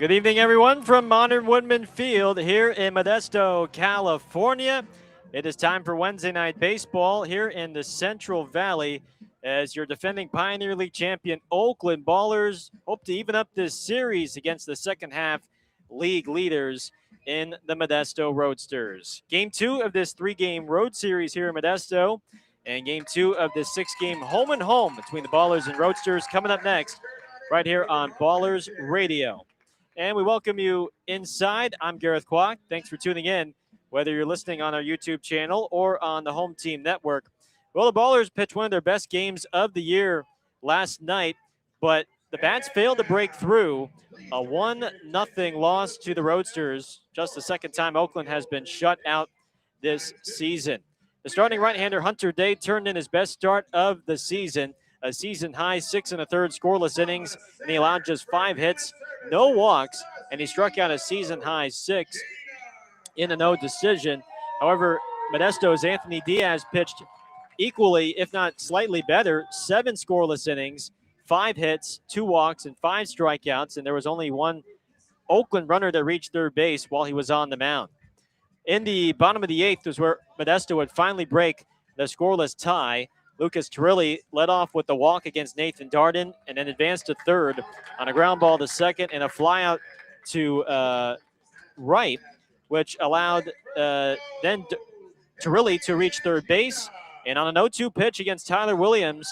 Good evening, everyone, from Modern Woodman Field here in Modesto, California. It is time for Wednesday Night Baseball here in the Central Valley as your defending Pioneer League champion Oakland Ballers hope to even up this series against the second half league leaders in the Modesto Roadsters. Game 2 of this 3-game road series here in Modesto and Game 2 of this 6-game home and home between the Ballers and Roadsters coming up next right here on Ballers Radio. And we welcome you inside. I'm Gareth Kwok. Thanks for tuning in, whether you're listening on our YouTube channel or on the Home Team Network. Well, the Ballers pitched one of their best games of the year last night, but the Bats failed to break through. A 1-0 loss to the Roadsters. Just the second time Oakland has been shut out this season. The starting right-hander Hunter Day turned in his best start of the season. A season-high 6 1/3 scoreless innings, and he allowed just 5 hits, no walks, and he struck out a season-high 6 in a no decision. However, Modesto's Anthony Diaz pitched equally, if not slightly better, 7 scoreless innings, 5 hits, 2 walks, and 5 strikeouts, and there was only one Oakland runner that reached third base while he was on the mound. In the bottom of the 8th was where Modesto would finally break the scoreless tie. Lucas Turilli led off with the walk against Nathan Darden and then advanced to third on a ground ball to second and a flyout to right, which allowed then Turilli to reach third base. And on an 0-2 pitch against Tyler Williams,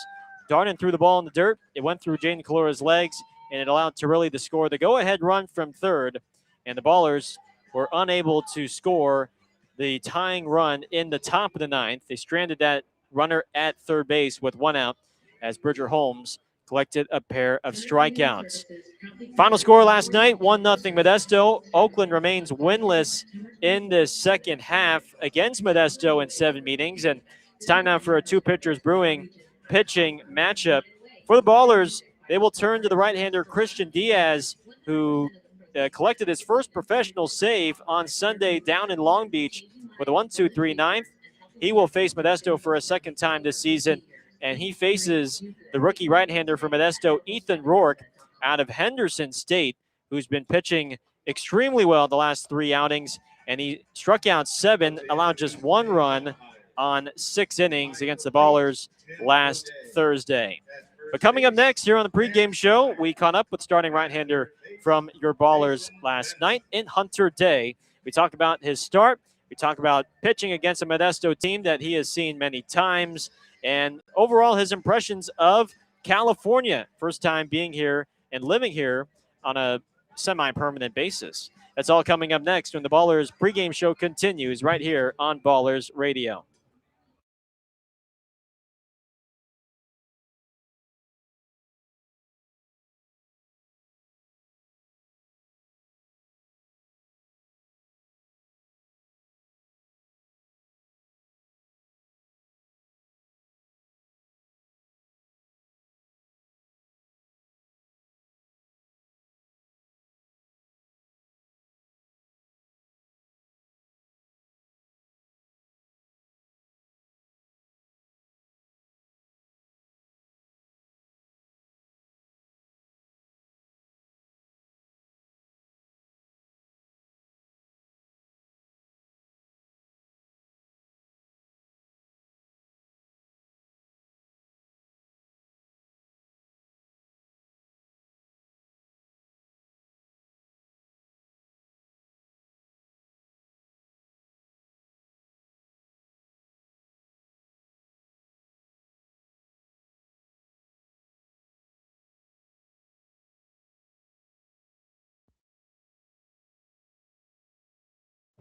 Darden threw the ball in the dirt. It went through Jaden Kalora's legs, and it allowed Turilli to score the go-ahead run from third. And the Ballers were unable to score the tying run in the top of the 9th. They stranded that runner at third base with 1 out as Bridger Holmes collected a pair of strikeouts. Final score last night, 1-0 Modesto. Oakland remains winless in the second half against Modesto in 7 meetings, and it's time now for a 2 pitchers brewing pitching matchup. For the Ballers, they will turn to the right-hander Christian Diaz, who collected his first professional save on Sunday down in Long Beach with a 1-2-3 ninth. He will face Modesto for a second time this season, and he faces the rookie right-hander for Modesto, Ethan Rourke, out of Henderson State, who's been pitching extremely well the last 3 outings, and he struck out 7, allowed just 1 run on 6 innings against the Ballers last Thursday. But coming up next here on the pregame show, we caught up with starting right-hander from your Ballers last night in Hunter Day. We talk about his start. We talk about pitching against a Modesto team that he has seen many times, and overall his impressions of California, first time being here and living here on a semi-permanent basis. That's all coming up next when the Ballers pregame show continues right here on Ballers Radio.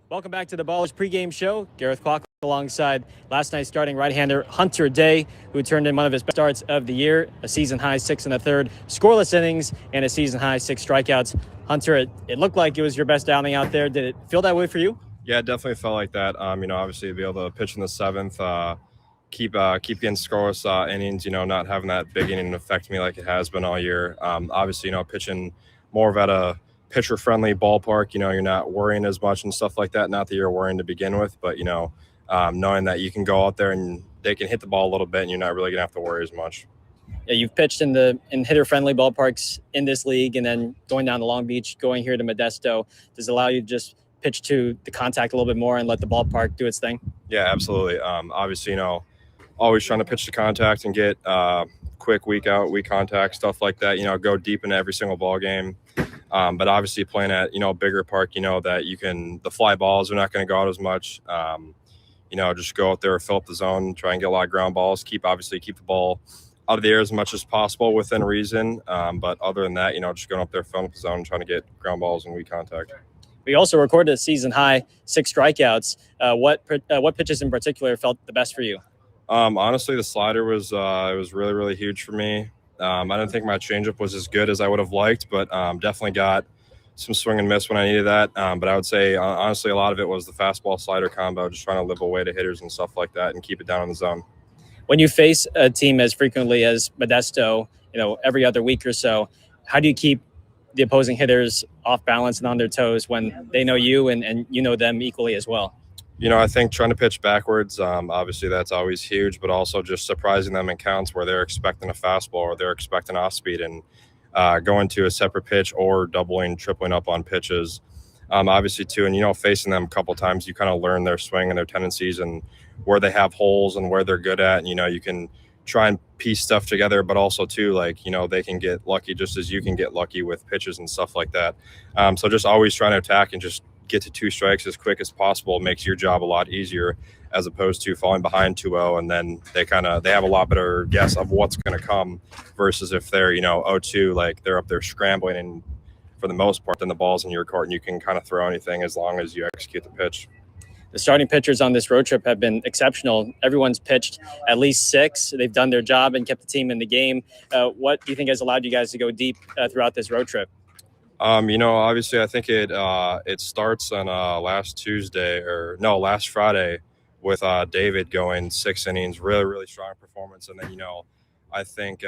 Welcome back to the Ballers pregame show. Gareth Kwok alongside last night's starting right-hander Hunter Day, who turned in one of his best starts of the year, a season-high 6 1/3 scoreless innings and a season-high 6 strikeouts. Hunter, it looked like it was your best outing out there. Did it feel that way for you? Yeah, it definitely felt like that. Obviously to be able to pitch in the 7th, keep getting scoreless innings, not having that big inning affect me like it has been all year. Obviously, pitching more of at a pitcher-friendly ballpark, you're not worrying as much and stuff like that. Not that you're worrying to begin with, but, knowing that you can go out there and they can hit the ball a little bit and you're not really going to have to worry as much. You've pitched in hitter-friendly ballparks in this league, and then going down to Long Beach, going here to Modesto, does it allow you to just pitch to the contact a little bit more and let the ballpark do its thing? Yeah, absolutely. Obviously, always trying to pitch to contact and get quick week out, week contact, stuff like that. Go deep into every single ball game. But obviously playing at, bigger park, that the fly balls are not going to go out as much. Just go out there, fill up the zone, try and get a lot of ground balls, keep the ball out of the air as much as possible within reason. But other than that, just going up there, filling up the zone, trying to get ground balls and weak contact. We also recorded a season high 6 strikeouts. What pitches in particular felt the best for you? Honestly, the slider was really, really huge for me. I didn't think my changeup was as good as I would have liked, but definitely got some swing and miss when I needed that. But I would say, honestly, a lot of it was the fastball slider combo, just trying to live away to hitters and stuff like that and keep it down in the zone. When you face a team as frequently as Modesto, every other week or so, how do you keep the opposing hitters off balance and on their toes when they know you and you know them equally as well? I think trying to pitch backwards, obviously that's always huge, but also just surprising them in counts where they're expecting a fastball or they're expecting off speed and going to a separate pitch or doubling, tripling up on pitches. Obviously too, and facing them a couple times, you kind of learn their swing and their tendencies and where they have holes and where they're good at. And, you can try and piece stuff together, but also too, they can get lucky just as you can get lucky with pitches and stuff like that. So just always trying to attack and just get to 2 strikes as quick as possible makes your job a lot easier as opposed to falling behind 2-0 and then they have a lot better guess of what's going to come versus if they're 0-2, they're up there scrambling and for the most part then the ball's in your court and you can kind of throw anything as long as you execute the pitch. The starting pitchers on this road trip have been exceptional. Everyone's pitched at least 6. They've done their job and kept the team in the game. What do you think has allowed you guys to go deep throughout this road trip? Obviously I think it starts on last Friday with David going 6 innings, really, really strong performance. And then, I think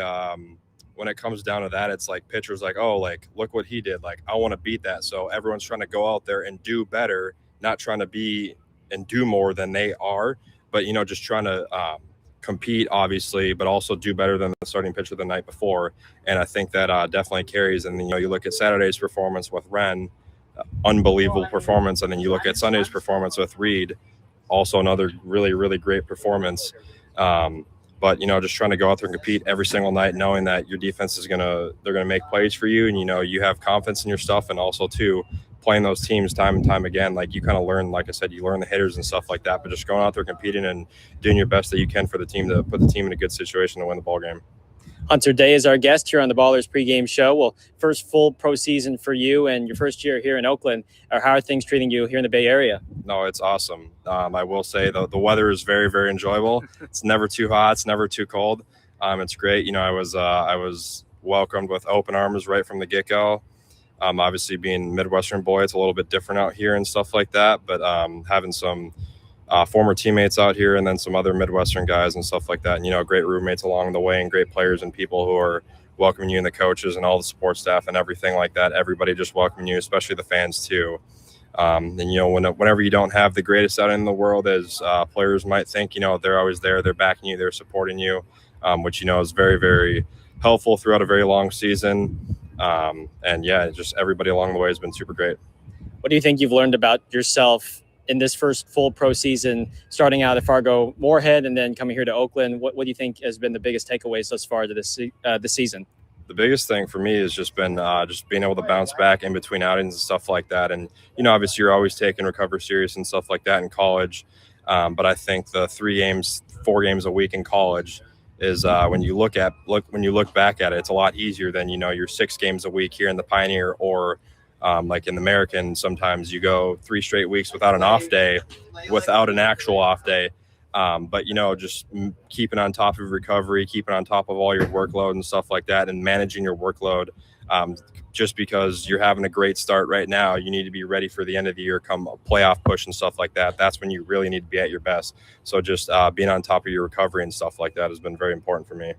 when it comes down to that, it's like pitchers look what he did. I want to beat that. So everyone's trying to go out there and do better, not trying to be and do more than they are, but, just trying to compete, obviously, but also do better than the starting pitcher the night before. And I think that definitely carries. And then, you look at Saturday's performance with Ren, unbelievable performance. And then you look at Sunday's performance with Reed, also another really, really great performance. But, just trying to go out there and compete every single night, knowing that your defense they're going to make plays for you. And, you have confidence in your stuff. And also too, playing those teams time and time again, you kind of learn, like I said, you learn the hitters and stuff like that, but just going out there competing and doing your best that you can for the team to put the team in a good situation to win the ball game. Hunter Day is our guest here on the Ballers pregame show. Well, first full pro season for you and your first year here in Oakland. How are things treating you here in the Bay Area? No, it's awesome. I will say the weather is very, very enjoyable. It's never too hot. It's never too cold. It's great. I was welcomed with open arms right from the get-go. Obviously being a Midwestern boy, it's a little bit different out here and stuff like that. But having some former teammates out here and then some other Midwestern guys and stuff like that. And, great roommates along the way and great players and people who are welcoming you and the coaches and all the support staff and everything like that. Everybody just welcoming you, especially the fans too. And, whenever you don't have the greatest outing in the world, as players might think, they're always there. They're backing you. They're supporting you, which, is very, very helpful throughout a very long season. And yeah, just everybody along the way has been super great. What do you think you've learned about yourself in this first full pro season, starting out at Fargo Moorhead and then coming here to Oakland? What do you think has been the biggest takeaways thus far to this season? The biggest thing for me has just been just being able to bounce back in between outings and stuff like that. And, obviously you're always taking recovery serious and stuff like that in college. But I think the 4 games a week in college is when you look back at it, it's a lot easier than, your 6 games a week here in the Pioneer or like in the American. Sometimes you go 3 straight weeks without an off day, without an actual off day. But, just keeping on top of recovery, keeping on top of all your workload and stuff like that and managing your workload. Just because you're having a great start right now, you need to be ready for the end of the year, come a playoff push and stuff like that. That's when you really need to be at your best. So just being on top of your recovery and stuff like that has been very important for me.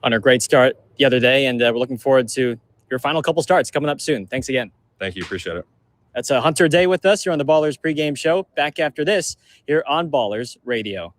On a great start the other day, and we're looking forward to your final couple starts coming up soon. Thanks again. Thank you. Appreciate it. That's Hunter Day with us here on the Ballers pregame show. Back after this here on Ballers Radio.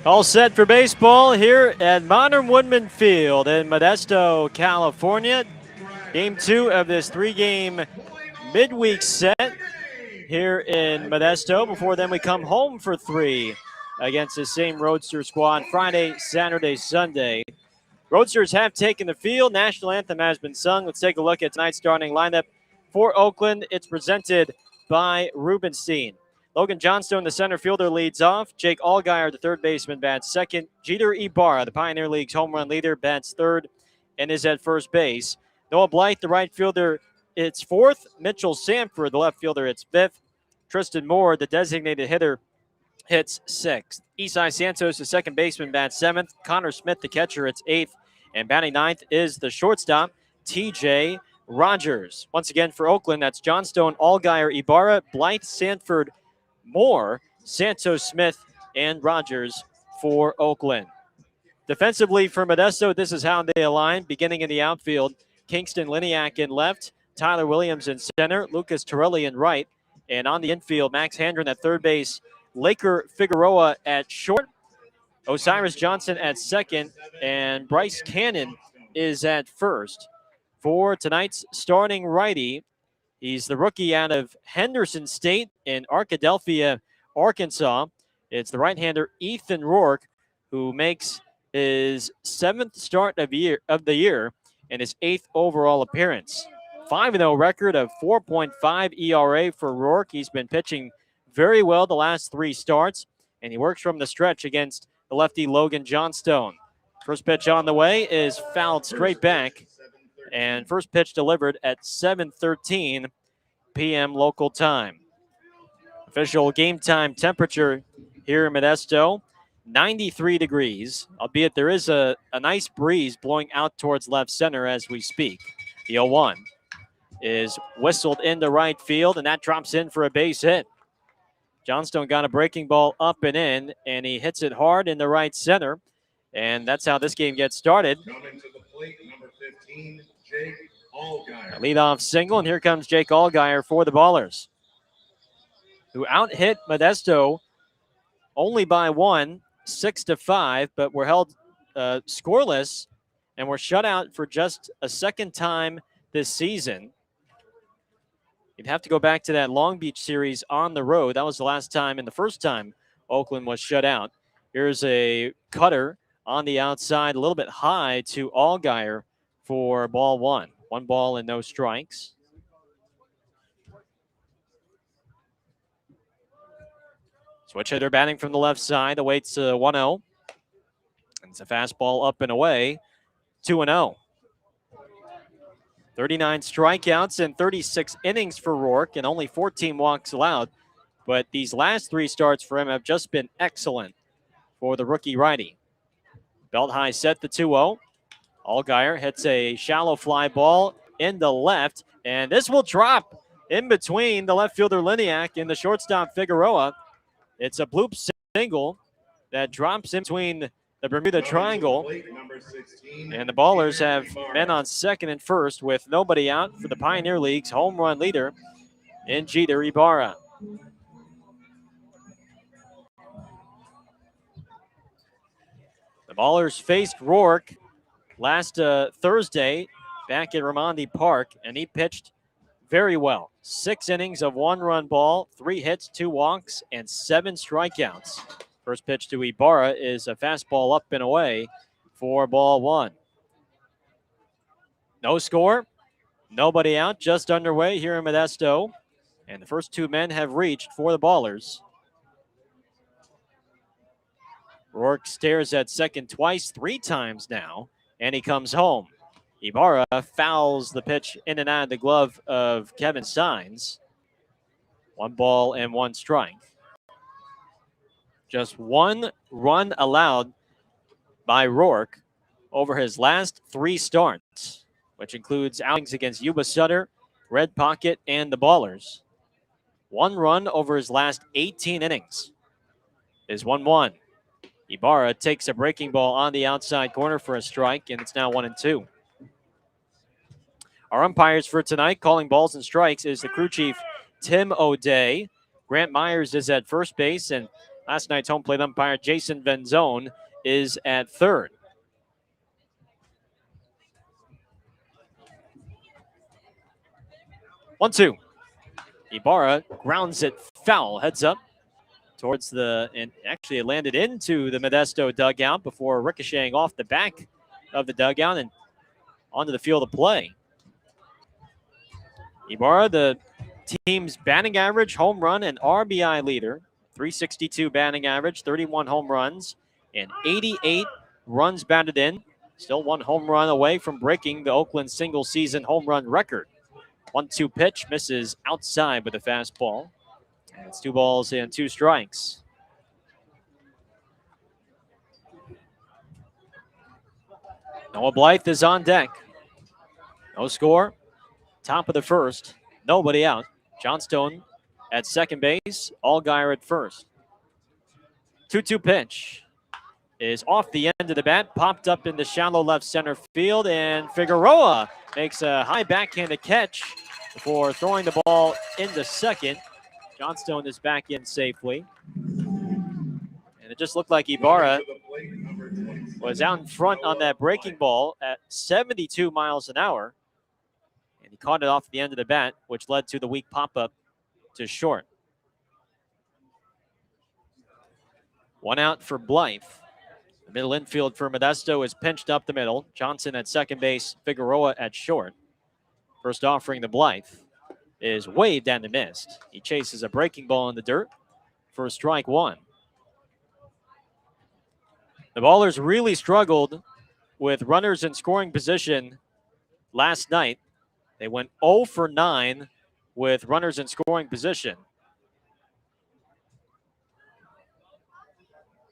All set for baseball here at Modern Woodman Field in Modesto, California. Game 2 of this 3-game midweek set here in Modesto. Before then, we come home for 3 against the same Roadster squad Friday, Saturday, Sunday. Roadsters have taken the field. National anthem has been sung. Let's take a look at tonight's starting lineup for Oakland. It's presented by Rubenstein. Logan Johnstone, the center fielder, leads off. Jake Allgaier, the third baseman, bats second. Jeter Ibarra, the Pioneer League's home run leader, bats third and is at first base. Noah Blythe, the right fielder, it's fourth. Mitchell Sanford, the left fielder, it's fifth. Tristan Moore, the designated hitter, hits sixth. Isai Santos, the second baseman, bats seventh. Connor Smith, the catcher, it's eighth. And batting ninth is the shortstop, TJ Rogers. Once again for Oakland, that's Johnstone, Allgaier, Ibarra, Blythe, Sanford, Moore, Santos, Smith, and Rogers for Oakland. Defensively for Modesto, this is how they align. Beginning in the outfield, Kingston Liniak in left, Tyler Williams in center, Lucas Torelli in right. And on the infield, Max Handren at third base, Laker Figueroa at short, Osiris Johnson at second, and Bryce Cannon is at first. For tonight's starting righty, he's the rookie out of Henderson State in Arkadelphia, Arkansas. It's the right-hander Ethan Rourke, who makes his 7th start of the year and his 8th overall appearance. 5-0 record of 4.5 ERA for Rourke. He's been pitching very well the last 3 starts, and he works from the stretch against the lefty Logan Johnstone. First pitch on the way is fouled straight back, and first pitch delivered at 7:13 p.m. local time. Official game time temperature here in Modesto, 93 degrees, albeit there is a nice breeze blowing out towards left center as we speak. The 0-1 is whistled into right field, and that drops in for a base hit. Johnstone got a breaking ball up and in, and he hits it hard in the right center. And that's how this game gets started. Coming to the plate, number 15, Jake Allgaier. A leadoff single, and here comes Jake Allgaier for the Ballers, who out-hit Modesto only by 1, 6-5, but were held scoreless and were shut out for just a second time this season. You'd have to go back to that Long Beach series on the road. That was the last time and the first time Oakland was shut out. Here's a cutter on the outside, a little bit high to Allgaier for ball 1. 1 ball and no strikes. Switch hitter batting from the left side, awaits 1-0. And it's a fastball up and away, 2-0. 39 strikeouts and 36 innings for Rourke, and only 14 walks allowed. But these last 3 starts for him have just been excellent for the rookie righty. Belt high set, the 2-0. Allgaier hits a shallow fly ball in the left, and this will drop in between the left fielder Liniak and the shortstop Figueroa. It's a bloop single that drops in between the Bermuda Triangle, and the Ballers have men on second and first with nobody out for the Pioneer League's home run leader in Jeter Ibarra. The Ballers faced Rourke last Thursday back at Raimondi Park, and he pitched very well. 6 innings of 1-run ball, 3 hits, 2 walks, and 7 strikeouts. First pitch to Ibarra is a fastball up and away for ball 1. No score, nobody out, just underway here in Modesto. And the first 2 men have reached for the Ballers. Rourke stares at second twice, 3 times now, and he comes home. Ibarra fouls the pitch in and out of the glove of Kevin Steins. 1 ball and 1 strike. Just 1 run allowed by Rourke over his last 3 starts, which includes outings against Yuba Sutter, Red Pocket, and the Ballers. 1 run over his last 18 innings is 1-1. Ibarra takes a breaking ball on the outside corner for a strike, and it's now 1-2. Our umpires for tonight, calling balls and strikes, is the crew chief, Tim O'Day. Grant Myers is at first base, and Last night's home plate umpire, Jason Venzone, is at third. One, two. Ibarra grounds it foul, heads up towards and actually it landed into the Modesto dugout before ricocheting off the back of the dugout and onto the field of play. Ibarra, the team's batting average, home run, and RBI leader. 362 batting average, 31 home runs, and 88 runs batted in. Still one home run away from breaking the Oakland single-season home run record. 1-2 pitch, misses outside with a fastball. And it's 2 balls and 2 strikes. Noah Blythe is on deck. No score. Top of the first. Nobody out. Johnstone at second base. Allgaier at first. 2-2 pitch is off the end of the bat. Popped up in the shallow left center field. And Figueroa makes a high backhanded catch before throwing the ball into second. Johnstone is back in safely. And it just looked like Ibarra was out in front on that breaking ball at 72 miles an hour. And he caught it off the end of the bat, which led to the weak pop-up to short. 1 out for Blythe. The middle infield for Modesto is pinched up the middle. Johnson at second base, Figueroa at short. First offering to Blythe is waved and missed. He chases a breaking ball in the dirt for strike 1. The Ballers really struggled with runners in scoring position last night. They went 0 for 9 with runners in scoring position.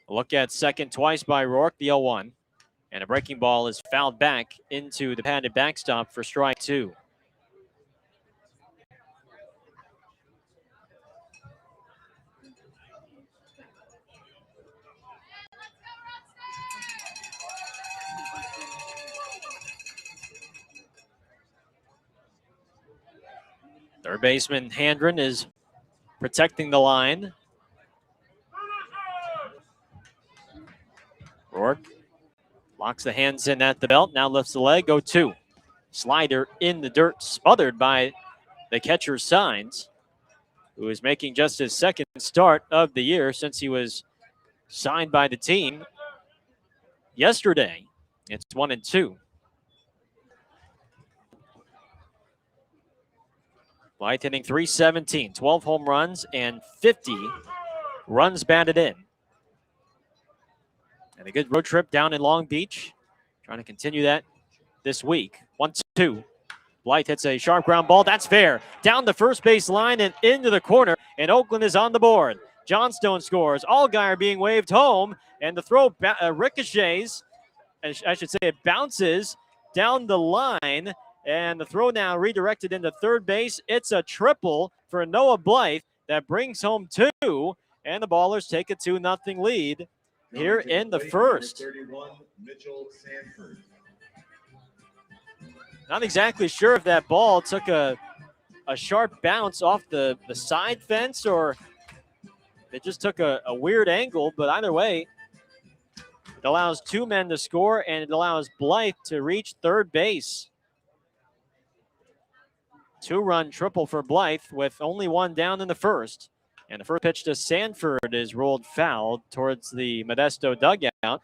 A look at second twice by Rourke, the 0-1. And a breaking ball is fouled back into the padded backstop for strike 2. Third baseman Handren is protecting the line. Rourke locks the hands in at the belt, now lifts the leg, 0-2. Slider in the dirt, smothered by the catcher's Signs, who is making just his second start of the year since he was signed by the team yesterday. It's 1-2. Blythe hitting .317, 12 home runs, and 50 runs batted in. And a good road trip down in Long Beach. Trying to continue that this week. 1-2. Blythe hits a sharp ground ball. That's fair. Down the first base line and into the corner. And Oakland is on the board. Johnstone scores. Allgaier being waved home. And the throw ricochets. I should say it bounces down the line. And the throw now redirected into third base. It's a triple for Noah Blythe that brings home 2. And the Ballers take a 2-0 lead here in the first. Not exactly sure if that ball took a sharp bounce off the side fence or it just took a weird angle. But either way, it allows 2 men to score and it allows Blythe to reach third base. 2-run triple for Blythe with only 1 down in the first. And the first pitch to Sanford is rolled foul towards the Modesto dugout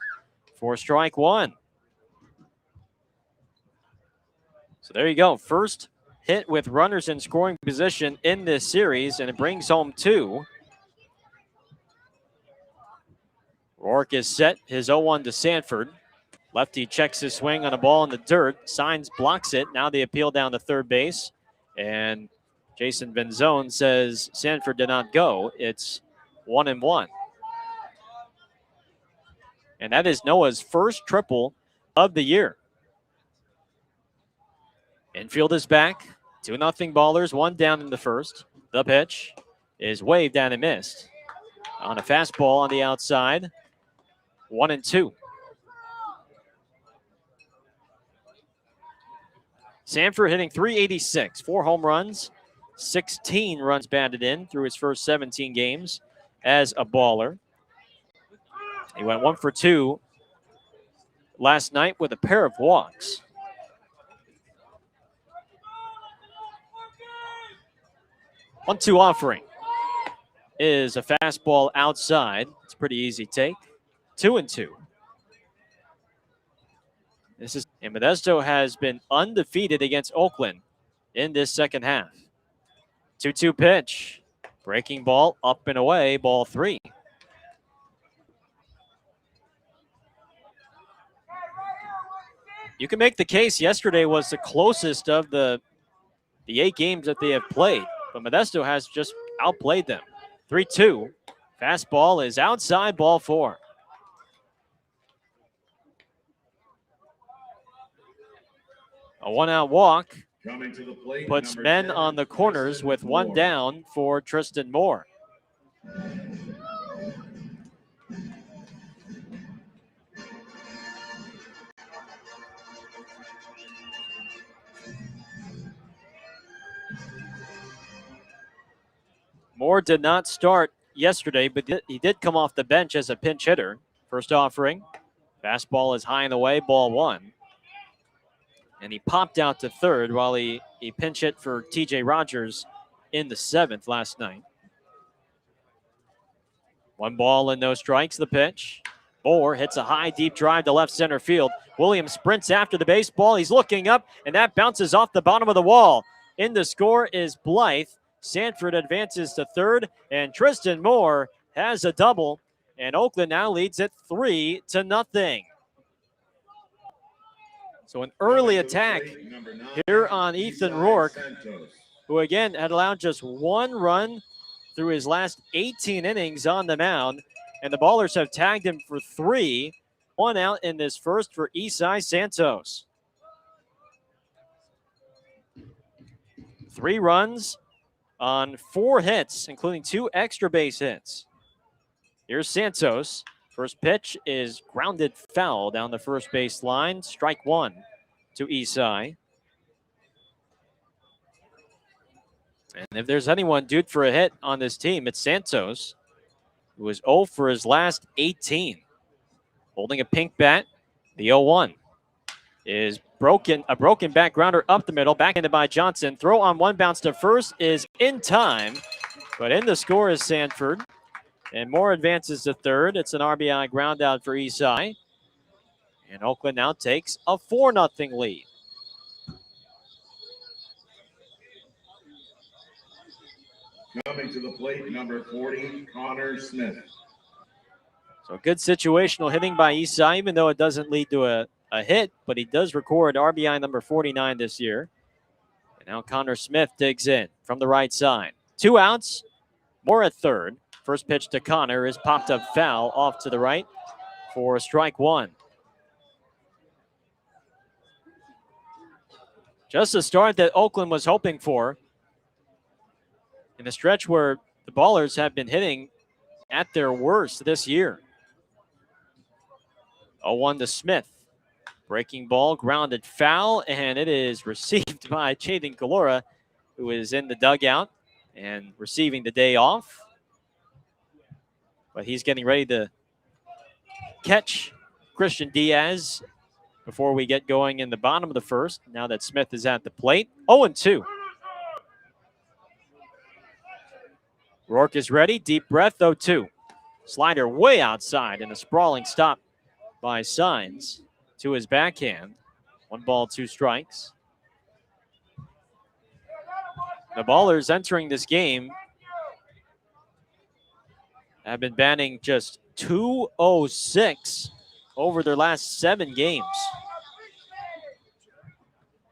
for strike 1. So there you go. First hit with runners in scoring position in this series, and it brings home 2. Rourke is set. His 0-1 to Sanford. Lefty checks his swing on a ball in the dirt. Signs blocks it. Now the appeal down to third base. And Jason Venzone says Sanford did not go. It's 1-1. And that is Noah's first triple of the year. Infield is back. 2-0 Ballers, 1 down in the first. The pitch is waved and missed. On a fastball on the outside. 1-2. Sanford hitting .386, 4 home runs, 16 runs batted in through his first 17 games as a Baller. He went 1 for 2 last night with a pair of walks. One-two offering is a fastball outside. It's a pretty easy take. 2-2. And Modesto has been undefeated against Oakland in this second half. 2-2 pitch. Breaking ball up and away, ball 3. You can make the case yesterday was the closest of the 8 games that they have played, but Modesto has just outplayed them. 3-2. Fastball is outside, ball 4. A 1-out walk puts men on the corners with 1 down for Tristan Moore. Moore did not start yesterday, but he did come off the bench as a pinch hitter. First offering, fastball is high and away, ball 1. And he popped out to third while he pinch hit for TJ Rogers in the 7th last night. 1 ball and no strikes, the pitch. Moore hits a high, deep drive to left center field. Williams sprints after the baseball. He's looking up, and that bounces off the bottom of the wall. In the score is Blythe. Sanford advances to third, and Tristan Moore has a double, and Oakland now leads it 3-0. So an early attack here on Ethan Rourke, who again had allowed just 1 run through his last 18 innings on the mound, and the Ballers have tagged him for 3. 1 out in this first for Isai Santos. 3 runs on 4 hits, including 2 extra base hits. Here's Santos. First pitch is grounded foul down the first base line. Strike 1 to Isai. And if there's anyone due for a hit on this team, it's Santos, who is 0 for his last 18. Holding a pink bat, the 0-1 is broken. A broken back grounder up the middle, backhanded by Johnson. Throw on 1 bounce to first is in time, but in the score is Sanford. And Moore advances to third. It's an RBI ground out for Isai. And Oakland now takes a 4-0 lead. Coming to the plate, number 40, Connor Smith. So good situational hitting by Isai, even though it doesn't lead to a hit, but he does record RBI number 49 this year. And now Connor Smith digs in from the right side. 2 outs, Moore at third. First pitch to Connor is popped up foul off to the right for strike 1. Just the start that Oakland was hoping for in a stretch where the Ballers have been hitting at their worst this year. 0-1 to Smith. Breaking ball, grounded foul, and it is received by Chayden Kalora, who is in the dugout and receiving the day off. But he's getting ready to catch Christian Diaz before we get going in the bottom of the first, now that Smith is at the plate. 0-2. Rourke is ready. Deep breath, 0-2. Slider way outside and a sprawling stop by Signs to his backhand. 1 ball, 2 strikes. The Ballers entering this game have been batting just .206 over their last 7 games.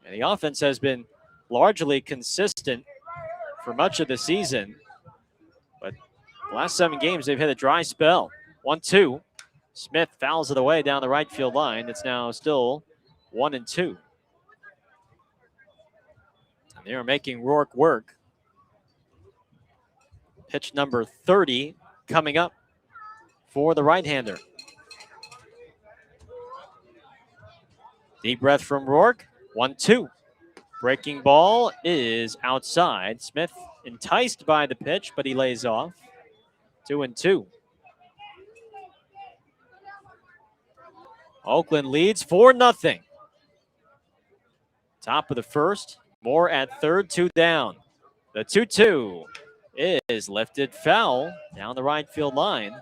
And the offense has been largely consistent for much of the season. But the last 7 games, they've hit a dry spell. 1-2. Smith fouls it away down the right field line. It's now still 1-2. And they are making Rourke work. Pitch number 30 coming up for the right-hander. Deep breath from Rourke. 1-2. Breaking ball is outside. Smith enticed by the pitch, but he lays off. 2-2. Oakland leads 4-0. Top of the first. Moore at third, 2 down. The 2-2 is lifted foul down the right field line.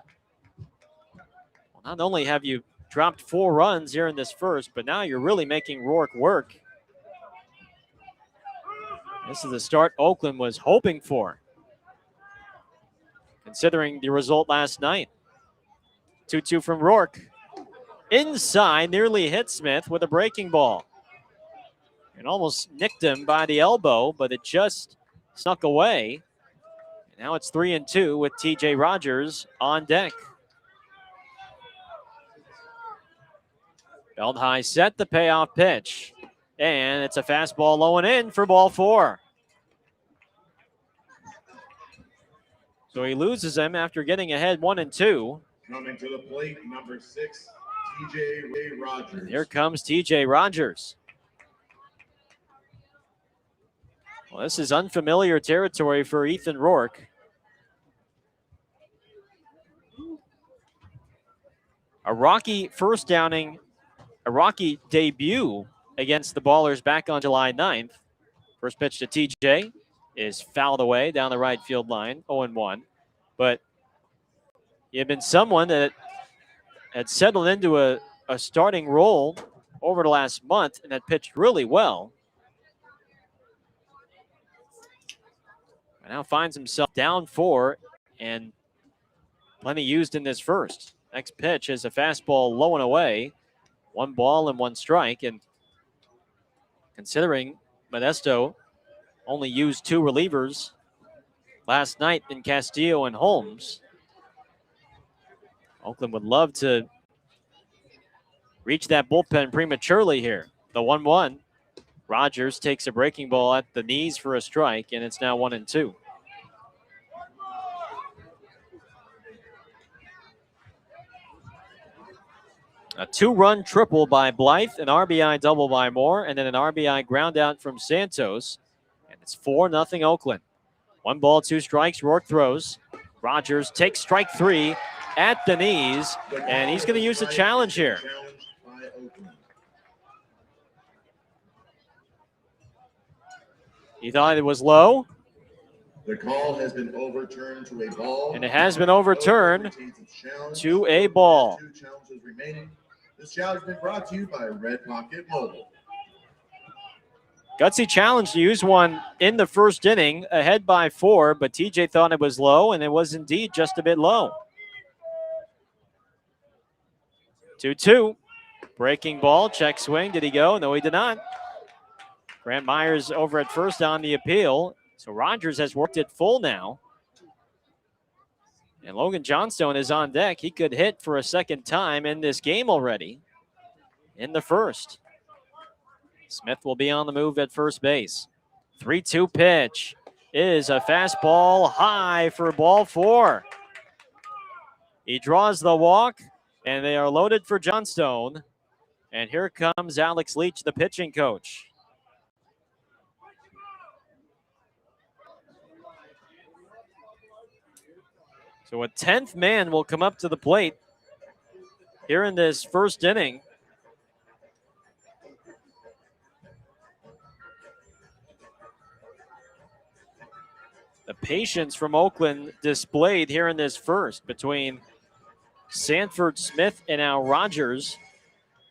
Well, not only have you dropped 4 runs here in this first, but now you're really making Rourke work. This is the start Oakland was hoping for, considering the result last night. 2-2 from Rourke. Inside, nearly hit Smith with a breaking ball. And almost nicked him by the elbow, but it just snuck away. And now it's 3-2 with TJ Rogers on deck. Belt high set, the payoff pitch. And it's a fastball low and in for ball 4. So he loses him after getting ahead 1-2. Coming to the plate, number 6, TJ Rogers. Here comes TJ Rogers. Well, this is unfamiliar territory for Ethan Rourke. A rocky first downing, a rocky debut against the Ballers back on July 9th. First pitch to TJ is fouled away down the right field line, 0-1. But he had been someone that had settled into a starting role over the last month and had pitched really well. And now finds himself down 4 and plenty used in this first. Next pitch is a fastball low and away. 1 ball and 1 strike. And considering Modesto only used 2 relievers last night in Castillo and Holmes, Oakland would love to reach that bullpen prematurely here. The 1-1. Rogers takes a breaking ball at the knees for a strike, and it's now 1-2. A 2-run triple by Blythe, an RBI double by Moore, and then an RBI ground out from Santos. And it's 4-0 Oakland. 1 ball, 2 strikes. Rourke throws. Rogers takes strike 3 at the knees, and he's going to use a challenge here. He thought it was low. The call has been overturned to a ball. And it has been overturned to a ball. 2 challenges remaining. This challenge has been brought to you by Red Pocket Mobile. Gutsy challenge to use one in the first inning, ahead by 4, but TJ thought it was low, and it was indeed just a bit low. 2-2. Breaking ball, check swing. Did he go? No, he did not. Grant Myers over at first on the appeal. So Rogers has worked it full now. And Logan Johnstone is on deck. He could hit for a second time in this game already in the first. Smith will be on the move at first base. 3-2 pitch is a fastball high for ball 4. He draws the walk, and they are loaded for Johnstone. And here comes Alex Leach, the pitching coach. So a 10th man will come up to the plate here in this first inning. The patience from Oakland displayed here in this first between Sanford, Smith, and now Rogers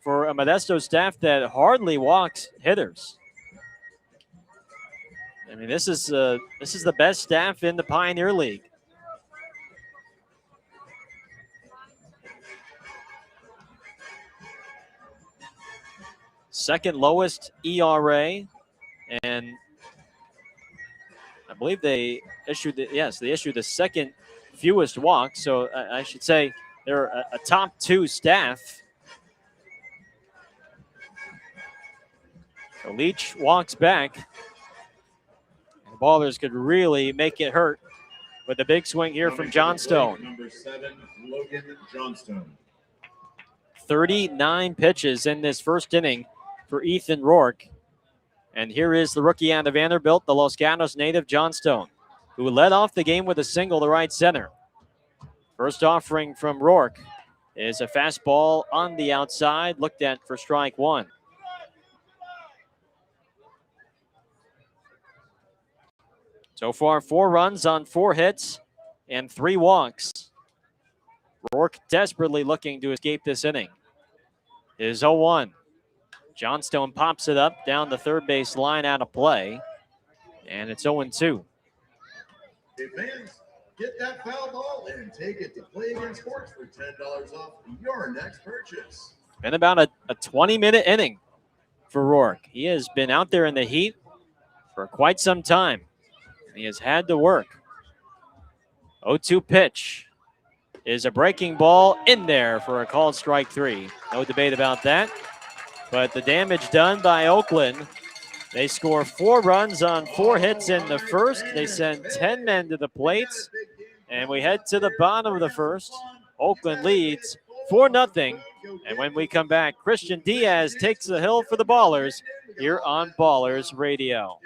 for a Modesto staff that hardly walks hitters. I mean, this is the best staff in the Pioneer League. Second lowest ERA, and I believe they issued the second fewest walks. So I should say they're a top 2 staff. So Leach walks back. The Ballers could really make it hurt with a big swing here from Johnstone. Number 7, Logan Johnstone. 39 pitches in this first inning for Ethan Rourke. And here is the rookie out of Vanderbilt, the Los Gatos native, Johnstone, who led off the game with a single to right center. First offering from Rourke is a fastball on the outside, looked at for strike one. So far, 4 runs on 4 hits and 3 walks. Rourke desperately looking to escape this inning. It is 0-1. Johnstone pops it up down the third base line out of play, and it's 0-2. Hey fans, get that foul ball and take it to Play Again Sports for $10 off your next purchase. Been about a 20-minute inning for Rourke. He has been out there in the heat for quite some time. He has had to work. 0-2 pitch is a breaking ball in there for a called strike 3. No debate about that. But the damage done by Oakland. They score 4 runs on 4 hits in the first. They send 10 men to the plates. And we head to the bottom of the first. Oakland leads 4-0. And when we come back, Christian Diaz takes the hill for the Ballers here on Ballers Radio.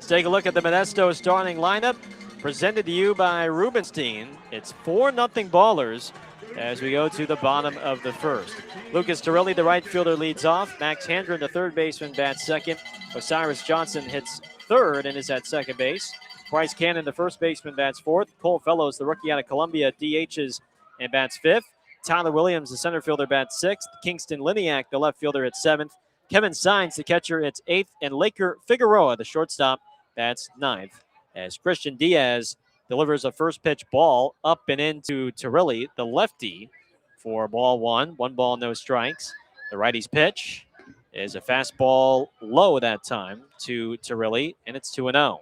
Let's take a look at the Modesto starting lineup, presented to you by Rubenstein. It's 4-0 Ballers as we go to the bottom of the first. Lucas Torelli, the right fielder, leads off. Max Handren, the third baseman, bats second. Osiris Johnson hits third and is at second base. Bryce Cannon, the first baseman, bats fourth. Cole Fellows, the rookie out of Columbia, DHs and bats fifth. Tyler Williams, the center fielder, bats sixth. Kingston Liniak, the left fielder, hits seventh. Kevin Sines, the catcher, hits eighth. And Laker Figueroa, the shortstop, bats ninth. As Christian Diaz delivers a first pitch ball up and into Torelli, the lefty, for ball one. 1 ball, no strikes. The righty's pitch is a fastball low that time to Torelli, and it's 2-0.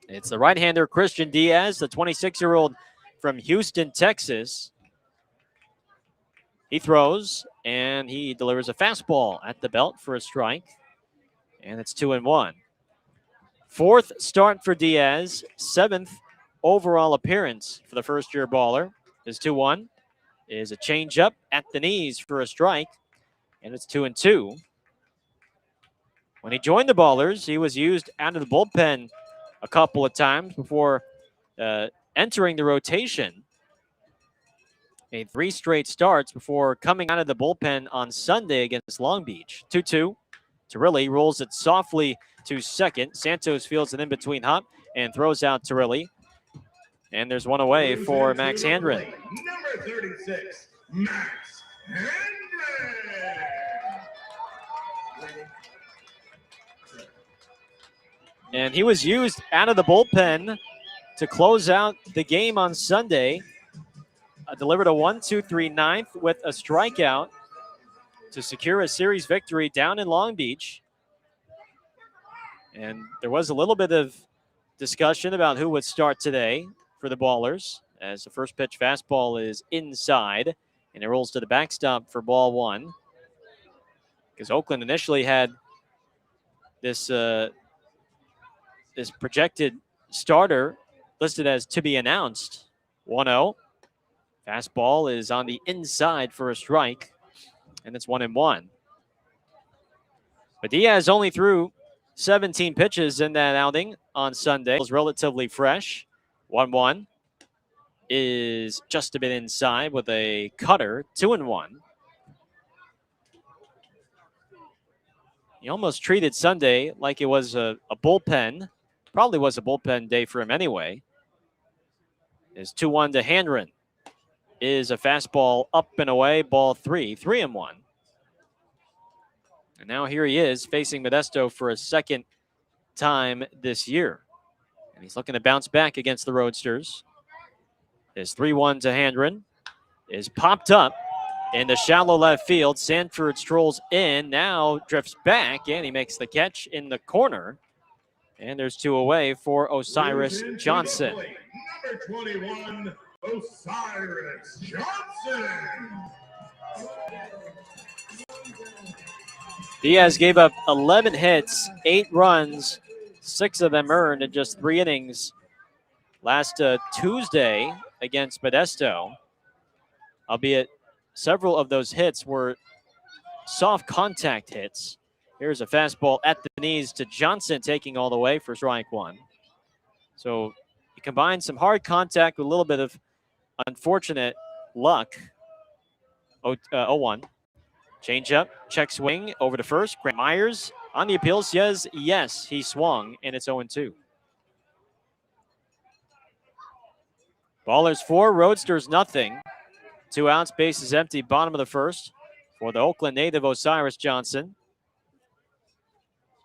It's the right-hander Christian Diaz, the 26-year-old from Houston, Texas. He throws, and he delivers a fastball at the belt for a strike, and it's 2-1. Fourth start for Diaz, 7th overall appearance for the first-year baller. His 2-1 is a changeup at the knees for a strike, and it's 2-2. When he joined the Ballers, he was used out of the bullpen a couple of times before entering the rotation. Made 3 straight starts before coming out of the bullpen on Sunday against Long Beach. 2-2. Torelli rolls it softly to second. Santos fields an in-between hop and throws out Torelli. And there's one away for Max Handren. Number 36, Max Handren. And he was used out of the bullpen to close out the game on Sunday. Delivered a 1-2-3 ninth with a strikeout to secure a series victory down in Long Beach. And there was a little bit of discussion about who would start today for the Ballers, as the first pitch fastball is inside and it rolls to the backstop for ball one. Because Oakland initially had this this projected starter listed as to be announced. 1-0. Fastball is on the inside for a strike, and it's 1-1. But Diaz only threw 17 pitches in that outing on Sunday. It was relatively fresh. 1-1 is just a bit inside with a cutter. 2-1. He almost treated Sunday like it was a bullpen. Probably was a bullpen day for him anyway. Is 2-1 to Handren. Is a fastball up and away, ball 3, 3-1. And now here he is facing Modesto for a second time this year. And he's looking to bounce back against the Roadsters. Is 3-1 to Handren. Is popped up in the shallow left field. Sanford strolls in, now drifts back, and he makes the catch in the corner. And there's 2 away for Osiris Johnson. Number 21, Osiris Johnson. Diaz gave up 11 hits, 8 runs, 6 of them earned in just 3 innings last Tuesday against Modesto, albeit several of those hits were soft contact hits. Here's a fastball at the knees to Johnson, taking all the way for strike 1. So you combine some hard contact with a little bit of unfortunate luck. 0-1. Change up, check swing over to first. Grant Myers on the appeal says yes, he swung, and it's 0-2. Ballers 4, Roadsters nothing. 2 outs, bases empty, bottom of the first for the Oakland native Osiris Johnson.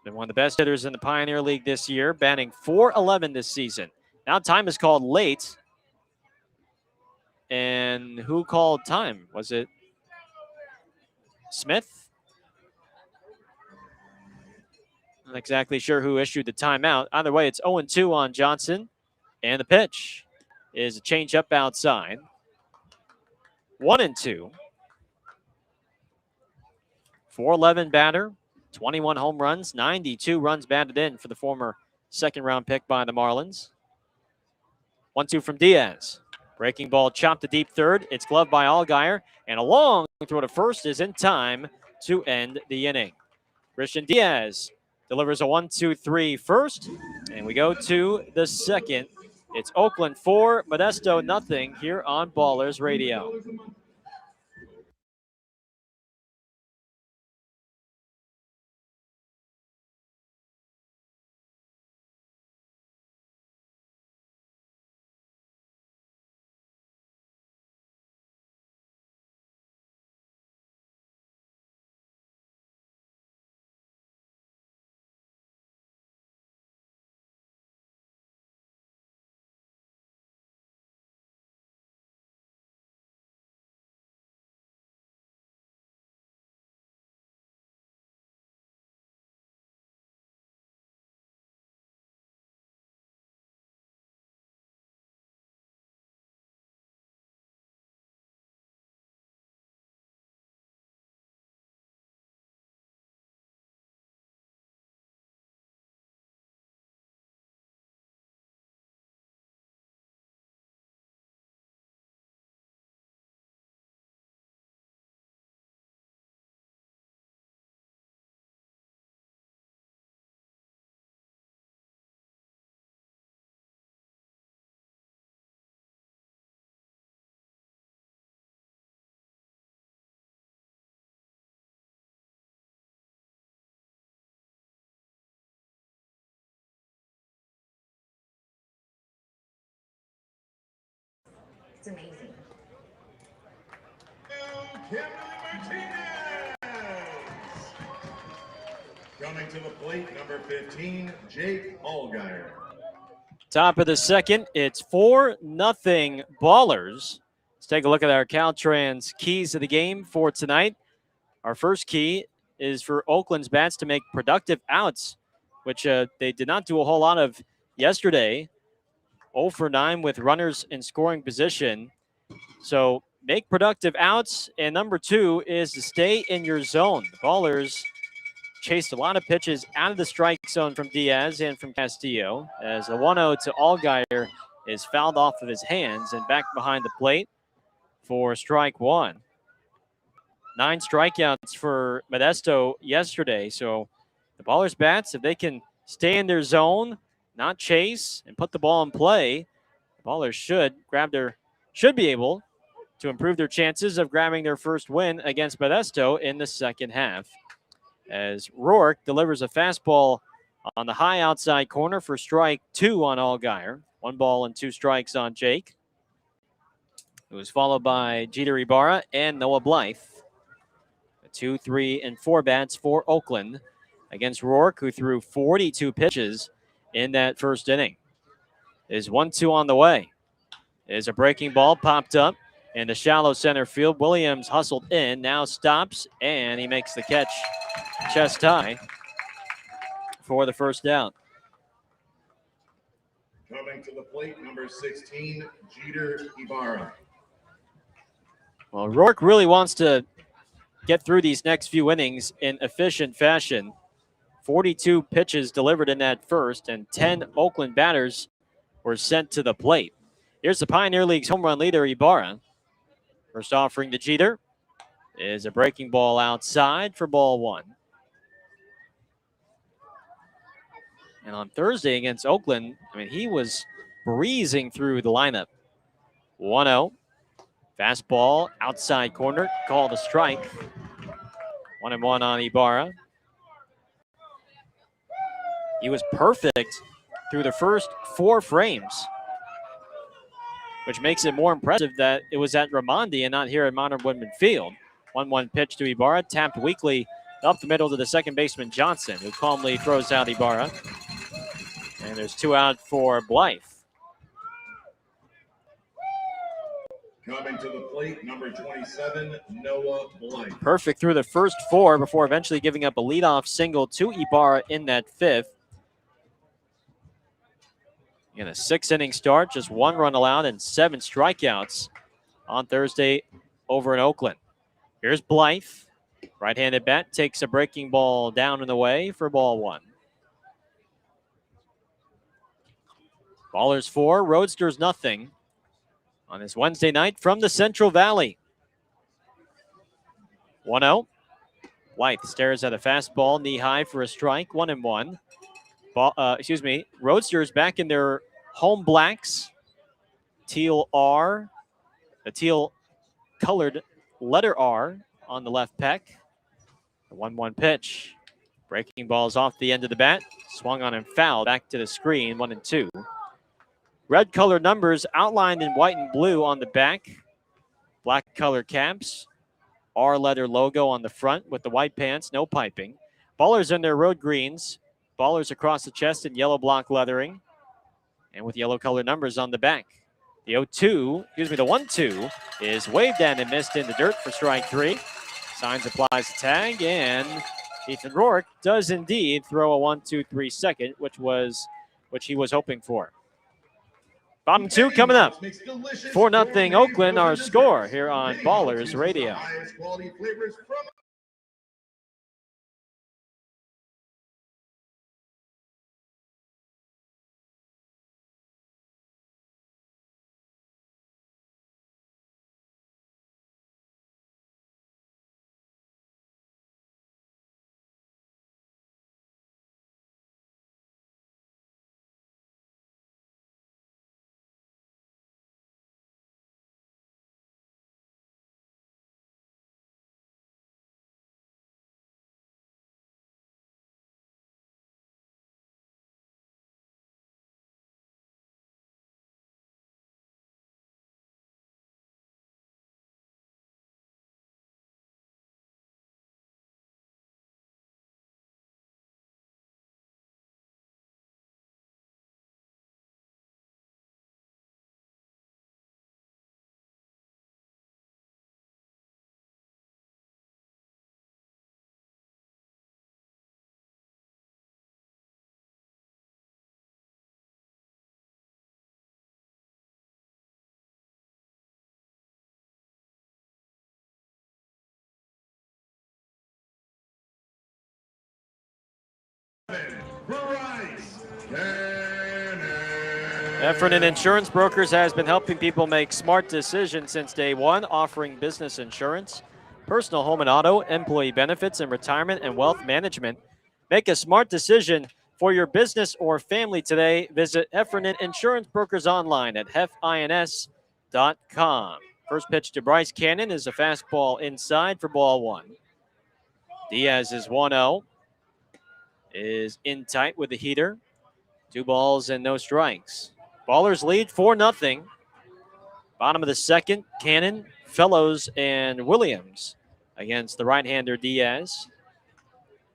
Been one of the best hitters in the Pioneer League this year, batting .411 this season. Now time is called late. And who called time? Was it Smith? Not exactly sure who issued the timeout. Either way, it's 0-2 on Johnson. And the pitch is a changeup outside. 1-2. .411 batter, 21 home runs, 92 runs batted in for the former second-round pick by the Marlins. 1-2 from Diaz. Breaking ball chopped to deep third. It's gloved by Allgaier, and a long throw to first is in time to end the inning. Christian Diaz delivers a 1-2-3 first, and we go to the second. It's Oakland 4, Modesto nothing here on Ballers Radio. It's amazing. Coming to the plate, number 15, Jake Allgaier. Top of the second, it's 4-0 Ballers. Let's take a look at our Caltrans keys of the game for tonight. Our first key is for Oakland's bats to make productive outs, which they did not do a whole lot of yesterday. 0 for 9 with runners in scoring position. So make productive outs. And number 2 is to stay in your zone. The Ballers chased a lot of pitches out of the strike zone from Diaz and from Castillo, as the 1-0 to Allgaier is fouled off of his hands and back behind the plate for strike 1. 9 strikeouts for Modesto yesterday, so The Ballers bats, if they can stay in their zone, not chase, and put the ball in play, the Ballers should be able to improve their chances of grabbing their first win against Modesto in the second half. As Rourke delivers a fastball on the high outside corner for strike 2 on Allgaier. 1 ball and 2 strikes on Jake. It was followed by Jeter Ibarra and Noah Blythe. 2, 3, and 4 bats for Oakland against Rourke, who threw 42 pitches in that first inning. Is 1-2 on the way. Is a breaking ball popped up in the shallow center field. Williams hustled in, now stops, and he makes the catch chest high for the first down. Coming to the plate, number 16, Jeter Ibarra. Well, Rourke really wants to get through these next few innings in efficient fashion. 42 pitches delivered in that first, and 10 Oakland batters were sent to the plate. Here's the Pioneer League's home run leader, Ibarra. First offering to Jeter is a breaking ball outside for ball 1. And on Thursday against Oakland, he was breezing through the lineup. 1-0. Fastball outside corner, called a strike. 1-1 on Ibarra. He was perfect through the first 4 frames, which makes it more impressive that it was at Raimondi and not here at Modern Woodman Field. 1-1 pitch to Ibarra, tapped weakly up the middle to the second baseman Johnson, who calmly throws out Ibarra. And there's 2 out for Blythe. Coming to the plate, number 27, Noah Blythe. Perfect through the first 4 before eventually giving up a leadoff single to Ibarra in that 5th. In a 6-inning start, just 1 run allowed and 7 strikeouts on Thursday over in Oakland. Here's Blythe. Right-handed bat takes a breaking ball down and away for ball 1. Ballers 4, Roadsters nothing on this Wednesday night from the Central Valley. 1-0. Blythe stares at a fastball, knee high for a strike, 1-1. Roadsters back in their home blacks. Teal R, the teal colored letter R on the left pec. The 1-1 pitch. Breaking balls off the end of the bat. Swung on and fouled back to the screen, 1-2. Red colored numbers outlined in white and blue on the back. Black colored caps. R letter logo on the front with the white pants, no piping. Ballers in their road greens. Ballers across the chest in yellow block lettering. And with yellow colored numbers on the back. The 1-2 is waved at and missed in the dirt for strike 3. Signs applies the tag, and Ethan Rourke does indeed throw a 1-2-3 second, which he was hoping for. Bottom 2 coming up. 4-0 Oakland, our score here on Ballers Radio. Effernan Insurance Brokers has been helping people make smart decisions since day one, offering business insurance, personal home and auto, employee benefits, and retirement and wealth management. Make a smart decision for your business or family today. Visit Heffernan Insurance Brokers online at hefins.com. First pitch to Bryce Cannon is a fastball inside for ball one. Diaz is 1-0. Is in tight with the heater. 2 balls and no strikes. Ballers lead 4-0. Bottom of the second, Cannon, Fellows, and Williams against the right-hander Diaz.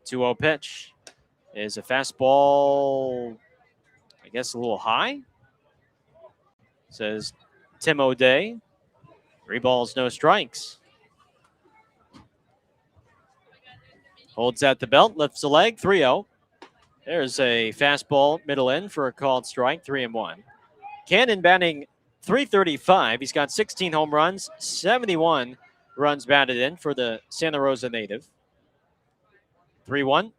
2-0 pitch is a fastball, I guess a little high. Says Tim O'Day. 3 balls, no strikes. Holds at the belt, lifts the leg, 3-0. There's a fastball middle in for a called strike, 3-1. Cannon batting .335. He's got 16 home runs, 71 runs batted in for the Santa Rosa native. 3-1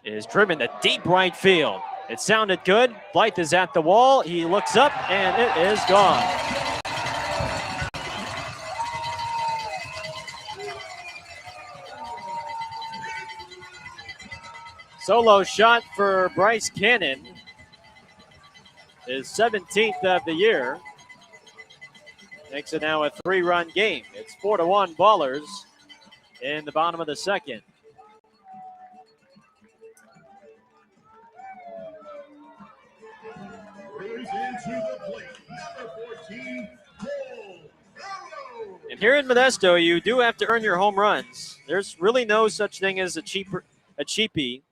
is driven to deep right field. It sounded good. Blythe is at the wall. He looks up, and it is gone. Solo shot for Bryce Cannon. His 17th of the year. Makes it now a 3-run game. It's 4-1 Ballers in the bottom of the second. And here in Modesto, you do have to earn your home runs. There's really no such thing as a cheapie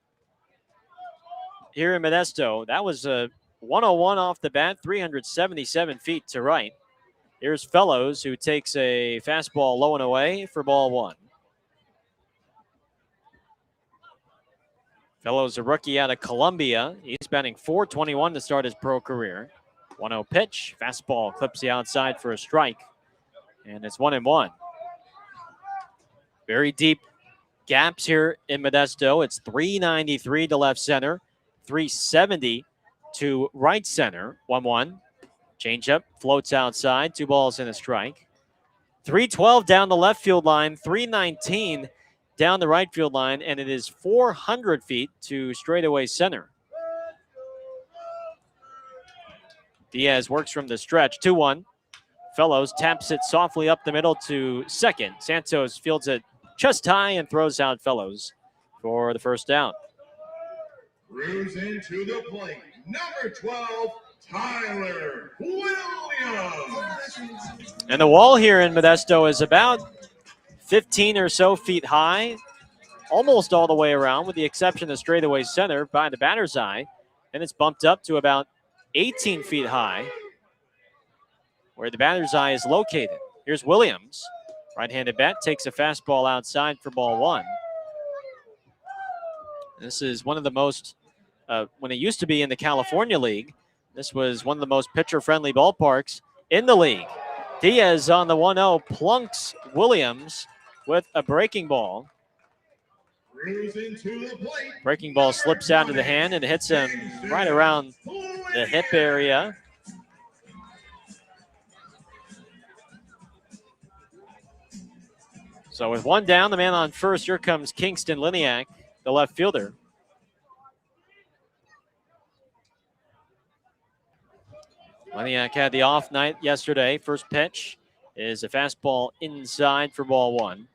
here in Modesto. That was a 101 off the bat, 377 feet to right. Here's Fellows, who takes a fastball low and away for ball one. Fellows, a rookie out of Columbia. He's batting .421 to start his pro career. 1-0 pitch. Fastball clips the outside for a strike. And it's 1-1. Very deep gaps here in Modesto. It's 393 to left center, 370 to right center. 1-1. Changeup floats outside. 2 balls and a strike. 312 down the left field line. 319 down the right field line. And it is 400 feet to straightaway center. Diaz works from the stretch. 2-1. Fellows taps it softly up the middle to second. Santos fields it just high and throws out Fellows for the first out. Cruising to the plate, number 12, Tyler Williams. And the wall here in Modesto is about 15 or so feet high, almost all the way around, with the exception of straightaway center by the batter's eye. And it's bumped up to about 18 feet high, where the batter's eye is located. Here's Williams. Right-handed bat takes a fastball outside for ball one. This is one of the most, when it used to be in the California League, this was one of the most pitcher-friendly ballparks in the league. Diaz on the 1-0 plunks Williams with a breaking ball. Breaking ball slips out of the hand and hits him right around the hip area. So with one down, the man on first, here comes Kingston Liniak, the left fielder. Liniak had the off night yesterday. First pitch is a fastball inside for ball one.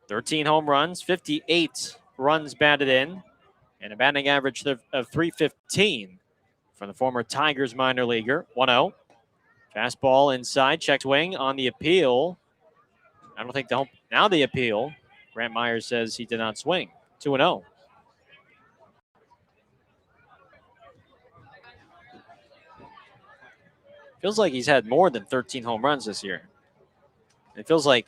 13 home runs, 58 runs batted in, and a batting average of .315 from the former Tigers minor leaguer. 1-0. Fastball inside, check swing on the appeal. I don't think now the appeal. Grant Myers says he did not swing. 2-0. Feels like he's had more than 13 home runs this year. It feels like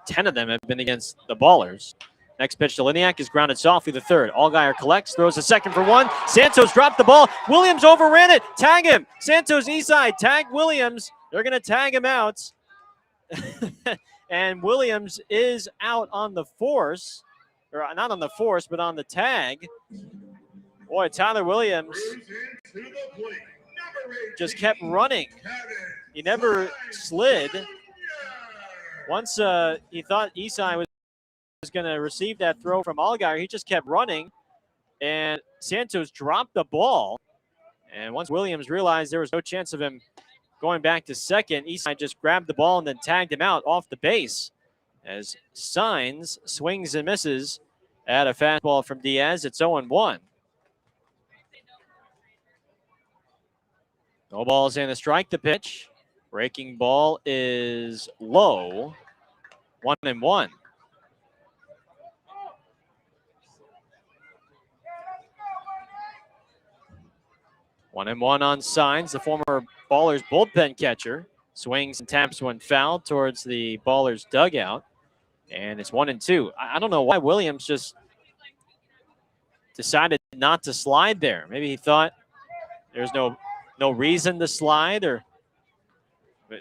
10 of them have been against the Ballers. Next pitch to Liniak is grounded softly to third. Allgaier collects, throws a second for one. Santos dropped the ball. Williams overran it. Tag him. Santos east side. Tag Williams. They're going to tag him out. And Williams is out on the force. Or not on the force, but on the tag. Boy, Tyler Williams just kept running. He never slid. Once he thought Esai was was going to receive that throw from Allgaier. He just kept running, and Santos dropped the ball. And once Williams realized there was no chance of him going back to second, Eastside just grabbed the ball and then tagged him out off the base as Signs swings and misses at a fastball from Diaz. It's 0-1. No balls in the strike. The pitch. Breaking ball is low. 1-1. One and one on Signs, the former Ballers bullpen catcher. Swings and taps one foul towards the Ballers dugout. And it's 1-2. I don't know why Williams just decided not to slide there. Maybe he thought there's no reason to slide, or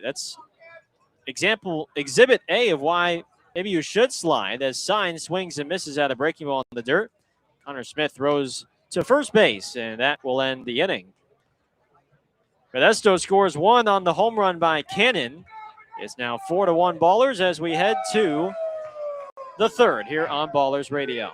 that's exhibit A of why maybe you should slide, as Signs swings and misses at a breaking ball in the dirt. Connor Smith throws to first base, and that will end the inning. Modesto scores one on the home run by Cannon. It's now 4-1 Ballers as we head to the third here on Ballers Radio.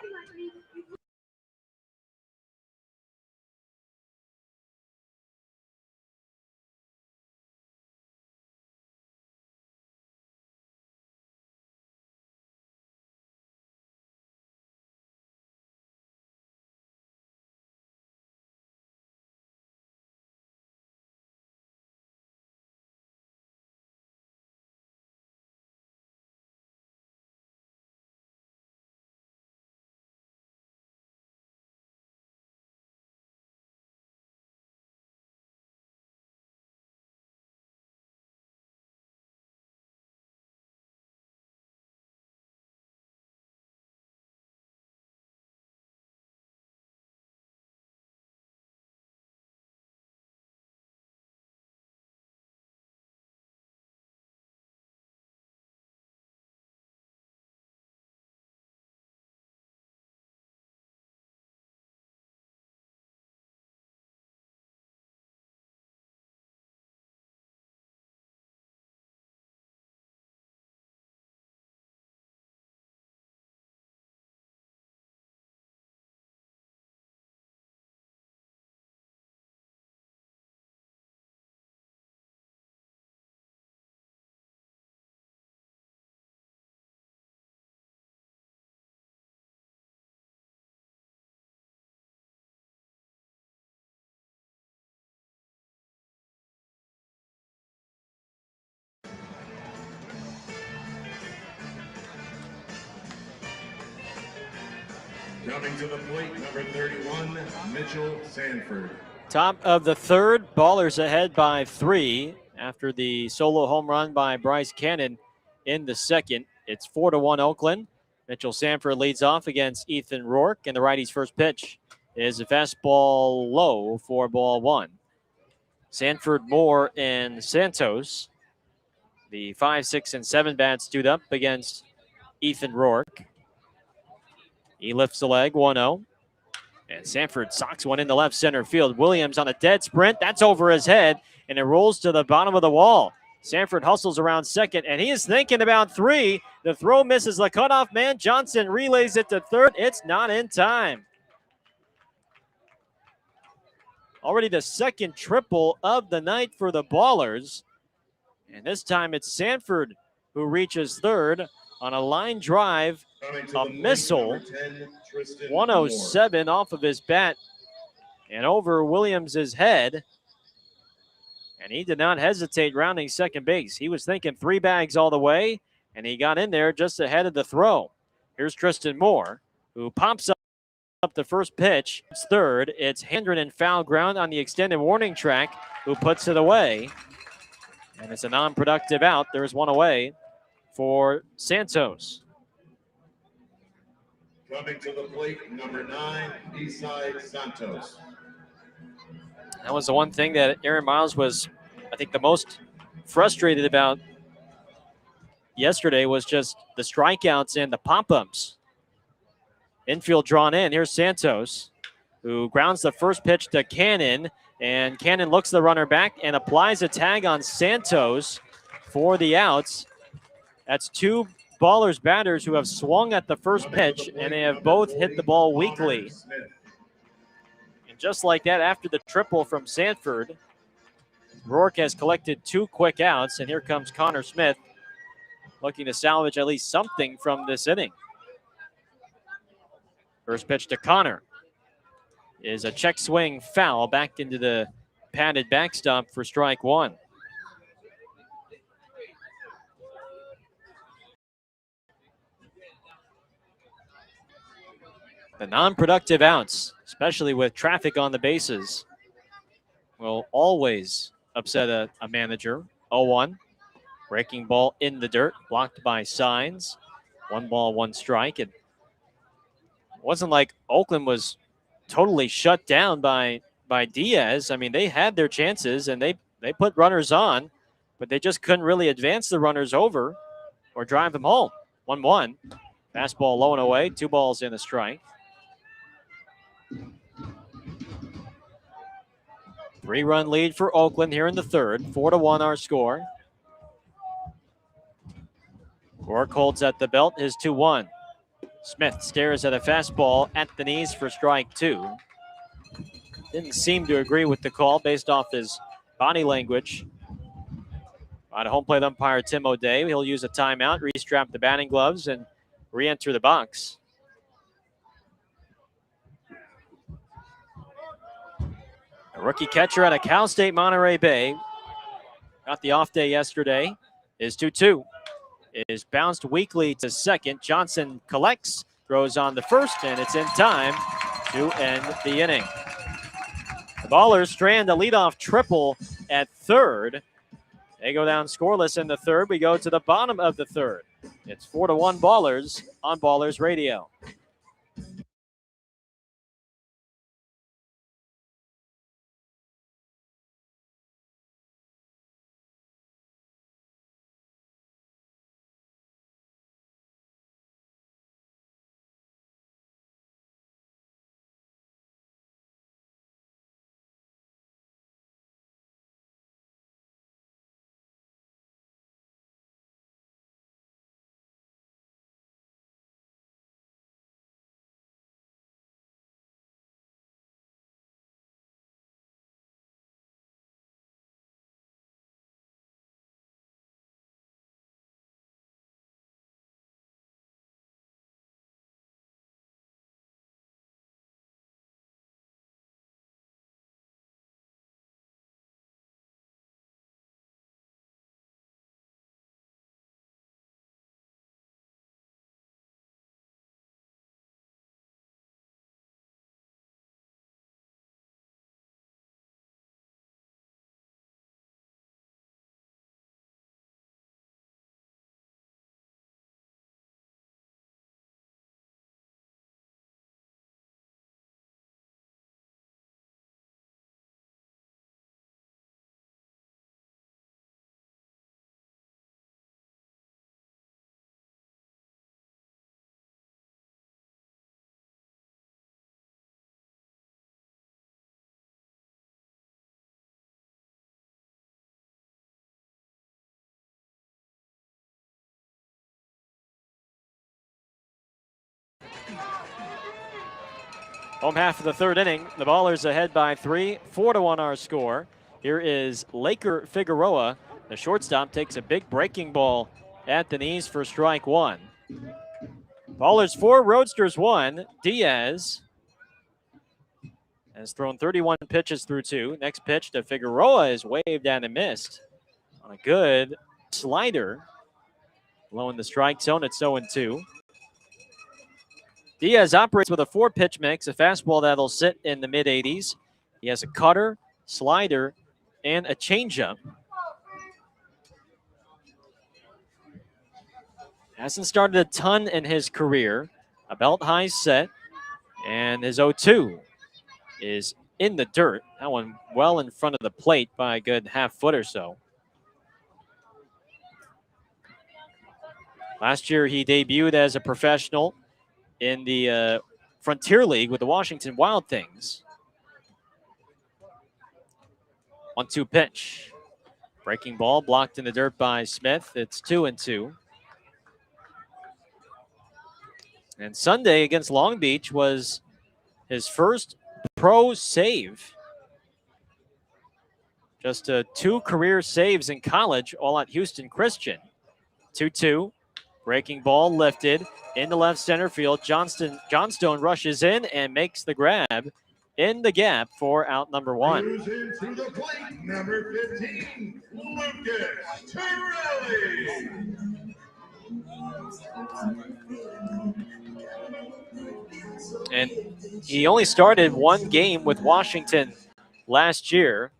Coming to the plate, number 31, Mitchell Sanford. Top of the third, Ballers ahead by 3 after the solo home run by Bryce Cannon in the second. It's 4-1 Oakland. Mitchell Sanford leads off against Ethan Rourke, and the righty's first pitch is a fastball low for ball 1. Sanford, Moore, and Santos. The 5, 6, and 7 bats stood up against Ethan Rourke. He lifts the leg, 1-0. And Sanford socks one into left center field. Williams on a dead sprint. That's over his head, and it rolls to the bottom of the wall. Sanford hustles around second, and he is thinking about 3. The throw misses the cutoff man. Johnson relays it to third. It's not in time. Already the second triple of the night for the Ballers. And this time it's Sanford who reaches third on a line drive, a missile, 107 off of his bat and over Williams' head. And he did not hesitate rounding second base. He was thinking 3 bags all the way, and he got in there just ahead of the throw. Here's Tristan Moore, who pops up the first pitch. It's third. It's Hendren in foul ground on the extended warning track, who puts it away. And it's a non-productive out. There's one away for Santos. Coming to the plate, number 9, Eastside Santos. That was the one thing that Aaron Miles was, I think, the most frustrated about yesterday, was just the strikeouts and the pop-ups. Infield drawn in. Here's Santos, who grounds the first pitch to Cannon, and Cannon looks the runner back and applies a tag on Santos for the outs. That's 2 Ballers batters who have swung at the first pitch, and they have both hit the ball weakly. And just like that, after the triple from Sanford, Rourke has collected 2 quick outs, and here comes Connor Smith looking to salvage at least something from this inning. First pitch to Connor is a check swing foul back into the padded backstop for strike 1. The non-productive outs, especially with traffic on the bases, will always upset a manager. 0-1. Breaking ball in the dirt, blocked by Signs. 1 ball, 1 strike. It wasn't like Oakland was totally shut down by Diaz. I mean, they had their chances and they put runners on, but they just couldn't really advance the runners over or drive them home. 1-1. Fastball low and away. 2 balls and a strike. 3-run lead for Oakland here in the third. 4-1 our score. Rourke holds at the belt, his 2-1. Smith stares at a fastball at the knees for strike 2. Didn't seem to agree with the call based off his body language. On home plate umpire Tim O'Day, he'll use a timeout, restrap the batting gloves, and re-enter the box. A rookie catcher out of Cal State Monterey Bay. Got the off day yesterday. Is 2-2. Is bounced weakly to second. Johnson collects, throws on the first, and it's in time to end the inning. The Ballers strand a leadoff triple at third. They go down scoreless in the third. We go to the bottom of the third. It's 4-1 Ballers on Ballers Radio. Home half of the third inning. The Ballers ahead by 3, 4-1 our score. Here is Laker Figueroa. The shortstop takes a big breaking ball at the knees for strike 1. Ballers 4, Roadsters 1. Diaz has thrown 31 pitches through 2. Next pitch to Figueroa is waved and missed on a good slider. Low in the strike zone, it's 0-2. Diaz operates with a 4-pitch mix, a fastball that'll sit in the mid-80s. He has a cutter, slider, and a changeup. Hasn't started a ton in his career. A belt-high set, and his 0-2 is in the dirt. That one well in front of the plate by a good half foot or so. Last year, he debuted as a professional in the Frontier League with the Washington Wild Things. 1-2 pitch. Breaking ball blocked in the dirt by Smith. It's 2-2. And Sunday against Long Beach was his first pro save. Just 2 career saves in college, all at Houston Christian. 2-2. Breaking ball lifted in the left center field. Johnstone rushes in and makes the grab in the gap for out number 1. Cruising to the plate, number 15, Lucas Torelli. And he only started 1 game with Washington last year.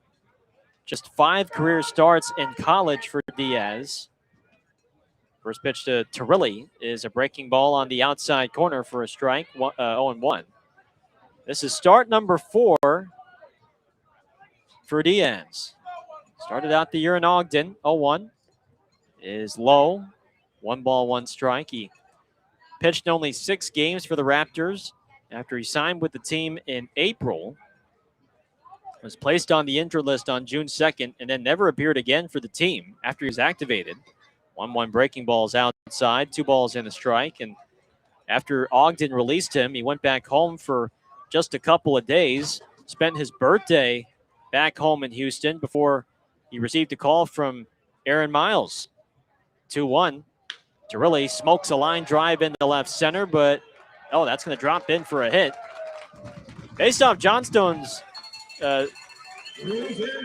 Just 5 career starts in college for Diaz. First pitch to Torelli is a breaking ball on the outside corner for a strike, 0-1. This is start number 4 for Diaz. Started out the year in Ogden, 0-1. Is low, 1 ball, 1 strike. He pitched only 6 games for the Raptors after he signed with the team in April. Was placed on the injured list on June 2nd and then never appeared again for the team after he was activated. 1-1 breaking balls outside, 2 balls and a strike. And after Ogden released him, he went back home for just a couple of days, spent his birthday back home in Houston before he received a call from Aaron Miles. 2-1. Torelli smokes a line drive in the left center, but that's going to drop in for a hit. Based off Johnstone's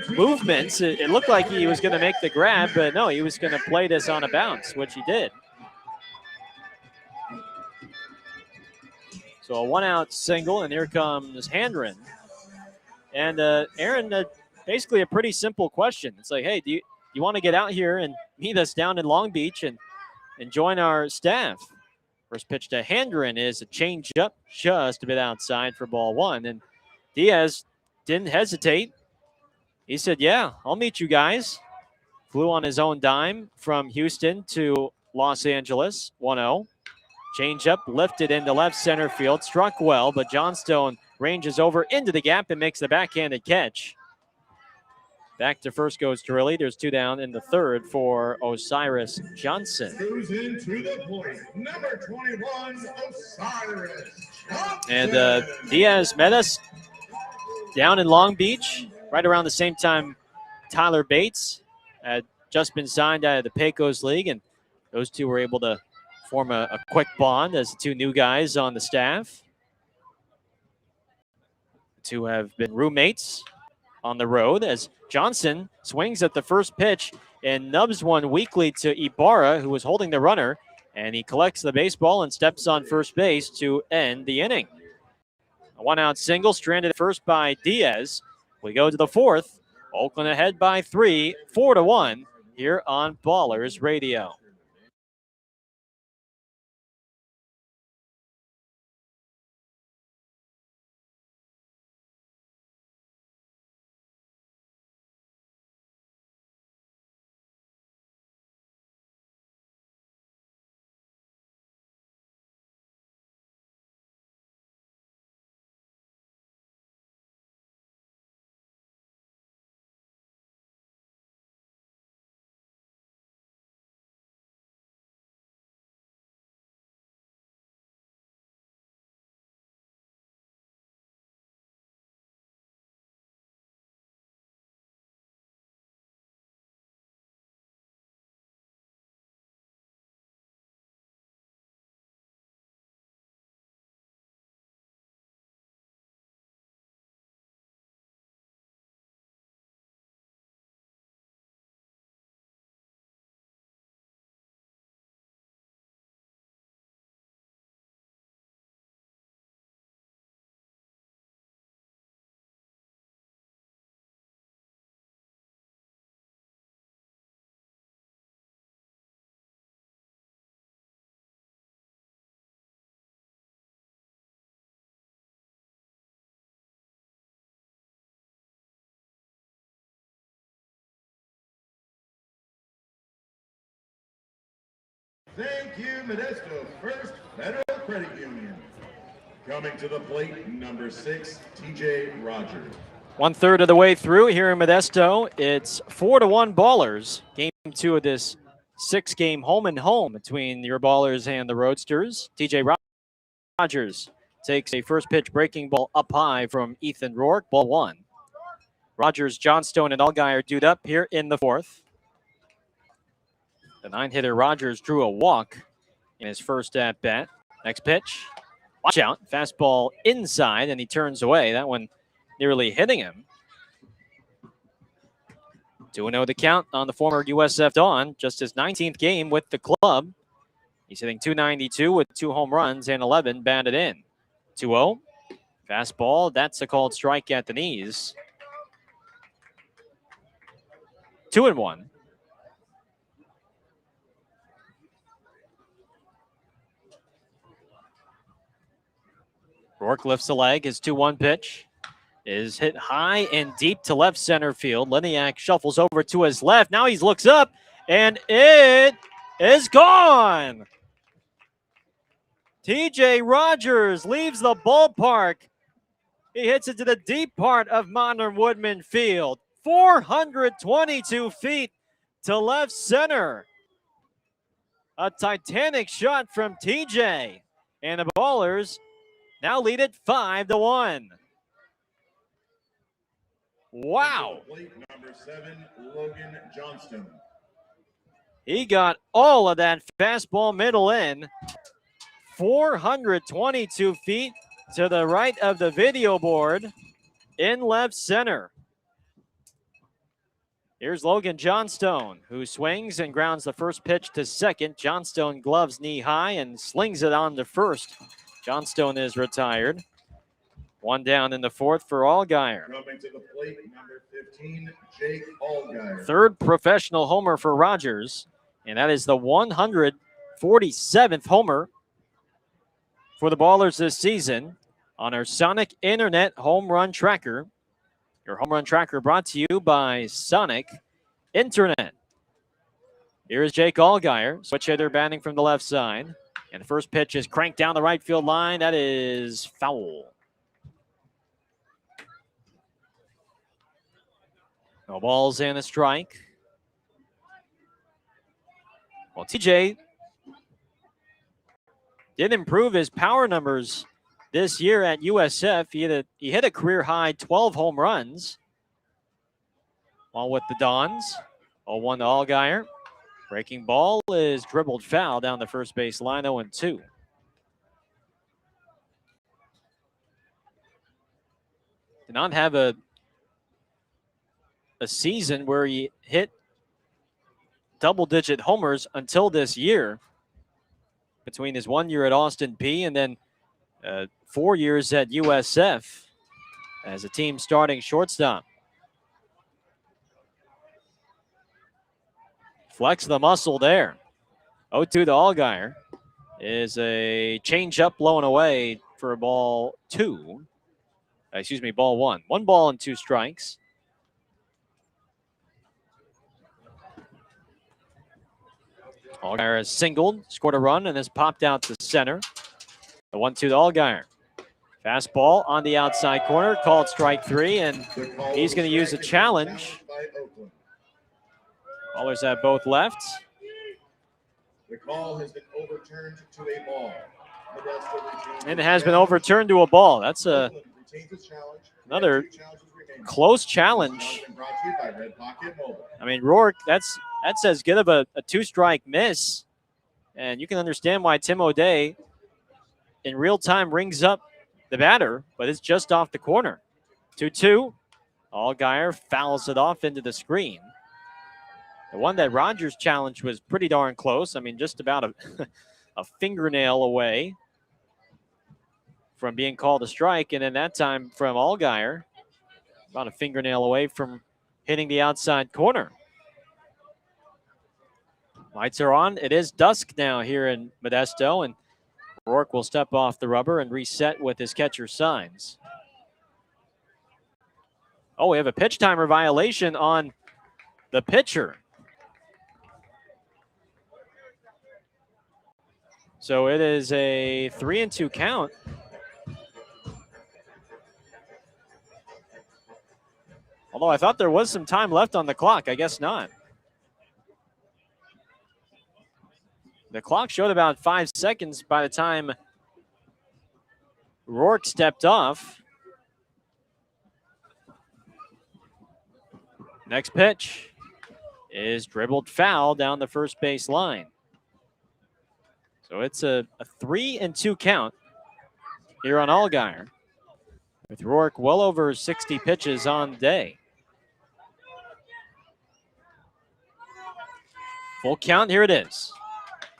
movements, it looked like he was going to make the grab, but no, he was going to play this on a bounce, which he did. So a 1-out single, and here comes Handren. And Aaron, basically a pretty simple question. It's like, hey, do you want to get out here and meet us down in Long Beach and join our staff? First pitch to Handren is a changeup just a bit outside for ball 1. And Diaz didn't hesitate. He said, yeah, I'll meet you guys. Flew on his own dime from Houston to Los Angeles, 1-0. Changeup lifted into left center field, struck well, but Johnstone ranges over into the gap and makes the backhanded catch. Back to first goes Torelli. There's 2 down in the 3rd for Osiris Johnson. Cruising to the plate, number 21, Osiris Johnson. And Diaz met us down in Long Beach right around the same time Tyler Bates had just been signed out of the Pecos League, and those 2 were able to form a quick bond as the 2 new guys on the staff. The 2 have been roommates on the road as Johnson swings at the first pitch and nubs one weakly to Ibarra, who was holding the runner, and he collects the baseball and steps on first base to end the inning. A 1-out single stranded at first by Diaz. We go to the 4th. Oakland ahead by 3, 4-1 here on Ballers Radio. Thank you, Modesto First Federal Credit Union. Coming to the plate, number 6, TJ Rogers. 1/3 of the way through here in Modesto. It's 4-1 Ballers. Game 2 of this 6-game home and home between your Ballers and the Roadsters. TJ Rogers Rogers takes a first pitch breaking ball up high from Ethan Rourke, ball one. Rogers, Johnstone, and Allgaier dude up here in the fourth. The 9-hitter Rogers drew a walk in his first at bat. Next pitch. Watch out. Fastball inside, and he turns away. That one nearly hitting him. 2-0 the count on the former USF Dawn. Just his 19th game with the club. He's hitting .292 with 2 home runs and 11 batted in. 2-0. Fastball. That's a called strike at the knees. 2-1. Rourke lifts a leg. His 2-1 pitch is hit high and deep to left center field. Liniak shuffles over to his left. Now he looks up, and it is gone. TJ Rogers leaves the ballpark. He hits it to the deep part of Modern Woodman Field. 422 feet to left center. A titanic shot from TJ. And the Ballers now lead it 5-1. Wow. Number 7, Logan Johnston. He got all of that fastball middle in. 422 feet to the right of the video board in left center. Here's Logan Johnstone, who swings and grounds the first pitch to second. Johnstone gloves knee high and slings it on to first. Johnstone is retired. One down in the fourth for Allgaier. Coming to the plate, number 15, Jake Allgaier. Third professional homer for Rogers, and that is the 147th homer for the Ballers this season on our Sonic Internet Home Run Tracker. Your home run tracker brought to you by Sonic Internet. Here is Jake Allgaier, switch hitter batting from the left side. And the first pitch is cranked down the right field line. That is foul. No balls and a strike. Well, TJ did improve his power numbers this year at USF. He hit a career high 12 home runs while with the Dons. 0-1 to Allgaier. Breaking ball is dribbled foul down the first base line, 0-2. Did not have a season where he hit double-digit homers until this year, between his 1 year at Austin Peay and then 4 years at USF as a team starting shortstop. Flex the muscle there. 0-2 to Allgaier is a changeup blown away for ball one. 1 ball and 2 strikes. Allgaier has singled, scored a run, and has popped out to center. The 1-2 to Allgaier. Fastball on the outside corner, called strike 3, and he's going to use a challenge. Ballers have both left. The call has been overturned to a ball. And it has been overturned to a ball. That's another close challenge. I mean, Rourke, that's as good of a 2-strike miss. And you can understand why Tim O'Day in real time rings up the batter, but it's just off the corner. 2-2. Allgaier fouls it off into the screen. The one that Rogers challenged was pretty darn close. I mean, just about a fingernail away from being called a strike. And then that time from Allgaier, about a fingernail away from hitting the outside corner. Lights are on. It is dusk now here in Modesto, and Rourke will step off the rubber and reset with his catcher signs. Oh, we have a pitch timer violation on the pitcher. So it is a 3-2 count. Although I thought there was some time left on the clock. I guess not. The clock showed about 5 seconds by the time Rourke stepped off. Next pitch is dribbled foul down the first base line. So it's a 3-2 count here on Allgaier, with Rourke well over 60 pitches on the day. Full count, here it is.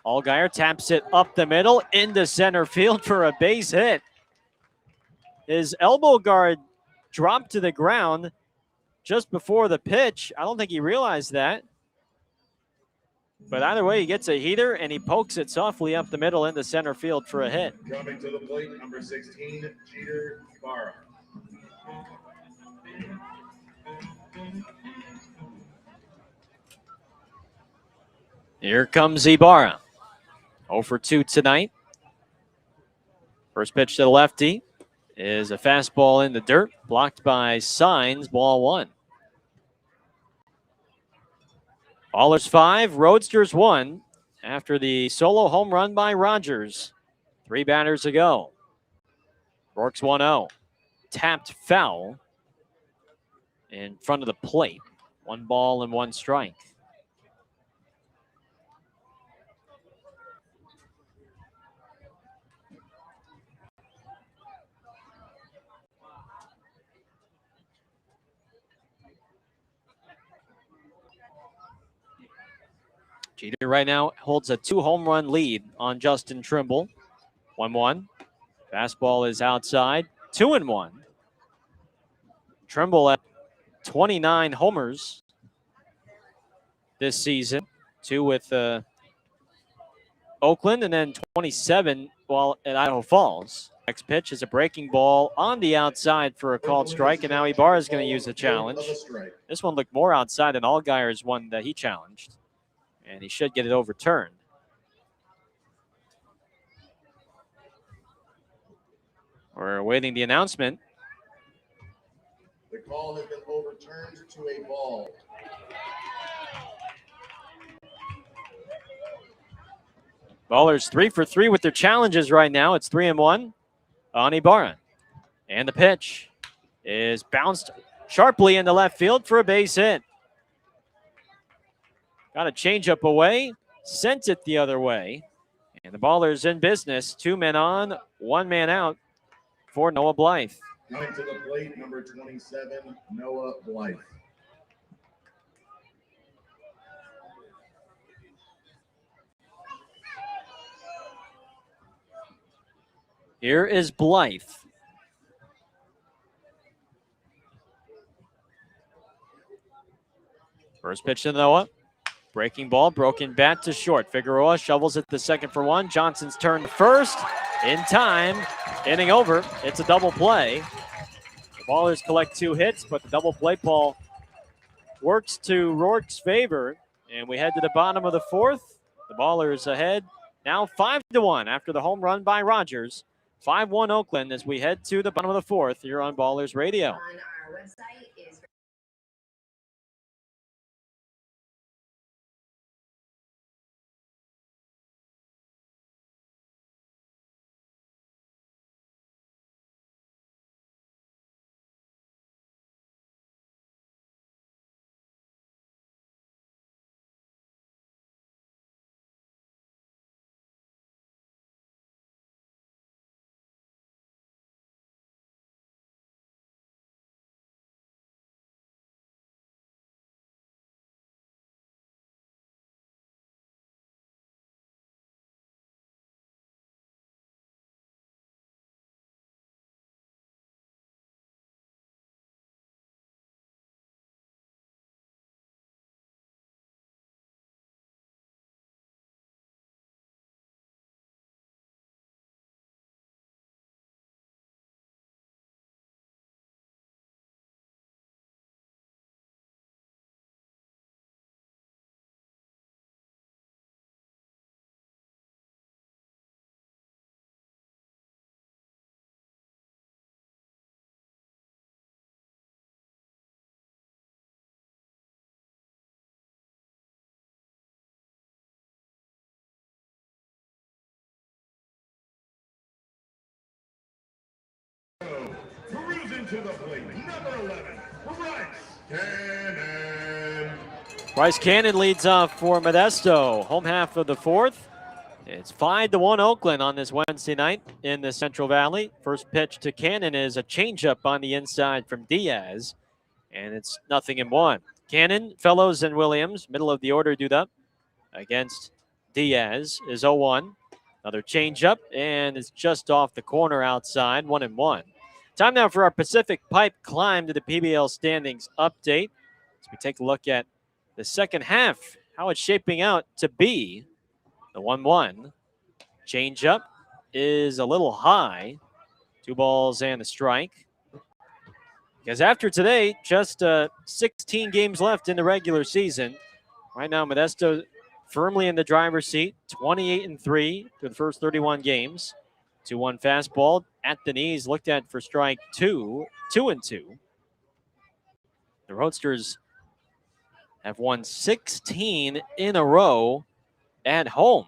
Allgaier taps it up the middle into center field for a base hit. His elbow guard dropped to the ground just before the pitch. I don't think he realized that. But either way, he gets a heater and he pokes it softly up the middle into center field for a hit. Coming to the plate, number 16, Jeter Ibarra. Here comes Ibarra. 0 for 2 tonight. First pitch to the lefty is a fastball in the dirt, blocked by Signs, ball 1. Ballers 5, Roadsters 1 after the solo home run by Rogers 3 batters ago. Rourke's 1-0. Tapped foul in front of the plate. 1 ball and 1 strike. Jeter right now holds a 2 home run lead on Justin Trimble. 1-1. Fastball is outside. 2-1. Trimble at 29 homers this season. 2 with Oakland and then 27 while at Idaho Falls. Next pitch is a breaking ball on the outside for a called strike, and now Ibarra is going to use the challenge. This one looked more outside than Allgaier's one that he challenged, and he should get it overturned. We're awaiting the announcement. The call has been overturned to a ball. Ballers 3 for 3 with their challenges right now. It's 3-1 on Ibarra. And the pitch is bounced sharply into left field for a base hit. Got a changeup away, sent it the other way. And the Ballers in business. 2 men on, 1 man out for Noah Blythe. Coming to the plate, number 27, Noah Blythe. Here is Blythe. First pitch to Noah. Breaking ball, broken bat to short. Figueroa shovels it to second for 1. Johnson's turn to first. In time. Inning over. It's a double play. The Ballers collect 2 hits, but the double play ball works to Rourke's favor. And we head to the bottom of the 4th. The Ballers ahead now 5-1 after the home run by Rogers. 5-1 Oakland as we head to the bottom of the 4th here on Ballers Radio. On our website. to the plate, number 11, Bryce Cannon. Bryce Cannon leads off for Modesto. Home half of the fourth. It's 5-1 Oakland on this Wednesday night in the Central Valley. First pitch to Cannon is a changeup on the inside from Diaz, and it's 0-1. Cannon, Fellows, and Williams, middle of the order, do up against Diaz is 0-1. Another changeup, and it's just off the corner outside, 1-1. Time now for our Pacific Pipe climb to the PBL standings update. As we take a look at the second half, how it's shaping out to be. The 1-1 changeup is a little high. 2 balls and a strike. Because after today, just 16 games left in the regular season. Right now, Modesto firmly in the driver's seat, 28-3 through the first 31 games. 2-1 fastball at the knees, looked at for strike 2, 2-2. The Roadsters have won 16 in a row at home.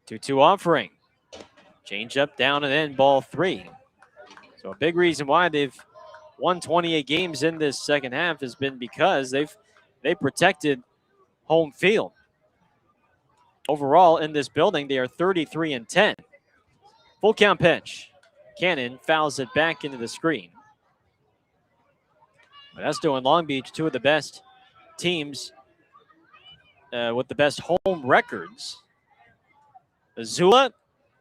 2-2 offering. Change up, down and in, ball 3. So a big reason why they've won 28 games in this second half has been because they protected home field. Overall in this building, they are 33-10. Full count pitch. Cannon fouls it back into the screen. Modesto and Long Beach, two of the best teams with the best home records. Missoula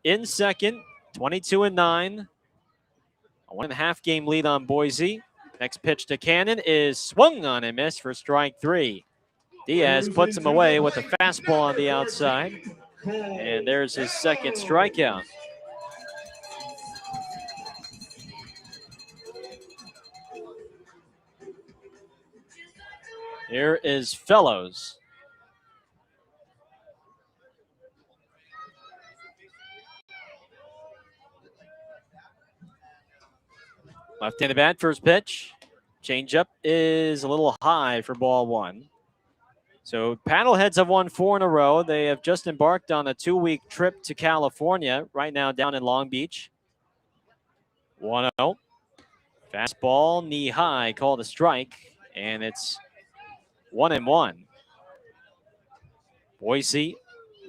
in second, 22-9. A 1.5 game lead on Boise. Next pitch to Cannon is swung on and missed for strike 3. Diaz puts him away with a fastball on the outside. And there's his second strikeout. Here is Fellows. Left-handed bat, first pitch. Changeup is a little high for ball 1. So Paddleheads have won 4 in a row. They have just embarked on a 2-week trip to California, right now down in Long Beach. 1-0. Fastball, knee high, called a strike, and it's 1-1. Boise,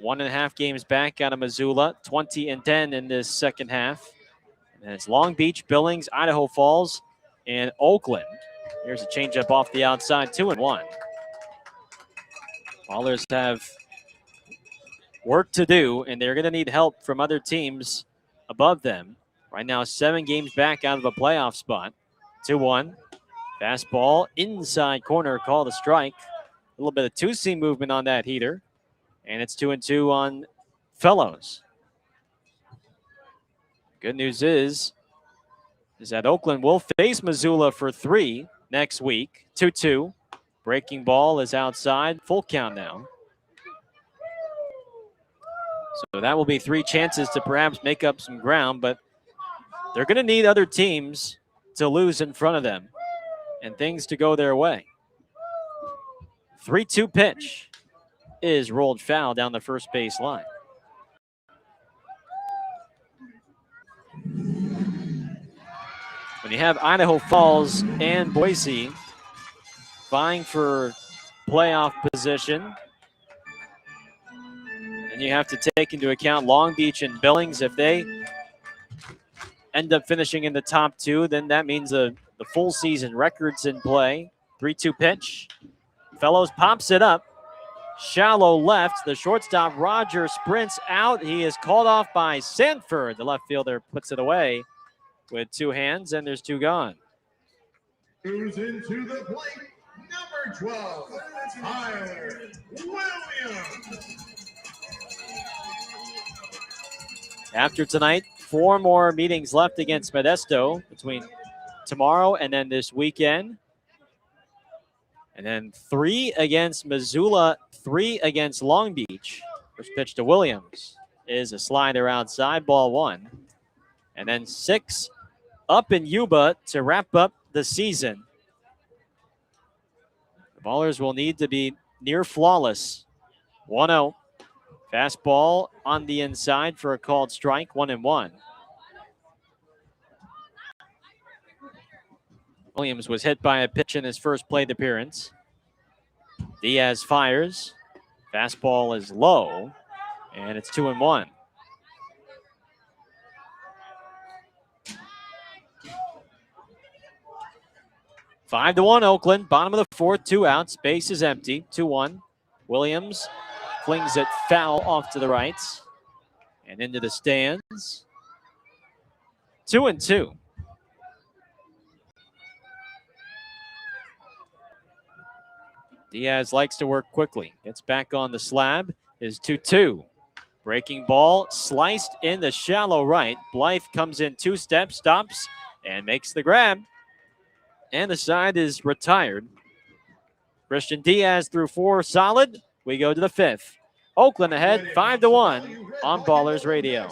1.5 games back out of Missoula, 20-10 in this second half. And it's Long Beach, Billings, Idaho Falls, and Oakland. Here's a changeup off the outside, 2-1. Ballers have work to do, and they're going to need help from other teams above them. Right now, 7 games back out of a playoff spot. 2-1. Fastball, inside corner, called a strike. A little bit of two-seam movement on that heater. And it's 2-2 on Fellows. Good news is that Oakland will face Missoula for 3 next week. 2-2. Breaking ball is outside. Full count now. So that will be 3 chances to perhaps make up some ground, but they're going to need other teams to lose in front of them and things to go their way. 3-2 pitch is rolled foul down the first base line. When you have Idaho Falls and Boise vying for playoff position, and you have to take into account Long Beach and Billings. If they end up finishing in the top 2, then that means the full season record's in play. 3-2 pitch. Fellows pops it up. Shallow left. The shortstop, Roger, sprints out. He is called off by Sanford. The left fielder puts it away with 2 hands, and there's 2 gone. Who's into the plate? Number 12, Tyler Williams. After tonight, 4 more meetings left against Modesto between tomorrow and then this weekend. And then 3 against Missoula, 3 against Long Beach. First pitch to Williams is a slider outside, ball 1. And then 6 up in Yuba to wrap up the season. The Ballers will need to be near flawless. 1-0. Fastball on the inside for a called strike, 1-1. Williams was hit by a pitch in his first plate appearance. Diaz fires. Fastball is low, and it's 2-1. Five to 1 Oakland. Bottom of the fourth, 2 outs. Base is empty. 2-1. Williams flings it foul off to the right and into the stands. 2-2. Diaz likes to work quickly. Gets back on the slab. Is 2-2. Breaking ball sliced in the shallow right. Blythe comes in 2 steps, stops, and makes the grab. And the side is retired. Christian Diaz threw 4 solid. We go to the 5th. Oakland ahead 5-1 on Ballers Radio.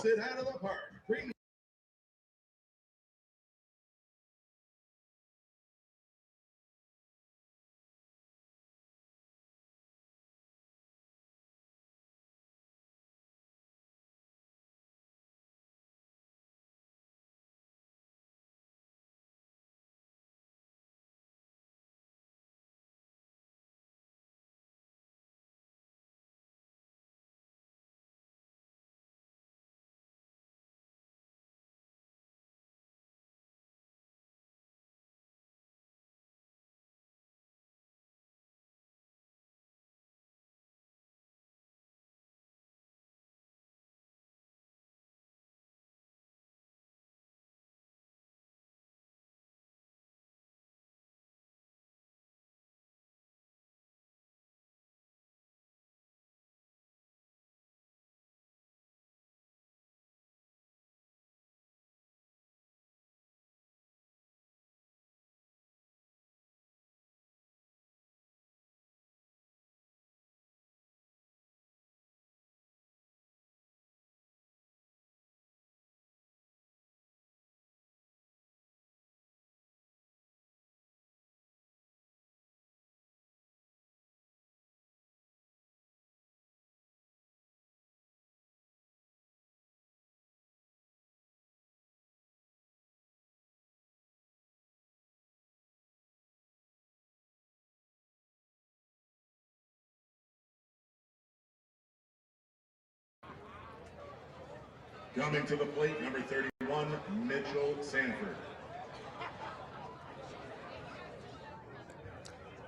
Coming to the plate, number 31, Mitchell Sanford.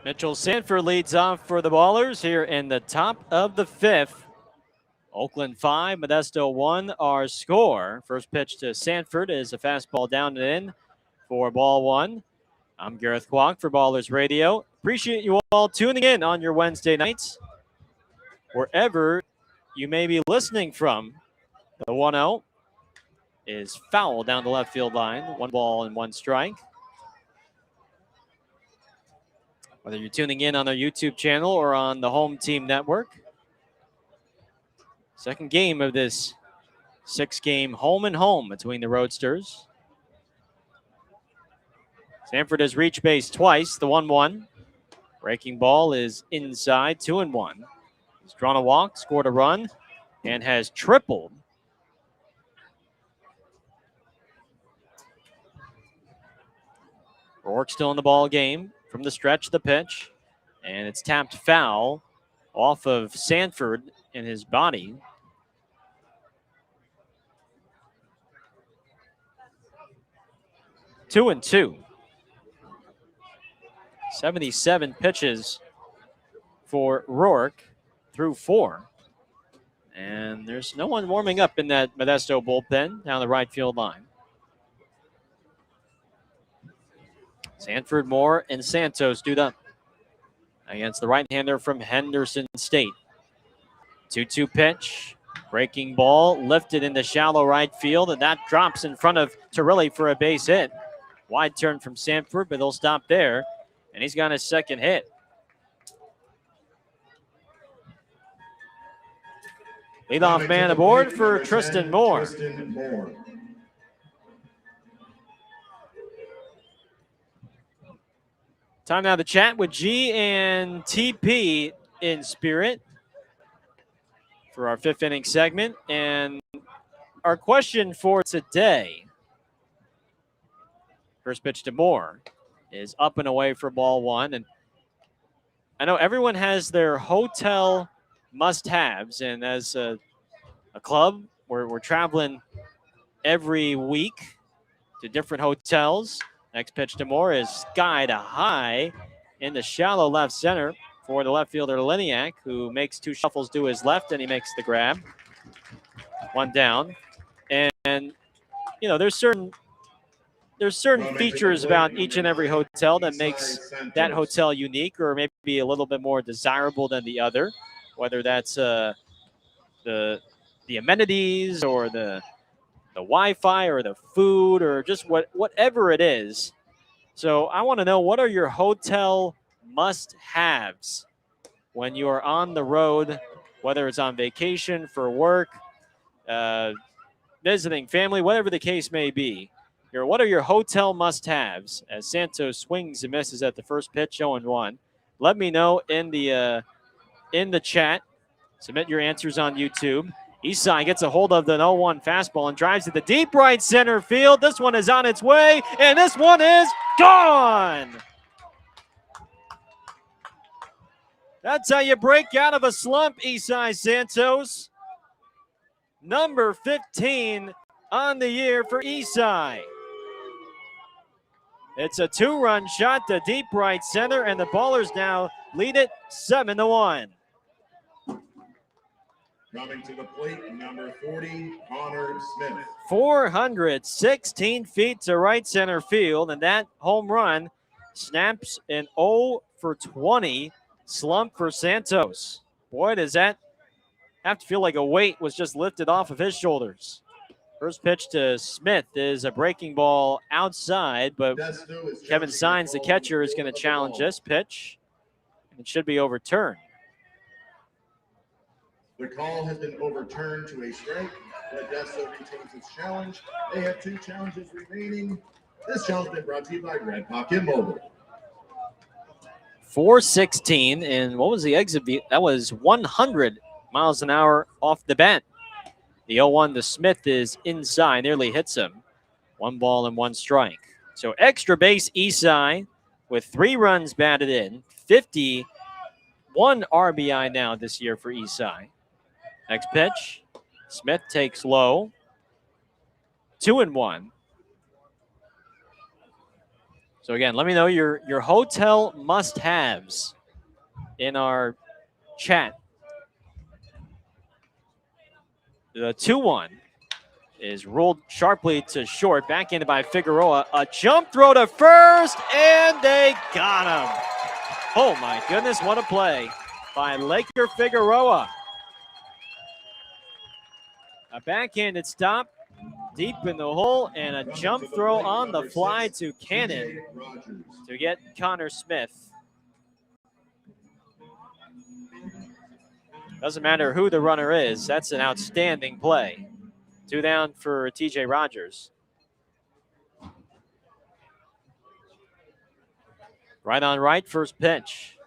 Mitchell Sanford leads off for the Ballers here in the top of the 5th. Oakland 5, Modesto 1, our score. First pitch to Sanford is a fastball down and in for ball 1. I'm Gareth Kwok for Ballers Radio. Appreciate you all tuning in on your Wednesday nights. Wherever you may be listening from, the 1-0 is foul down the left field line. 1 ball and 1 strike. Whether you're tuning in on our YouTube channel or on the Home Team Network. Second game of this 6-game home and home between the Roadsters. Sanford has reached base twice, the 1-1. Breaking ball is inside, 2-1. He's drawn a walk, scored a run, and has tripled. Rourke still in the ball game from the stretch of the pitch, and it's tapped foul off of Sanford in his body. Two and two. 77 pitches for Rourke through 4. And there's no one warming up in that Modesto bullpen down the right field line. Sanford, Moore, and Santos do up against the right-hander from Henderson State. 2-2 pitch. Breaking ball lifted into shallow right field, and that drops in front of Torelli for a base hit. Wide turn from Sanford, but they'll stop there, and he's got his second hit. Leadoff man aboard for Tristan Moore. Time now to chat with G and TP in spirit for our 5th inning segment. And our question for today, first pitch to Moore, is up and away for ball one. And I know everyone has their hotel must-haves, and as a club, we're traveling every week to different hotels. Next pitch to Moore is sky to high in the shallow left center for the left fielder Liniak, who makes two shuffles to his left, and he makes the grab. One down. And you know, there's certain features about each and every hotel that makes that hotel unique, or maybe a little bit more desirable than the other, whether that's the amenities or the Wi-Fi or the food or just whatever it is. So I want to know, what are your hotel must-haves when you are on the road, whether it's on vacation, for work, visiting family, whatever the case may be. What are your hotel must-haves? As Santos swings and misses at the first pitch, 0-1. Let me know in the chat. Submit your answers on YouTube. Isai gets a hold of the 0-1 fastball and drives to the deep right center field. This one is on its way, and this one is gone. That's how you break out of a slump, Isai Santos. Number 15 on the year for Isai. It's a 2-run shot to deep right center, and the Ballers now lead it 7-1. Coming to the plate, number 40, Connor Smith. 416 feet to right center field, and that home run snaps an 0 for 20 slump for Santos. Boy, does that have to feel like a weight was just lifted off of his shoulders. First pitch to Smith is a breaking ball outside, but Kevin Sines, the catcher, is going to challenge this pitch. It should be overturned. The call has been overturned to a strike. Modesto retains its challenge. They have 2 challenges remaining. This challenge has been brought to you by Red Pocket Mobile. 416, and what was the exit? That was 100 miles an hour off the bat. The 0-1 to Smith is inside, nearly hits him. 1 ball and 1 strike. So extra base Isai with 3 runs batted in. 51 RBI now this year for Isai. Next pitch, Smith takes low. 2-1. So again, let me know your hotel must-haves in our chat. The 2-1 is ruled sharply to short, backhanded by Figueroa. A jump throw to first, and they got him. Oh my goodness, what a play by Laker Figueroa. A backhanded stop deep in the hole, and a jump throw on the fly to Cannon to get Connor Smith. Doesn't matter who the runner is. That's an outstanding play. 2 down for TJ Rogers. Right on right, first pitch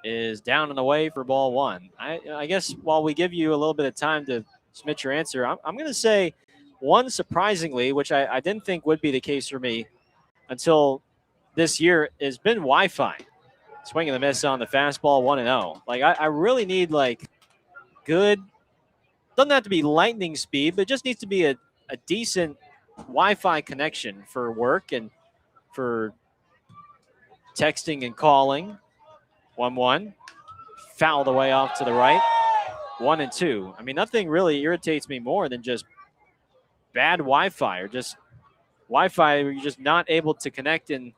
is down and away for ball 1. I guess while we give you a little bit of time to submit your answer, I'm going to say one surprisingly, which I didn't think would be the case for me until this year, has been Wi-Fi. Swing and a miss on the fastball, 1-0. Like, I really need, like, good, doesn't have to be lightning speed, but it just needs to be a decent Wi-Fi connection for work and for texting and calling. 1-1. Fouled away off to the right. 1-2. I mean, nothing really irritates me more than just bad Wi-Fi, or just Wi-Fi where you're just not able to connect and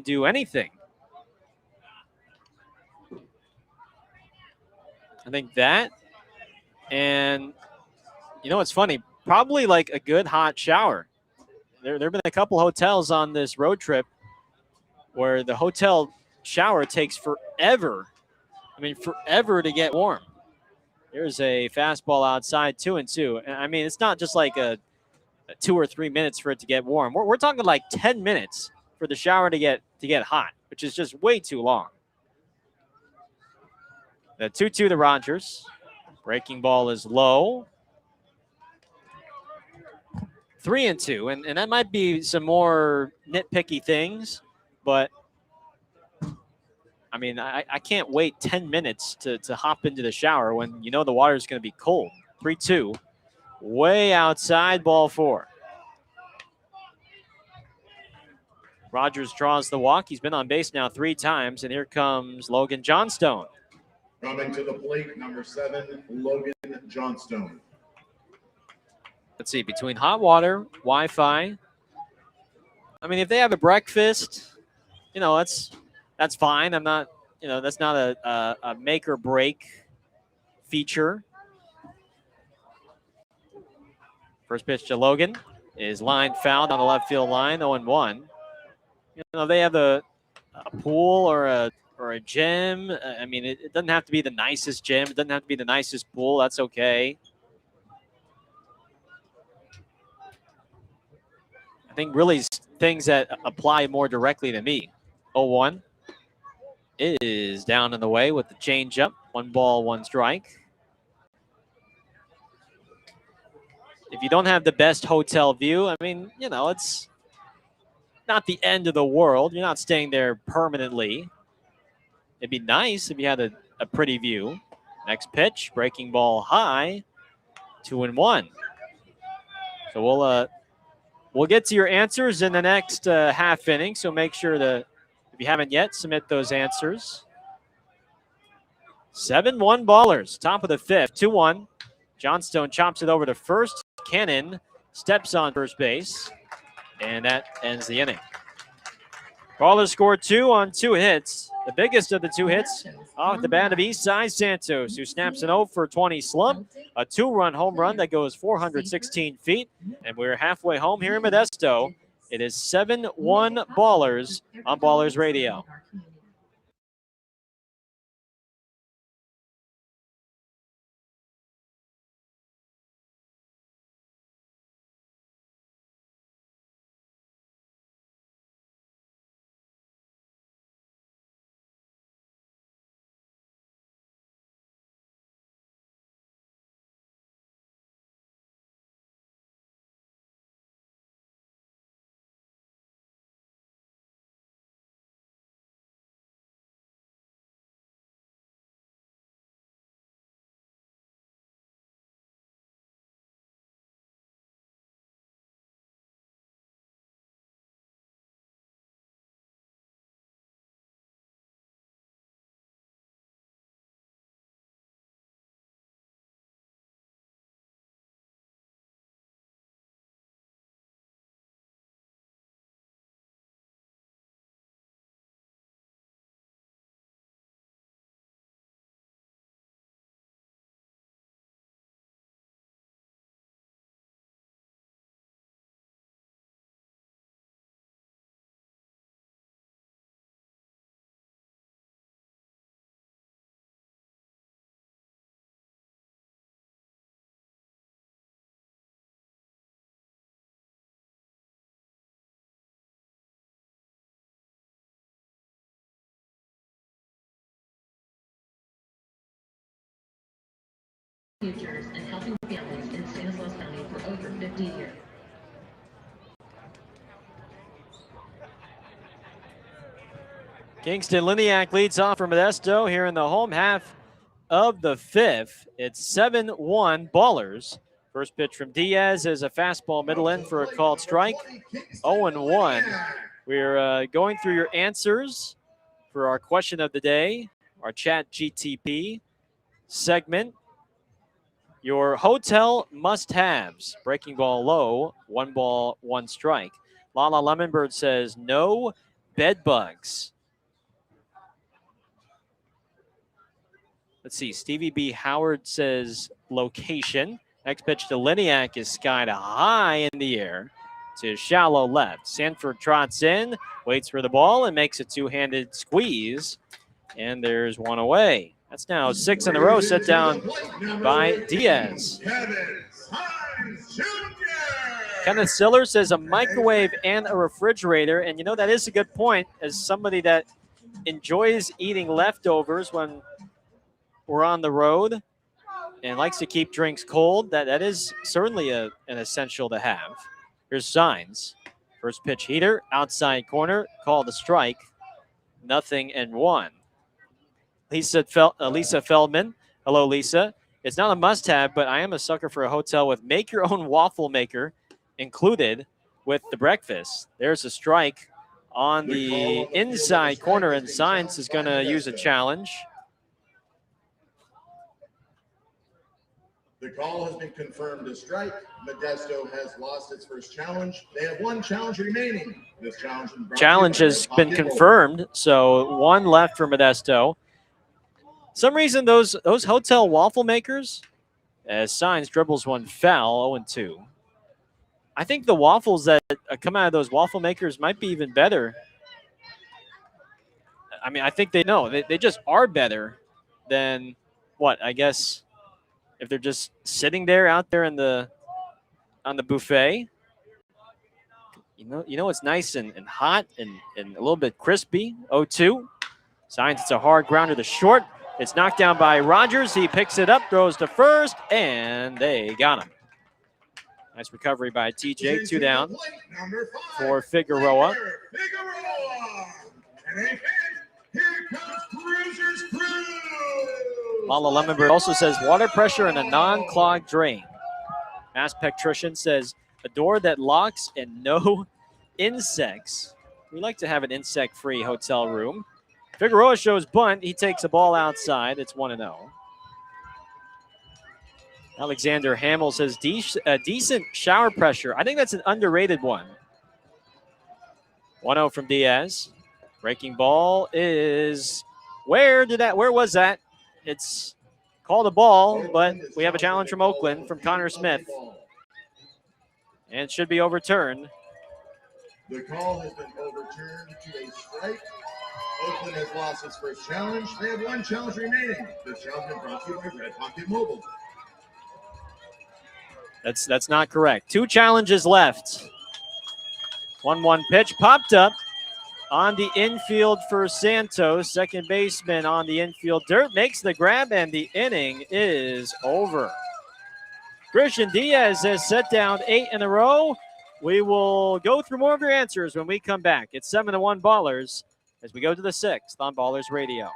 do anything. I think that, and you know what's funny? Probably like a good hot shower. There have been a couple hotels on this road trip where the hotel shower takes forever. I mean, forever to get warm. There's a fastball outside, 2-2. And I mean, it's not just like a 2 or 3 minutes for it to get warm. We're talking like 10 minutes for the shower to get hot, which is just way too long. The 2-2 to Rogers. Breaking ball is low. 3-2, and that might be some more nitpicky things, but I mean, I can't wait 10 minutes to hop into the shower when you know the water is going to be cold. 3-2, way outside, ball 4. Rogers draws the walk. He's been on base now 3 times, and here comes Logan Johnstone. Coming to the plate, number 7, Logan Johnstone. Let's see, between hot water, Wi-Fi. I mean, if they have a breakfast, you know, that's fine. I'm not, you know, that's not a make or break feature. First pitch to Logan is line fouled on the left field line, 0-1. You know, they have a pool or a gym. I mean, it doesn't have to be the nicest gym. It doesn't have to be the nicest pool. That's okay. I think really things that apply more directly to me. 0-1 is down in the way with the changeup. 1 ball, 1 strike. If you don't have the best hotel view, I mean, you know, it's not the end of the world. You're not staying there permanently. It'd be nice if you had a pretty view. Next pitch, breaking ball high, 2-1. So we'll get to your answers in the next half inning. So make sure to, if you haven't yet, submit those answers. 7-1 ballers, top of the 5th, 2-1. Johnstone chops it over to first. Cannon steps on first base, and that ends the inning. Ballers scored 2 on 2 hits. The biggest of the 2 hits off the bat of Eastside Santos, who snaps an 0-for-20 slump, a 2-run home run that goes 416 feet, and we're halfway home here in Modesto. It is 7-1 Ballers on Ballers Radio. Futures and helping families in Stanislaus County for over 50 years. Kingston Liniak leads off for Modesto here in the home half of the 5th. It's 7-1 Ballers. First pitch from Diaz is a fastball middle in for a called strike. 0-1. We're going through your answers for our question of the day, our Chat GTP segment. Your hotel must-haves. Breaking ball low, 1 ball, 1 strike. Lala Lemonbird says no bed bugs. Let's see. Stevie B. Howard says location. Next pitch to Liniak is skied high in the air to shallow left. Sanford trots in, waits for the ball, and makes a 2-handed squeeze. And there's 1 away. That's now 6 in a row set down by Diaz. Kenneth Siller says a microwave and a refrigerator. And, you know, that is a good point as somebody that enjoys eating leftovers when we're on the road and likes to keep drinks cold. That is certainly an essential to have. Here's Signs First pitch heater, outside corner, called a strike. 0-1. Lisa Feldman. Hello, Lisa. It's not a must-have, but I am a sucker for a hotel with make-your-own waffle maker included with the breakfast. There's a strike on the inside corner, and Science is going to use a challenge. The call has been confirmed as strike. Modesto has lost its first challenge. They have one challenge remaining. This challenge has been confirmed, so one left for Modesto. Some reason those hotel waffle makers, as Science dribbles one foul, 0-2. I think the waffles that come out of those waffle makers might be even better. I mean, I think they just are better than what, I guess, if they're just sitting there out there on the buffet. You know it's nice and hot and a little bit crispy. 0-2. Science, it's a hard grounder to short. It's knocked down by Rogers. He picks it up, throws to first, and they got him. Nice recovery by TJ. 2 down for Figueroa. Lala Lemonbird also says water pressure and a non-clogged drain. Mass Pectrician says a door that locks and no insects. We like to have an insect-free hotel room. Figueroa shows bunt. He takes a ball outside. It's 1-0. Alexander Hamill says decent shower pressure. I think that's an underrated one. 1-0 from Diaz. Breaking ball is where was that? It's called a ball, but we have a challenge from Oakland from Connor Smith. And it should be overturned. The call has been overturned to a strike. Oakland has lost its first challenge. They have one challenge remaining. The challenge is brought to you by Red Pocket Mobile. That's not correct. 2 challenges left. 1-1 pitch popped up on the infield for Santos. Second baseman on the infield dirt makes the grab, and the inning is over. Christian Diaz has set down 8 in a row. We will go through more of your answers when we come back. It's 7-1 Ballers as we go to the 6th on Ballers Radio.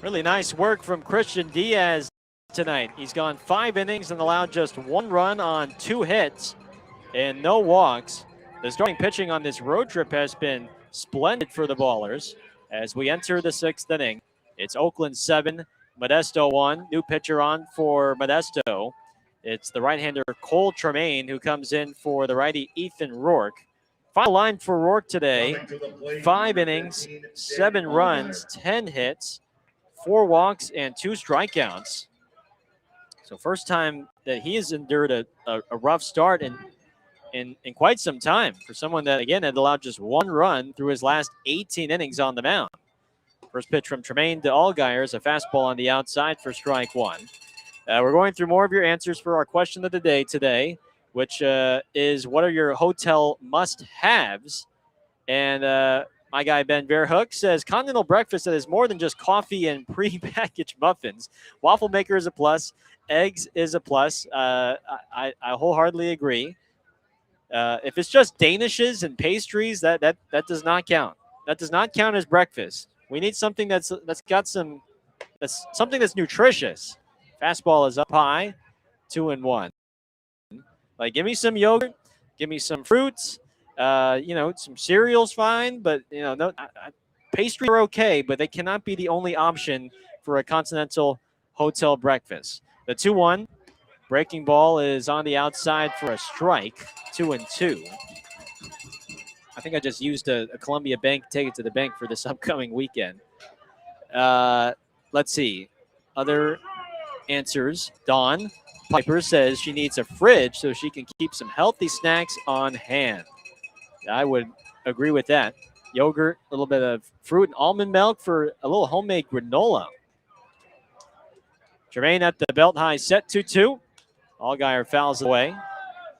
Really nice work from Christian Diaz tonight. He's gone 5 innings and allowed just 1 run on 2 hits and no walks. The starting pitching on this road trip has been splendid for the Ballers. As we enter the 6th inning, it's Oakland 7, Modesto 1. New pitcher on for Modesto. It's the right-hander Cole Tremaine who comes in for the righty Ethan Rourke. Final line for Rourke today, 5 innings, 7 runs, 10 hits, 4 walks, and 2 strikeouts. So first time that he has endured a rough start in quite some time for someone that, again, had allowed just one run through his last 18 innings on the mound. First pitch from Tremaine to Allgaier is a fastball on the outside for strike one. We're going through more of your answers for our question of the day today, which is what are your hotel must-haves? And my guy Ben Verhoek says continental breakfast that is more than just coffee and pre-packaged muffins. Waffle maker is a plus. Eggs is a plus. I wholeheartedly agree. If it's just danishes and pastries, that does not count. That does not count as breakfast. We need something that's something that's nutritious. Fastball is up high, 2-1. Like, give me some yogurt, give me some fruits. Some cereal's fine, but no, pastry are okay, but they cannot be the only option for a continental hotel breakfast. The 2-1 breaking ball is on the outside for a strike, 2-2. I think I just used a Columbia Bank Take It to the Bank for this upcoming weekend. Let's see. Other answers. Dawn Piper says she needs a fridge so she can keep some healthy snacks on hand. I would agree with that. Yogurt, a little bit of fruit and almond milk for a little homemade granola. Jermaine at the belt high set 2-2. Allgaier fouls away,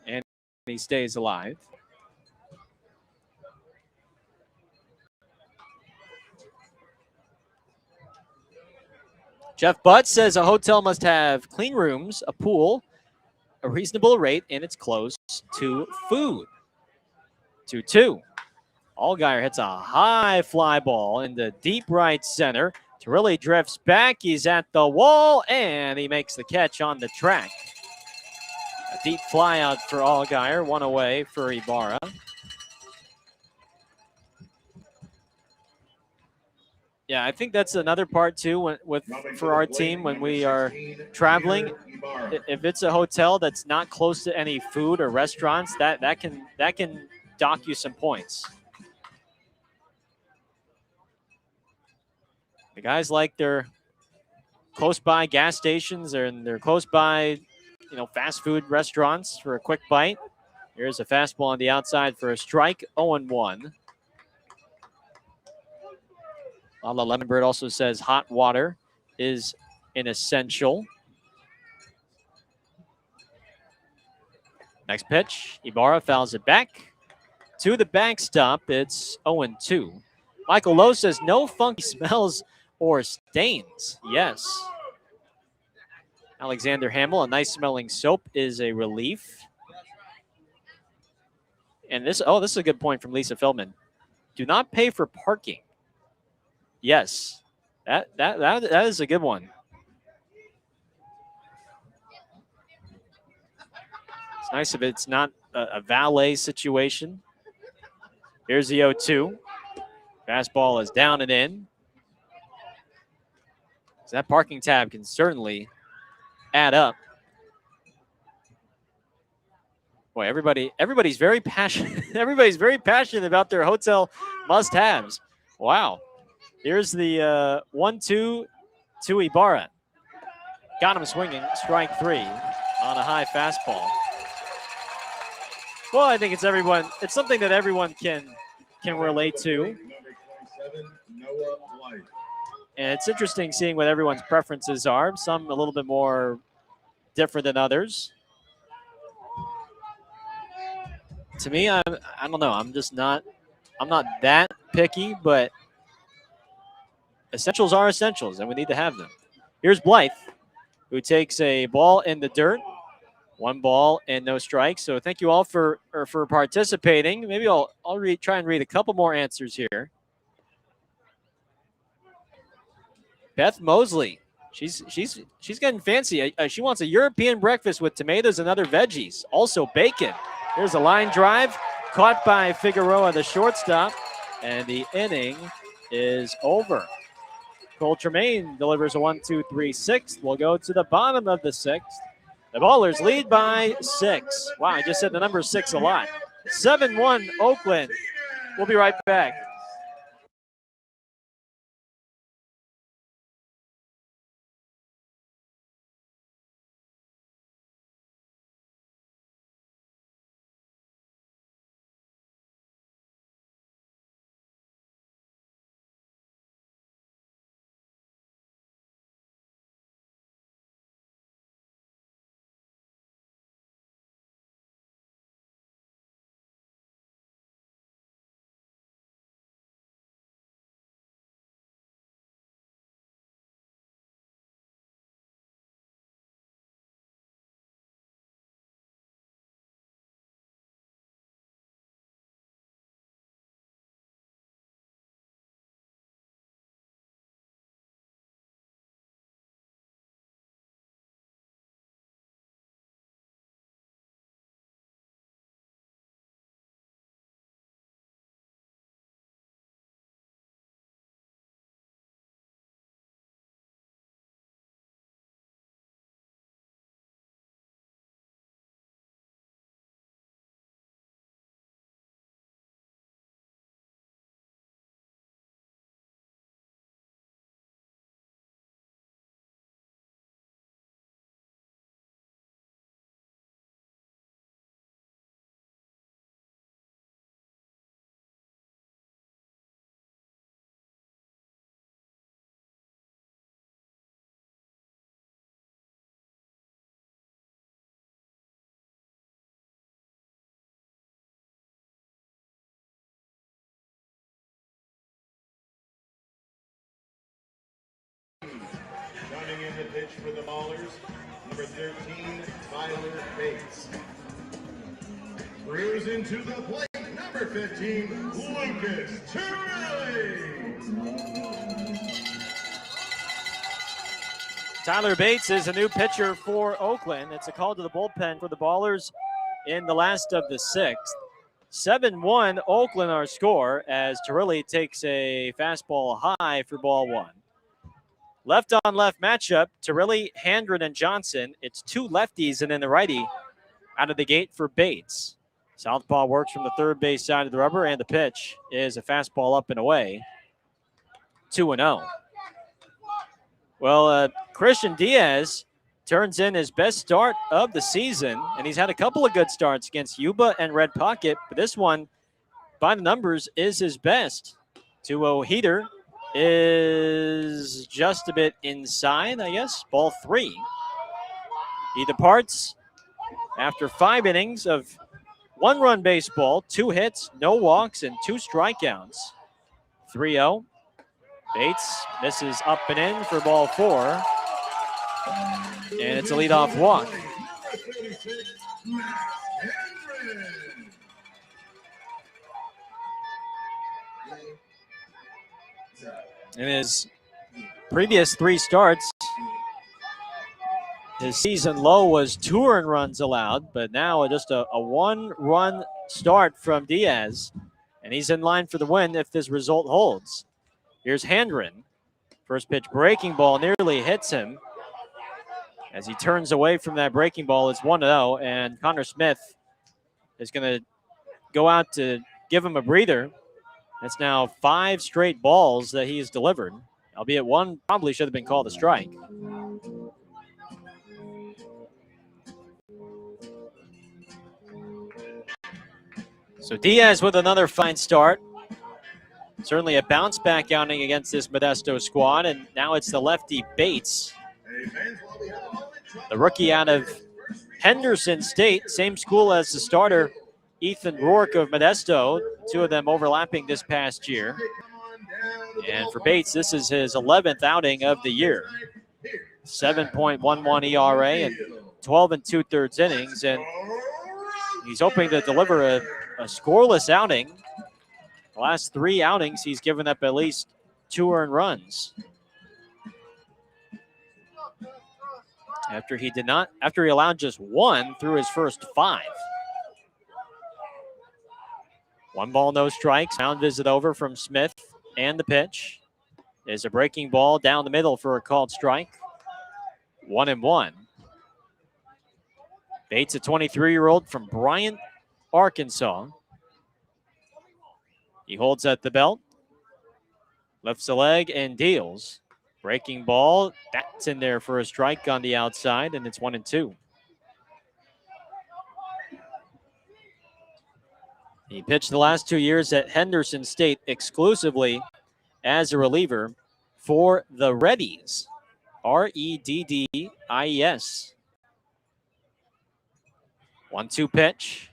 and he stays alive. Jeff Butt says a hotel must have clean rooms, a pool, a reasonable rate, and it's close to food. 2-2. Allgaier hits a high fly ball in the deep right center. Torelli drifts back. He's at the wall, and he makes the catch on the track. A deep fly out for Allgaier, one away for Ibarra. Yeah, I think that's another part too for our team when we are traveling. If it's a hotel that's not close to any food or restaurants, that can dock you some points. The guys like their close by gas stations and they're close by, fast food restaurants for a quick bite. Here's a fastball on the outside for a strike, 0-1. Lala Lemonbird also says hot water is an essential. Next pitch, Ibarra fouls it back to the backstop. It's 0-2. Michael Lowe says no funky smells or stains. Yes. Alexander Hamill, a nice smelling soap is a relief. And this is a good point from Lisa Feldman. Do not pay for parking. Yes, that is a good one. It's nice if it's not a valet situation. Here's the 0-2. Fastball is down and in. So that parking tab can certainly add up. Boy, everybody's very passionate. Everybody's very passionate about their hotel must-haves. Wow. Here's the 1-2 to Ibarra. Got him swinging, strike 3 on a high fastball. Well, I think it's something that everyone can relate to. And it's interesting seeing what everyone's preferences are. Some a little bit more different than others. To me, I don't know. I'm not that picky, but essentials are essentials, and we need to have them. Here's Blythe, who takes a ball in the dirt. 1 ball and no strikes. So thank you all for participating. Maybe I'll try and read a couple more answers here. Beth Mosley, she's getting fancy. She wants a European breakfast with tomatoes and other veggies, also bacon. Here's a line drive caught by Figueroa, the shortstop, and the inning is over. Cole Tremaine delivers a 1-2-3 6th. We'll go to the bottom of the 6th. The Ballers lead by 6. Wow, I just said the number 6 a lot. 7-1 Oakland. We'll be right back. for the Ballers, number 13, Tyler Bates. Cruising to the plate, number 15, Lucas Turley. Tyler Bates is a new pitcher for Oakland. It's a call to the bullpen for the Ballers in the last of the sixth. 7-1 Oakland our score as Turley takes a fastball high for ball one. Left on left matchup, Turley, Handren, and Johnson. It's two lefties and then the righty out of the gate for Bates. Southpaw works from the third base side of the rubber, and the pitch is a fastball up and away. 2-0. Well, Christian Diaz turns in his best start of the season, and he's had a couple of good starts against Yuba and Red Pocket, but this one, by the numbers, is his best. 2-0 heater is just a bit inside, I guess. Ball three. He departs after 5 innings of 1-run baseball, 2 hits, no walks, and 2 strikeouts. 3-0. Bates misses up and in for ball four. And it's a leadoff walk. In his previous 3 starts, his season low was 2 earned runs allowed, but now just a 1-run start from Diaz, and he's in line for the win if this result holds. Here's Handren. First pitch breaking ball nearly hits him. As he turns away from that breaking ball, it's 1-0, and Connor Smith is going to go out to give him a breather. That's now 5 straight balls that he has delivered, albeit one probably should have been called a strike. So Diaz with another fine start. Certainly a bounce-back outing against this Modesto squad, and now it's the lefty Bates, the rookie out of Henderson State, same school as the starter Ethan Rourke of Modesto, 2 of them overlapping this past year. And for Bates, this is his 11th outing of the year. 7.11 ERA and 12 2/3 innings, and he's hoping to deliver a scoreless outing. The last 3 outings, he's given up at least 2 earned runs. After he allowed just 1 through his first 5. 1 ball, no strikes. Mound visit over from Smith, and the pitch is a breaking ball down the middle for a called strike. 1-1. Bates, a 23-year-old from Bryant, Arkansas. He holds at the belt, lifts a leg and deals. Breaking ball, that's in there for a strike on the outside, and it's 1-2. He pitched the last 2 years at Henderson State exclusively as a reliever for the Reddies, Reddies. 1-2 pitch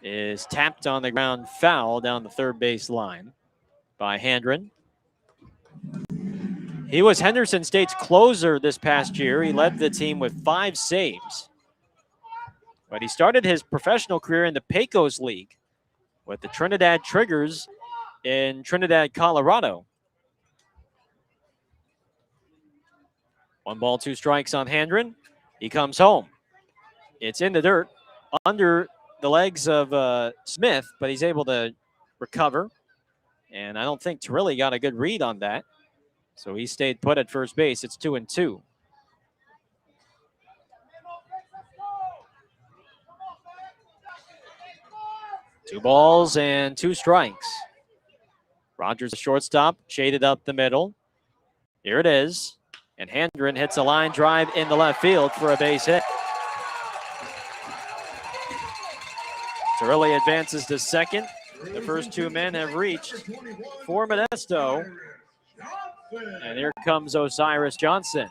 is tapped on the ground, foul down the third base line by Handren. He was Henderson State's closer this past year. He led the team with 5 saves. But he started his professional career in the Pecos League with the Trinidad Triggers in Trinidad, Colorado. 1 ball, 2 strikes on Handren. He comes home. It's in the dirt under the legs of Smith, but he's able to recover. And I don't think Turley got a good read on that. So he stayed put at first base. It's 2-2. Two balls and 2 strikes. Rogers, the shortstop, shaded up the middle. Here it is. And Handren hits a line drive in the left field for a base hit. Turley advances to second. The first 2 men have reached for Modesto. And here comes Osiris Johnson.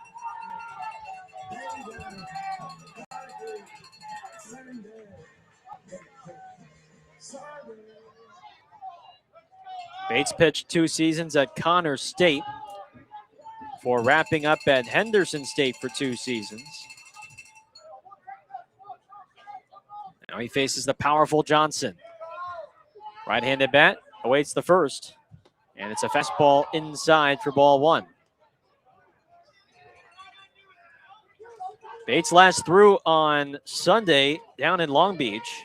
Bates pitched 2 seasons at Connor State before wrapping up at Henderson State for 2 seasons. Now he faces the powerful Johnson. Right-handed bat awaits the first, and it's a fastball inside for ball 1. Bates last threw on Sunday down in Long Beach.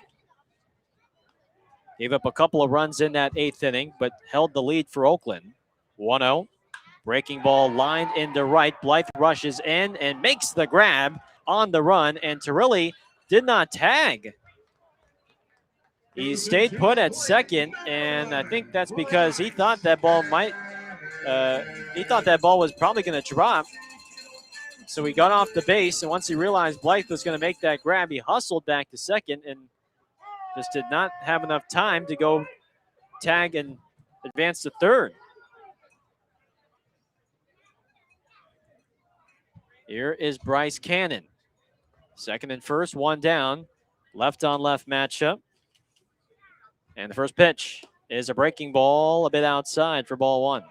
Gave up a couple of runs in that 8th inning, but held the lead for Oakland. 1-0. Breaking ball lined into right. Blythe rushes in and makes the grab on the run, and Torelli did not tag. He stayed put at second, and I think that's because he thought that ball was probably going to drop. So he got off the base, and once he realized Blythe was going to make that grab, he hustled back to second and just did not have enough time to go tag and advance to third. Here is Bryce Cannon. Second and first, 1 down. Left on left matchup. And the first pitch is a breaking ball a bit outside for ball 1.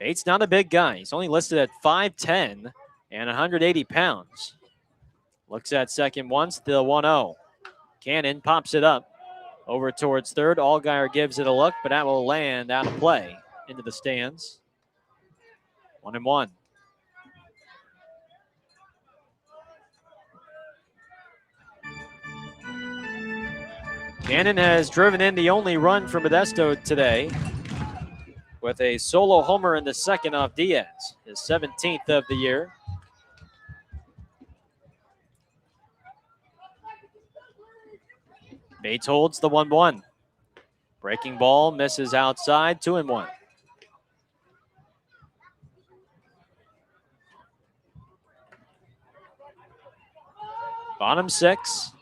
Bates not a big guy. He's only listed at 5'10" and 180 pounds. Looks at second once, the 1-0. Cannon pops it up over towards third. Allgaier gives it a look, but that will land out of play into the stands. 1-1. Cannon has driven in the only run for Modesto today with a solo homer in the second off Diaz, his 17th of the year. Bates holds the 1-1. Breaking ball misses outside, 2-1. Bottom 6.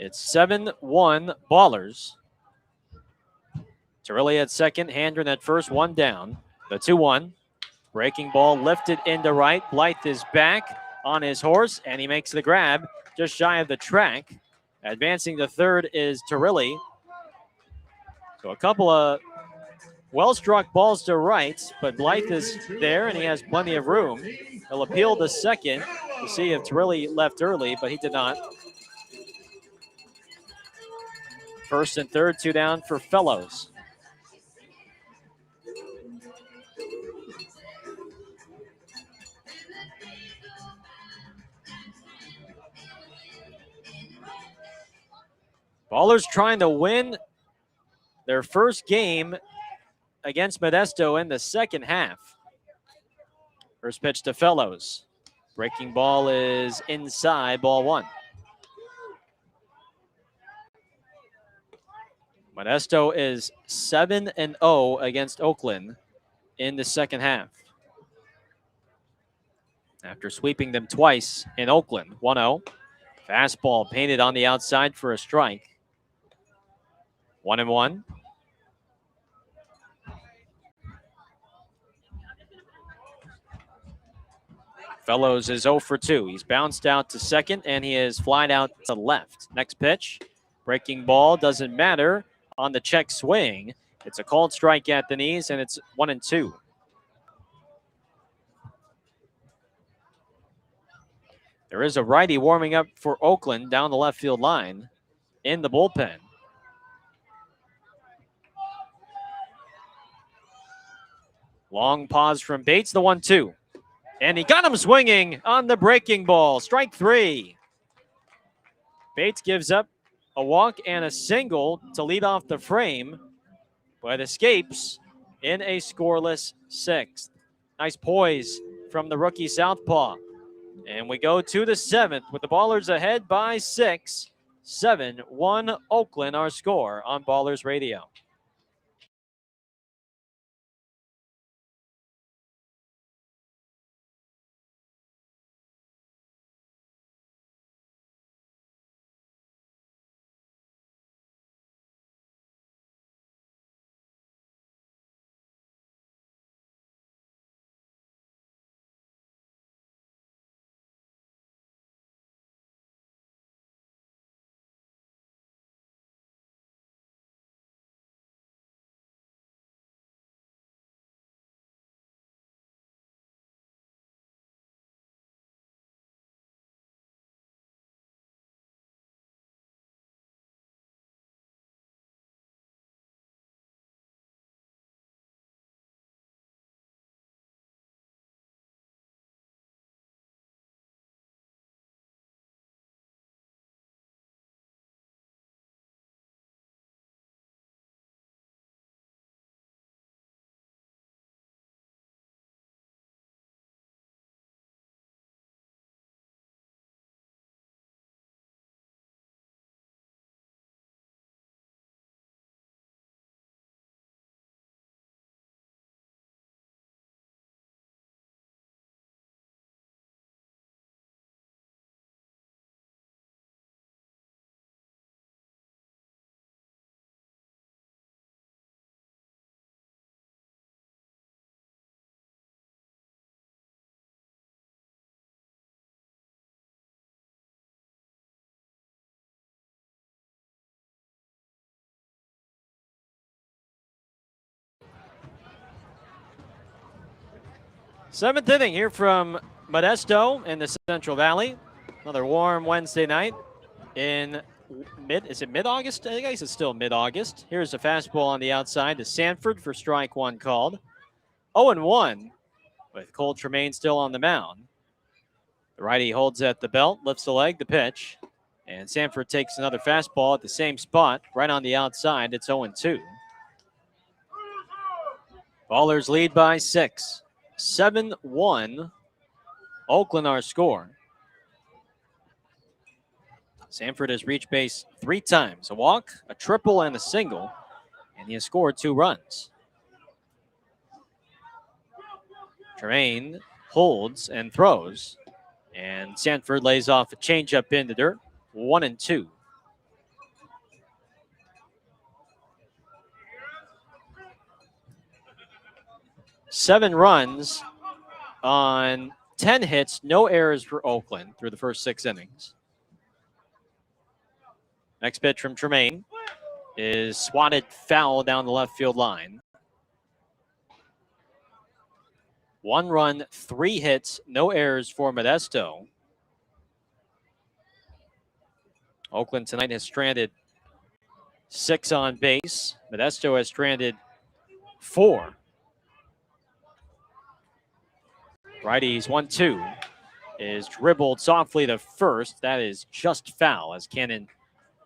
It's 7-1 Ballers. Torelli at second, Handren at first, 1 down. The 2-1. Breaking ball lifted into right. Blythe is back on his horse, and he makes the grab just shy of the track. Advancing to third is Torelli. So a couple of well-struck balls to right, but Blythe is there, and he has plenty of room. He'll appeal to second to see if Torelli left early, but he did not. First and third, 2 down for Fellows. Ballers trying to win their first game against Modesto in the second half. First pitch to Fellows. Breaking ball is inside, ball 1. Modesto is 7-0 against Oakland in the second half, after sweeping them twice in Oakland. 1-0. Fastball painted on the outside for a strike. 1-1. Fellows is 0 for 2. He's bounced out to second, and he is flied out to left. Next pitch, breaking ball, doesn't matter on the check swing. It's a called strike at the knees, and it's 1-2. There is a righty warming up for Oakland down the left field line in the bullpen. Long pause from Bates, the 1-2. And he got him swinging on the breaking ball. Strike 3. Bates gives up a walk and a single to lead off the frame, but escapes in a scoreless 6th. Nice poise from the rookie southpaw. And we go to the 7th with the Ballers ahead by 6. 7-1 Oakland, our score on Ballers Radio. Seventh inning here from Modesto in the Central Valley. Another warm Wednesday night in mid-August? I guess it's still mid-August. Here's a fastball on the outside to Sanford for strike one called. 0-1 with Cole Tremaine still on the mound. The righty holds at the belt, lifts the leg, the pitch. And Sanford takes another fastball at the same spot, right on the outside. It's 0-2. Ballers lead by 6. 7-1. Oakland our score. Sanford has reached base 3 times. A walk, a triple, and a single. And he has scored 2 runs. Tremaine holds and throws. And Sanford lays off a changeup in the dirt. 1-2. Seven runs on 10 hits, no errors for Oakland through the first 6 innings. Next pitch from Tremaine is swatted foul down the left field line. 1 run, 3 hits, no errors for Modesto. Oakland tonight has stranded 6 on base. Modesto has stranded 4. Righties 1-2 is dribbled softly to first. That is just foul as Cannon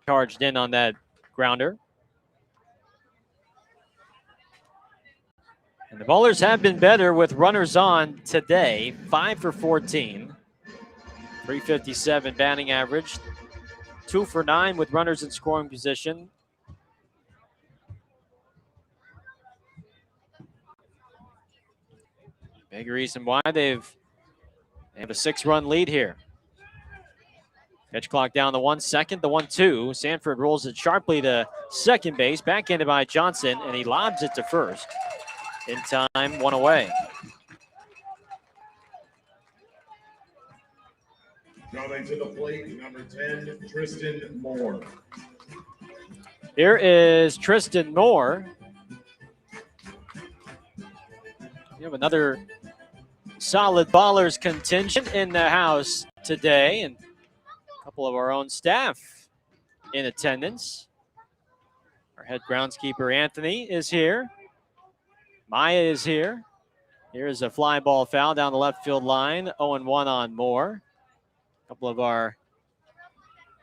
charged in on that grounder. And the Ballers have been better with runners on today. 5 for 14. 357 batting average. 2 for 9 with runners in scoring position. Big reason why they have a 6-run lead here. Pitch clock down to 1 second, the 1-2. Sanford rolls it sharply to second base, backhanded by Johnson, and he lobs it to first. In time, 1 away. Coming to the plate, number 10, Tristan Moore. Here is Tristan Moore. We have another solid Ballers contingent in the house today, and a couple of our own staff in attendance. Our head groundskeeper, Anthony, is here. Maya is here. Here's a fly ball foul down the left field line. 0-1 on Moore. A couple of our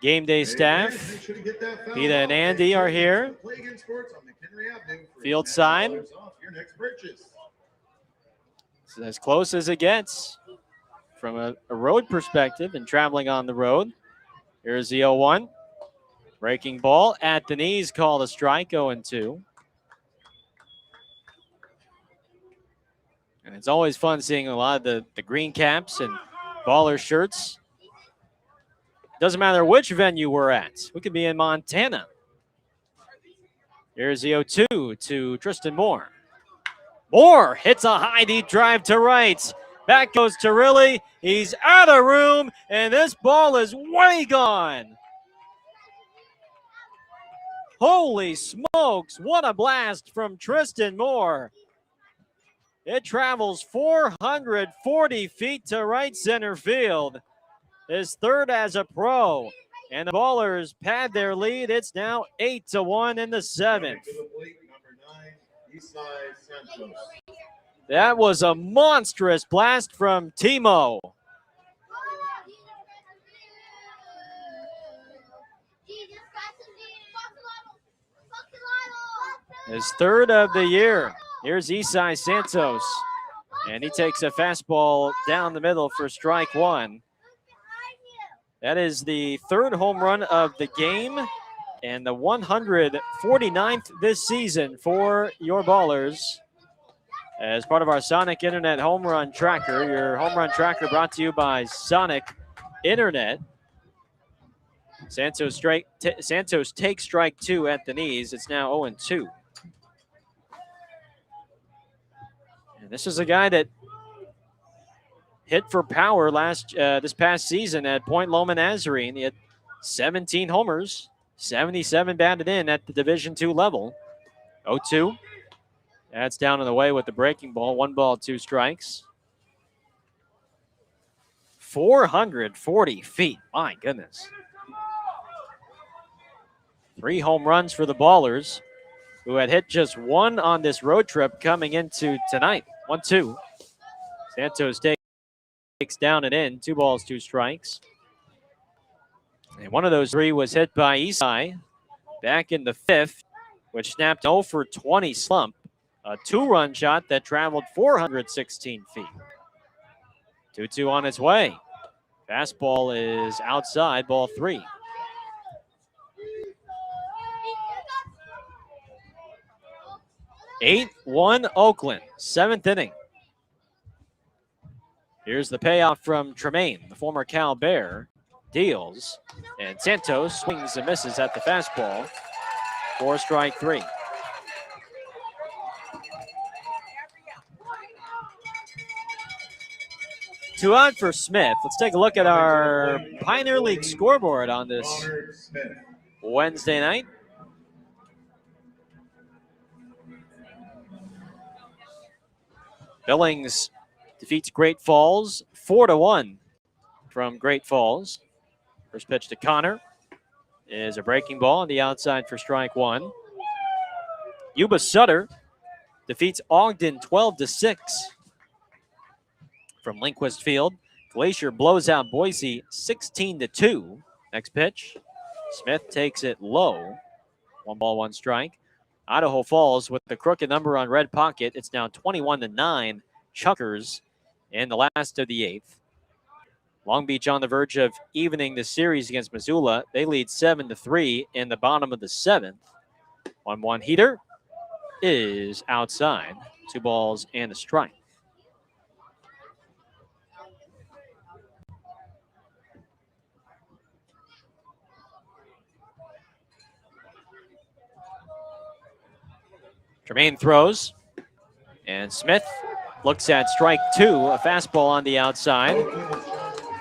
game day staff, Peta and Andy, are here. Field side. It's as close as it gets from a road perspective and traveling on the road. Here's the 0-1. Breaking ball at the knees, called a strike, 0-2. And it's always fun seeing a lot of the green caps and Baller shirts. Doesn't matter which venue we're at. We could be in Montana. Here's the 0-2 to Tristan Moore. Moore hits a high deep drive to right. Back goes Turilli. He's out of room, and this ball is way gone. Holy smokes, what a blast from Tristan Moore. It travels 440 feet to right center field. His 3rd as a pro. And the Ballers pad their lead. It's now 8-1 in the 7th. That was a monstrous blast from Timo. His 3rd of the year. Here's Isai Santos. And he takes a fastball down the middle for strike 1. That is the 3rd home run of the game and the 149th this season for your Ballers. As part of our Sonic Internet Home Run Tracker, your home run tracker brought to you by Sonic Internet. Santos takes strike 2 at the knees. It's now 0-2. And this is a guy that hit for power this past season at Point Loma Nazarene. He had 17 homers, 77 batted in at the Division II level. 0-2. That's down and away with the breaking ball. 1 ball, 2 strikes. 440 feet. My goodness. 3 home runs for the Ballers, who had hit just 1 on this road trip coming into tonight. 1-2. Santos takes down and in. 2 balls, 2 strikes. And one of those 3 was hit by Isai back in the 5th, which snapped 0 for 20 slump. A 2-run shot that traveled 416 feet. 2-2 on its way. Fastball is outside, ball 3. Eight 1 Oakland, 7th inning. Here's the payoff from Tremaine, the former Cal Bear. Deals, and Santos swings and misses at the fastball. 4 strike 3. Two out for Smith. Let's take a look at our Pioneer League scoreboard on this Wednesday night. Billings defeats Great Falls 4-1 from Great Falls. First pitch to Connor is a breaking ball on the outside for strike 1. Yuba Sutter defeats Ogden 12-6 from Lindquist Field. Glacier blows out Boise 16-2. Next pitch, Smith takes it low. 1 ball, 1 strike. Idaho Falls with the crooked number on red pocket. It's now 21-9. Chuckers in the last of the 8th. Long Beach on the verge of evening the series against Missoula. They lead 7-3 in the bottom of the 7th. 1-1 heater is outside. 2 balls and a strike. Tremaine throws, and Smith looks at strike 2, a fastball on the outside,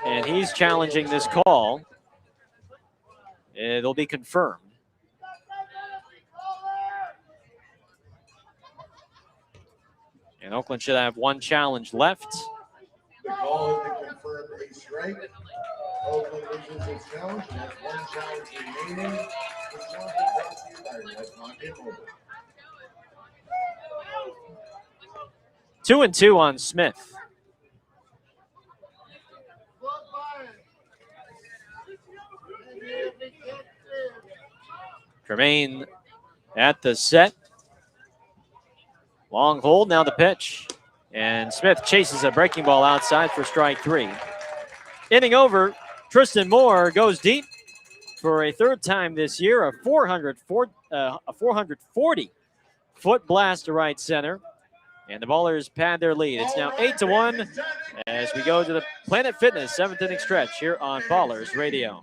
and he's challenging this call. It'll be confirmed. And Oakland should have 1 challenge left. The call has been confirmed a strike. Oakland loses its challenge, and has 1 challenge remaining. This challenge is brought to you by Red Pocket Mobile. 2-2 on Smith. Tremaine at the set. Long hold, now the pitch. And Smith chases a breaking ball outside for strike 3. Inning over, Tristan Moore goes deep for a 3rd time this year, a 440-foot blast to right center. And the Ballers pad their lead. It's now 8-1 as we go to the Planet Fitness 7th inning stretch here on Ballers Radio.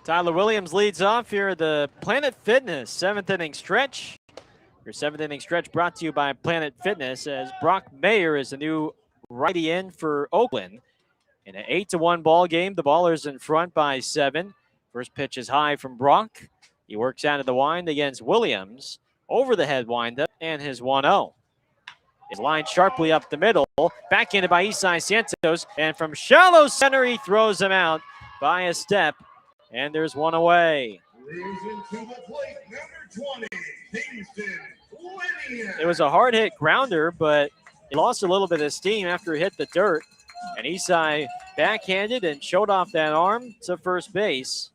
Tyler Williams leads off here at the Planet Fitness 7th inning stretch. Your 7th inning stretch brought to you by Planet Fitness, as Brock Mayer is the new righty in for Oakland. In an 8-1 ball game, the Ballers in front by 7. First pitch is high from Brock. He works out of the wind against Williams. Over the head windup and his 1-0. Is lined sharply up the middle. Backhanded by Isai Santos. And from shallow center, he throws him out by a step. And there's one away. Cruising to the plate, number 20, Kingston Linear. It was a hard hit grounder, but he lost a little bit of steam after it hit the dirt. And Isai backhanded and showed off that arm to first base.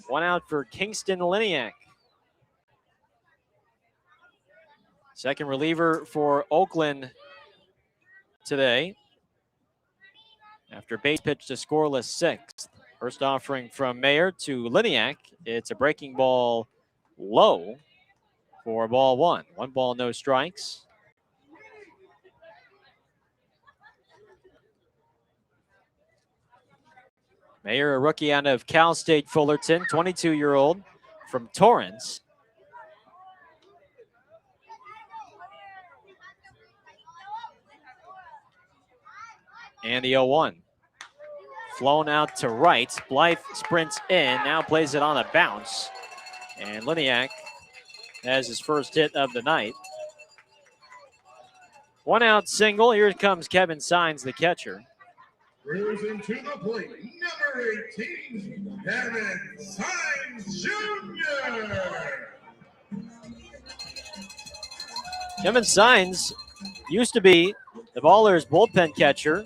One out for Kingston Liniak. Second reliever for Oakland today. After base pitch to scoreless 6th. First offering from Mayer to Liniak. It's a breaking ball low for ball 1. 1 ball, no strikes. Mayer, a rookie out of Cal State Fullerton, 22-year-old from Torrance. And the 0-1. Flown out to right. Blythe sprints in, now plays it on a bounce. And Liniak has his first hit of the night. 1 out single. Here comes Kevin Sines, the catcher. Cruising to the plate, number 18, Kevin Sines Jr. Kevin Sines used to be the Ballers' bullpen catcher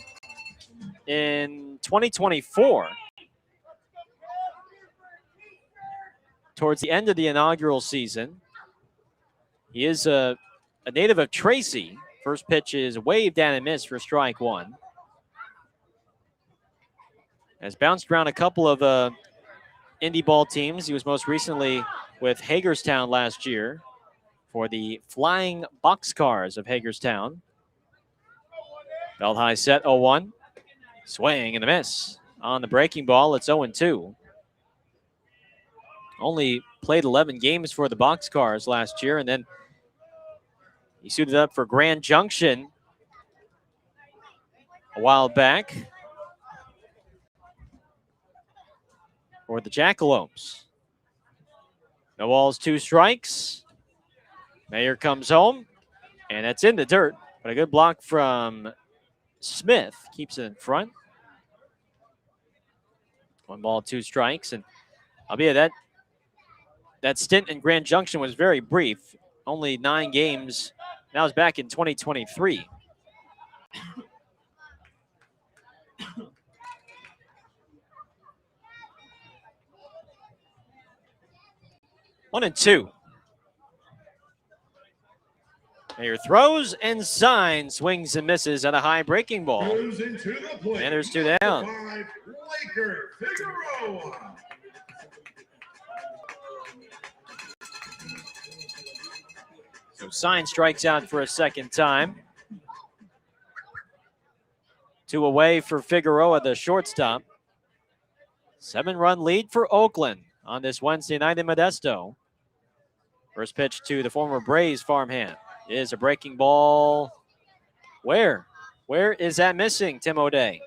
in 2024. Towards the end of the inaugural season. He is a native of Tracy. First pitch is waved down and missed for strike 1. Has bounced around a couple of indie ball teams. He was most recently with Hagerstown last year for the Flying Boxcars of Hagerstown. Belt high set, 0-1. Swing and a miss. On the breaking ball, it's 0-2. Only played 11 games for the Boxcars last year, and then he suited up for Grand Junction a while back for the Jackalopes. No balls, 2 strikes. Mayer comes home, and that's in the dirt, but a good block from Smith keeps it in front. 1 ball, 2 strikes, and albeit that stint in Grand Junction was very brief, only 9 games. That was back in 2023. One and 2. Mayer throws and Sines, swings and misses at a high breaking ball. Goes into the plate, And there's 2 down. 5, Laker Figueroa. So Sines strikes out for a second time. 2 away for Figueroa, the shortstop. 7-run lead for Oakland on this Wednesday night in Modesto. First pitch to the former Braves farmhand is a breaking ball. Where? Where is that missing, Tim O'Day?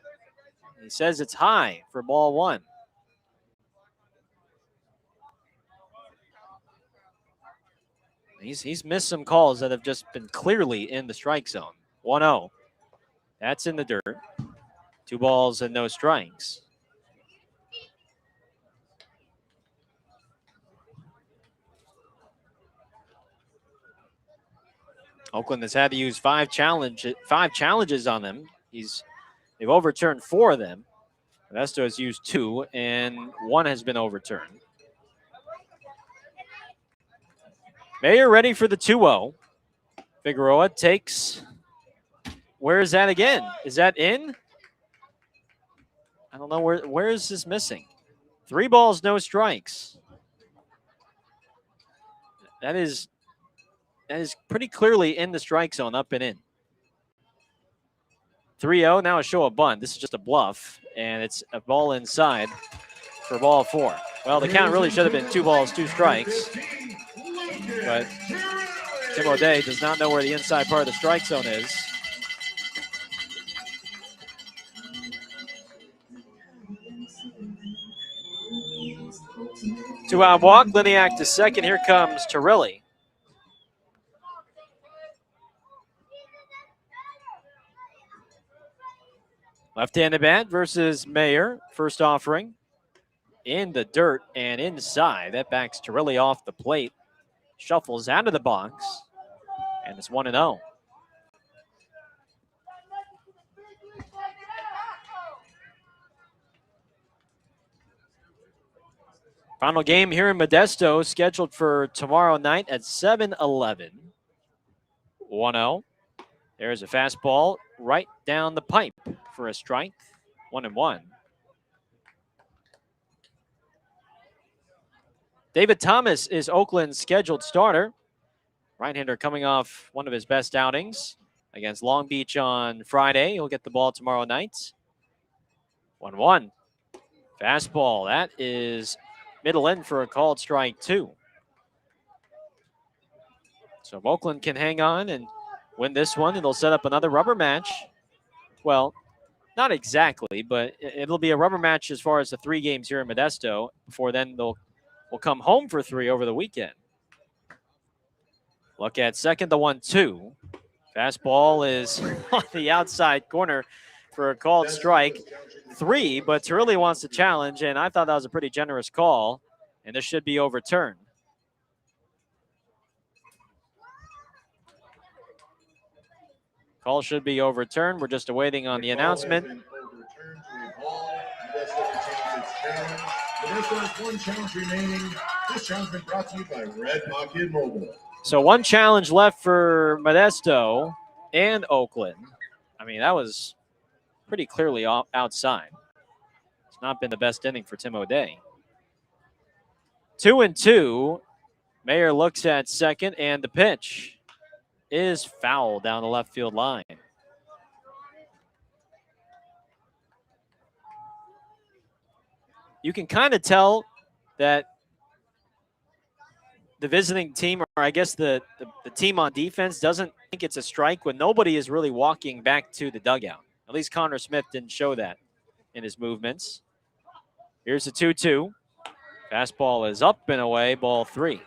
He says it's high for ball 1. He's missed some calls that have just been clearly in the strike zone. 1-0. That's in the dirt. 2 balls and no strikes. Oakland has had to use 5 challenges on them. They've overturned 4 of them. Modesto has used 2, and 1 has been overturned. Mayer ready for the 2-0. Figueroa takes. Where is that again? Is that in? I don't know where is this missing. 3 balls, no strikes. That is pretty clearly in the strike zone, up and in. 3-0, now a show of bunt. This is just a bluff, and it's a ball inside for ball 4. Well, the count really should have been 2 balls, 2 strikes. But Tim O'Day does not know where the inside part of the strike zone is. 2-out walk, Liniak to second. Here comes Turilli. Left-handed bat versus Mayer. First offering in the dirt and inside. That backs Turilli off the plate. Shuffles out of the box. And it's 1-0. Final game here in Modesto, scheduled for tomorrow night at 7:11. 1-0. There's a fastball right down the pipe for a strike. 1-1. David Thomas is Oakland's scheduled starter. Right-hander coming off one of his best outings against Long Beach on Friday. He'll get the ball tomorrow night. 1-1. Fastball. That is middle in for a called strike 2. So if Oakland can hang on and win this one, it'll set up another rubber match. Well, not exactly, but it'll be a rubber match as far as the 3 games here in Modesto. Before then, they'll come home for 3 over the weekend. Look at second, the 1-2. Fastball is on the outside corner for a called strike 3, but Turilli wants to challenge, and I thought that was a pretty generous call, and this should be overturned. Call should be overturned. We're just awaiting on the announcement. Modesto has 1 challenge remaining. This challenge has been brought to you by Red Pocket Mobile. So 1 challenge left for Modesto and Oakland. I mean, that was pretty clearly outside. It's not been the best inning for Tim O'Day. 2-2. Mayer looks at second, and the pitch is foul down the left field line. You can kind of tell that the visiting team, or I guess the team on defense, doesn't think it's a strike when nobody is really walking back to the dugout. At least Connor Smith didn't show that in his movements. Here's the 2-2. Fastball is up and away, ball 3.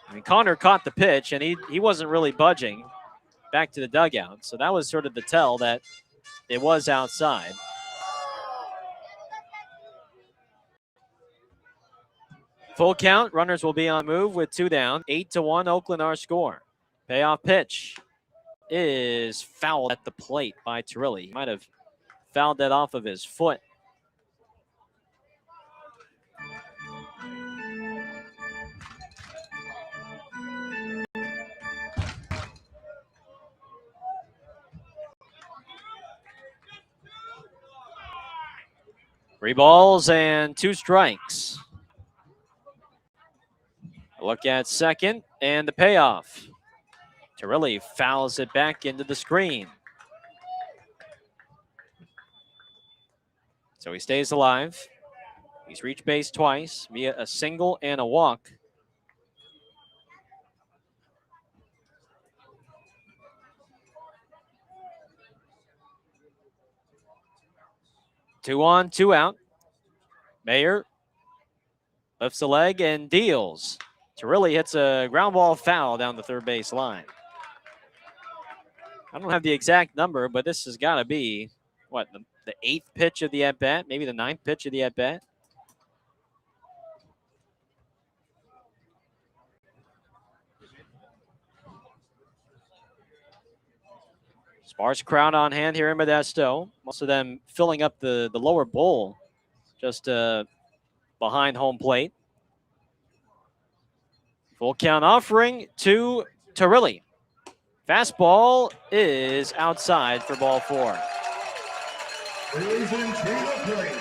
I mean, Connor caught the pitch, and he wasn't really budging back to the dugout. So that was sort of the tell that it was outside. Full count. Runners will be on move with 2 down. 8-1, Oakland our score. Payoff pitch is fouled at the plate by Turilli. He might have fouled that off of his foot. Three balls and 2 strikes. Look at second and the payoff. Turilli fouls it back into the screen. So he stays alive. He's reached base twice via a single and a walk. Two on, 2 out. Mayer lifts the leg and deals. Turilli hits a ground ball foul down the third base line. I don't have the exact number, but this has got to be, what, the 8th pitch of the at-bat, maybe the 9th pitch of the at-bat. Sparse crowd on hand here in Modesto. Most of them filling up the lower bowl just behind home plate. Full count offering to Turilli. Fastball is outside for ball 4. Raising to the plate,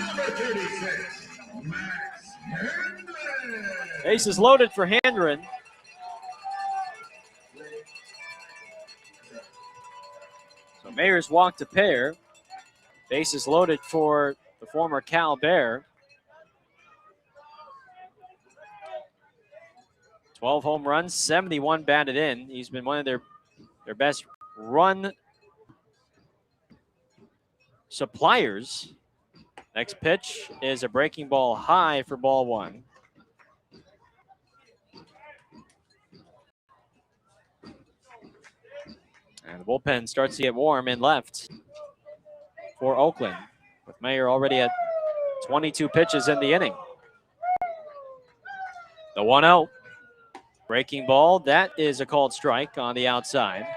number 36, Max Hendren. Base is loaded for Hendren. So Mayer's walked a pair. Base is loaded for the former Cal Bear. 12 home runs, 71 batted in. He's been one of their best run suppliers. Next pitch is a breaking ball high for ball one. And the bullpen starts to get warm in left for Oakland, with Mayer already at 22 pitches in the inning. The 1-0. Breaking ball, that is a called strike on the outside.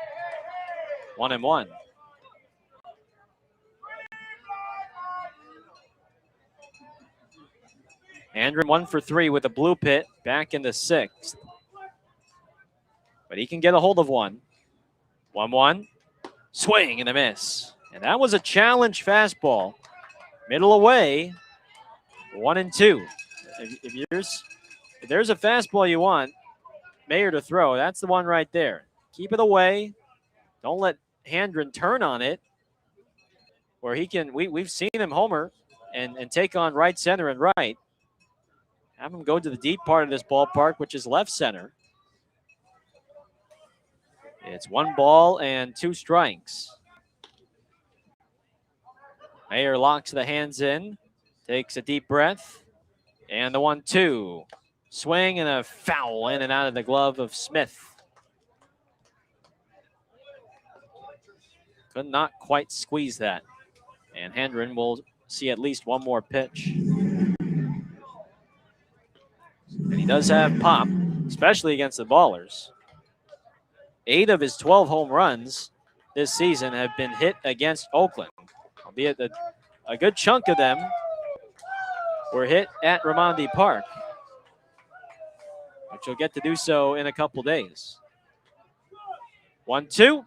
1-1. Andren 1 for 3 with a blue pit back in the 6th. But he can get a hold of one. 1-1. Swing and a miss. And that was a challenge fastball. Middle away. 1-2. If there's a fastball you want Mayer to throw, that's the one right there. Keep it away. Don't let Handren turn on it. Where he can, we've seen him homer and take on right center and right. Have him go to the deep part of this ballpark, which is left center. It's 1 ball and 2 strikes. Mayer locks the hands in, takes a deep breath, and the 1-2. Swing and a foul in and out of the glove of Smith. Could not quite squeeze that. And Handren will see at least one more pitch. And he does have pop, especially against the Ballers. 8 of his 12 home runs this season have been hit against Oakland, albeit a good chunk of them were hit at Raimondi Park, which he'll get to do so in a couple days. 1-2.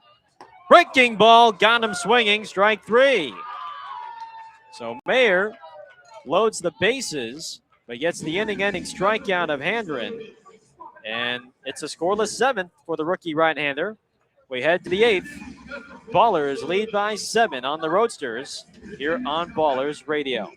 Breaking ball, got him swinging, strike 3. So Mayer loads the bases, but gets the inning-ending strikeout of Handren. And it's a scoreless 7th for the rookie right-hander. We head to the 8th. Ballers lead by 7 on the Roadsters here on Ballers Radio.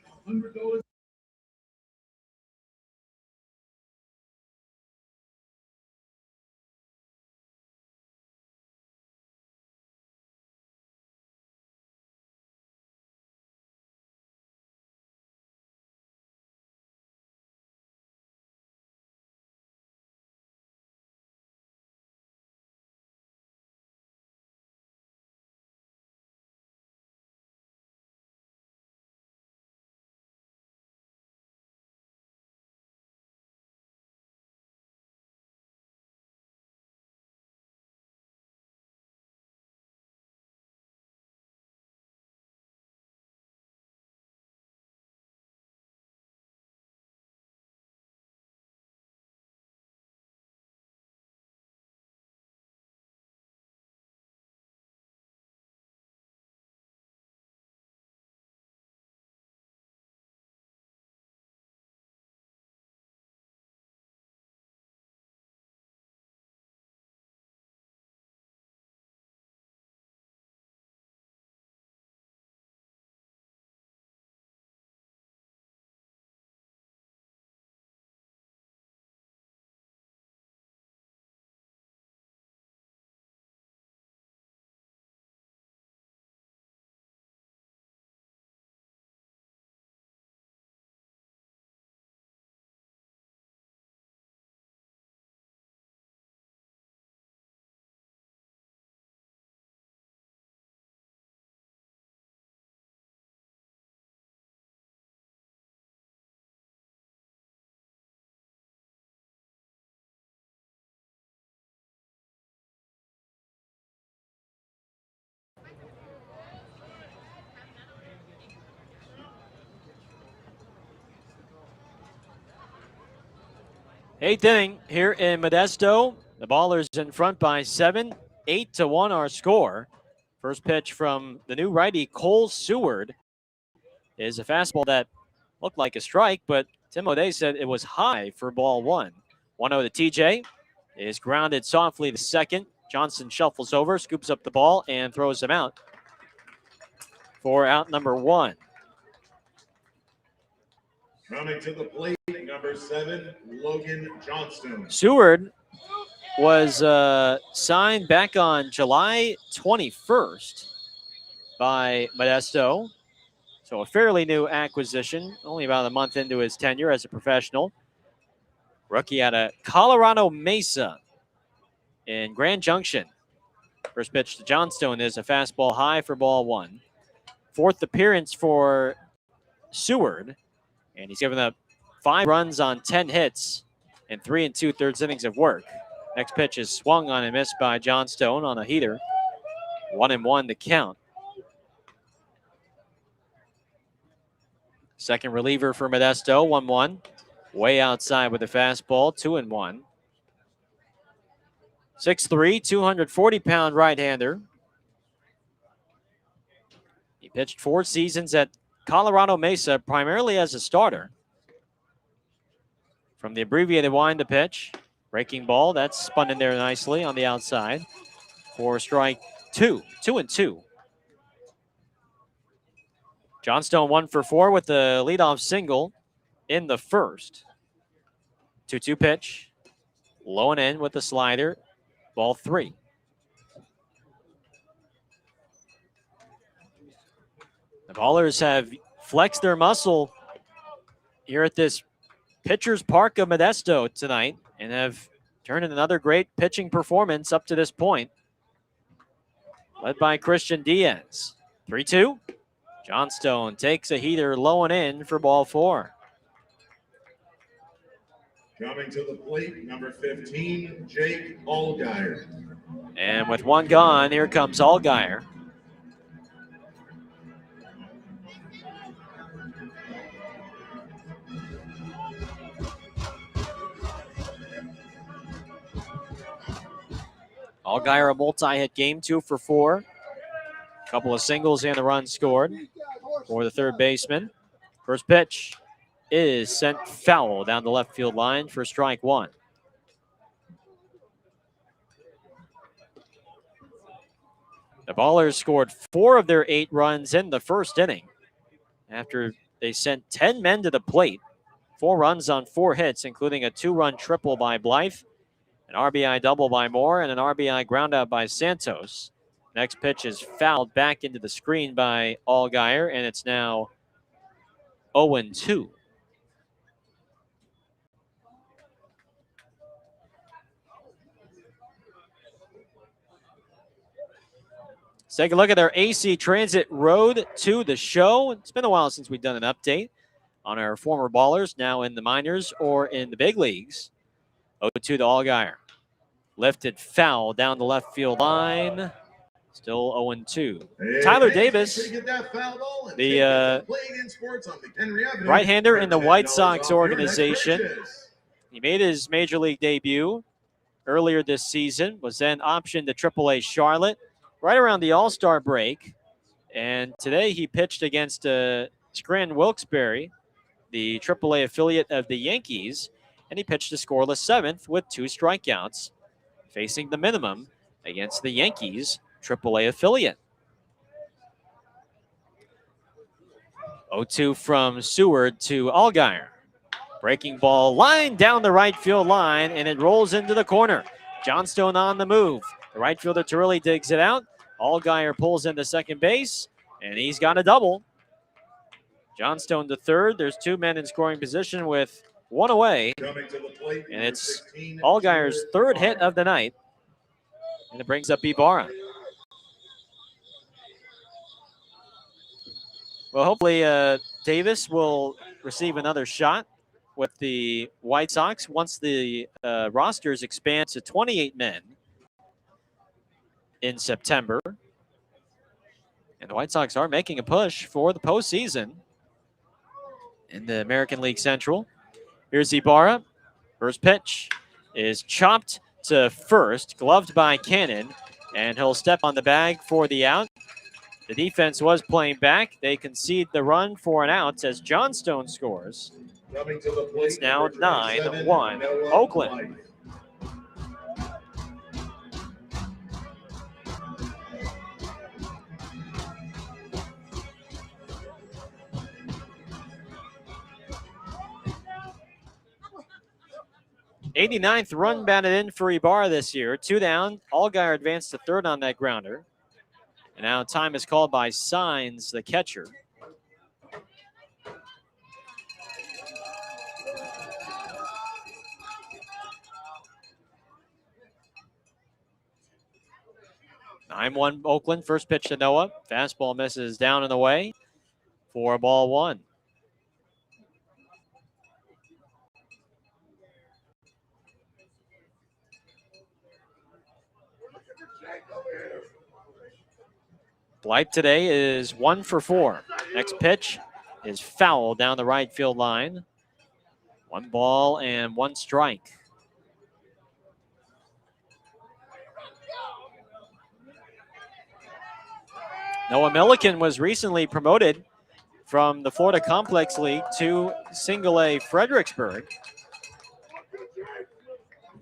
Eighth inning here in Modesto. The Ballers in front by 7. 8-1 our score. First pitch from the new righty Cole Seward is a fastball that looked like a strike, but Tim O'Day said it was high for ball 1. 1-0 to TJ is grounded softly to second. Johnson shuffles over, scoops up the ball, and throws him out for out number 1. Coming to the plate, number 7, Logan Johnstone. Seward was signed back on July 21st by Modesto. So a fairly new acquisition, only about a month into his tenure as a professional. Rookie out of Colorado Mesa in Grand Junction. First pitch to Johnstone is a fastball high for ball 1. Fourth appearance for Seward, and he's given up 5 runs on 10 hits in 3 2/3 innings of work. Next pitch is swung on and missed by Johnstone on a heater. 1-1 to count. Second reliever for Modesto, 1-1. Way outside with a fastball, 2-1. 6'3", 240-pound right-hander. He pitched 4 seasons at Colorado Mesa, primarily as a starter. From the abbreviated wind to pitch. Breaking ball, that's spun in there nicely on the outside for strike 2. 2-2. Johnstone 1 for 4 with the leadoff single in the first. 2-2 pitch. Low and in with the slider. Ball 3. The Ballers have flexed their muscle here at this Pitchers Park of Modesto tonight and have turned in another great pitching performance up to this point. Led by Christian Diaz. 3-2. Johnstone takes a heater low and in for ball 4. Coming to the plate, number 15, Jake Allgaier. And with 1 gone, here comes Allgaier. Allgaier a multi-hit game, 2 for 4. Couple of singles and a run scored for the third baseman. First pitch is sent foul down the left field line for strike 1. The Ballers scored 4 of their 8 runs in the first inning after they sent 10 men to the plate. 4 runs on 4 hits, including a 2-run triple by Blythe, an RBI double by Moore, and an RBI groundout by Santos. Next pitch is fouled back into the screen by Allgaier, and it's now 0-2. Let's take a look at our AC Transit Road to the show. It's been a while since we've done an update on our former Ballers, now in the minors or in the big leagues. 0-2 to Allgaier. Lifted foul down the left field line. Still 0-2. Tyler Davis, the right-hander in the White Sox organization. He made his major league debut earlier this season, was then optioned to AAA Charlotte right around the All-Star break. And today he pitched against Scranton Wilkes-Barre, the AAA affiliate of the Yankees, and he pitched a scoreless 7th with 2 strikeouts, facing the minimum against the Yankees AAA affiliate. 0-2 from Seward to Allgaier. Breaking ball line down the right field line, and it rolls into the corner. Johnstone on the move. The right fielder Turley digs it out. Allgaier pulls into second base, and he's got a double. Johnstone to third. There's 2 men in scoring position with 1 away. And it's Allgaier's 3rd hit of the night. And it brings up Ibarra. Well, hopefully Davis will receive another shot with the White Sox once the rosters expand to 28 men in September. And the White Sox are making a push for the postseason in the American League Central. Here's Ibarra. First pitch is chopped to first, gloved by Cannon, and he'll step on the bag for the out. The defense was playing back. They concede the run for an out as Johnstone scores. It's now 9-1 Oakland. 89th run batted in for Ibarra this year. 2 down. Allgaier advanced to third on that grounder. And now time is called by Signs, the catcher. Nine 1 Oakland. First pitch to Noah. Fastball misses down and away for ball one. Blythe today is 1 for 4. Next pitch is foul down the right field line. 1 ball and 1 strike. Noah Milliken was recently promoted from the Florida Complex League to Single A Fredericksburg.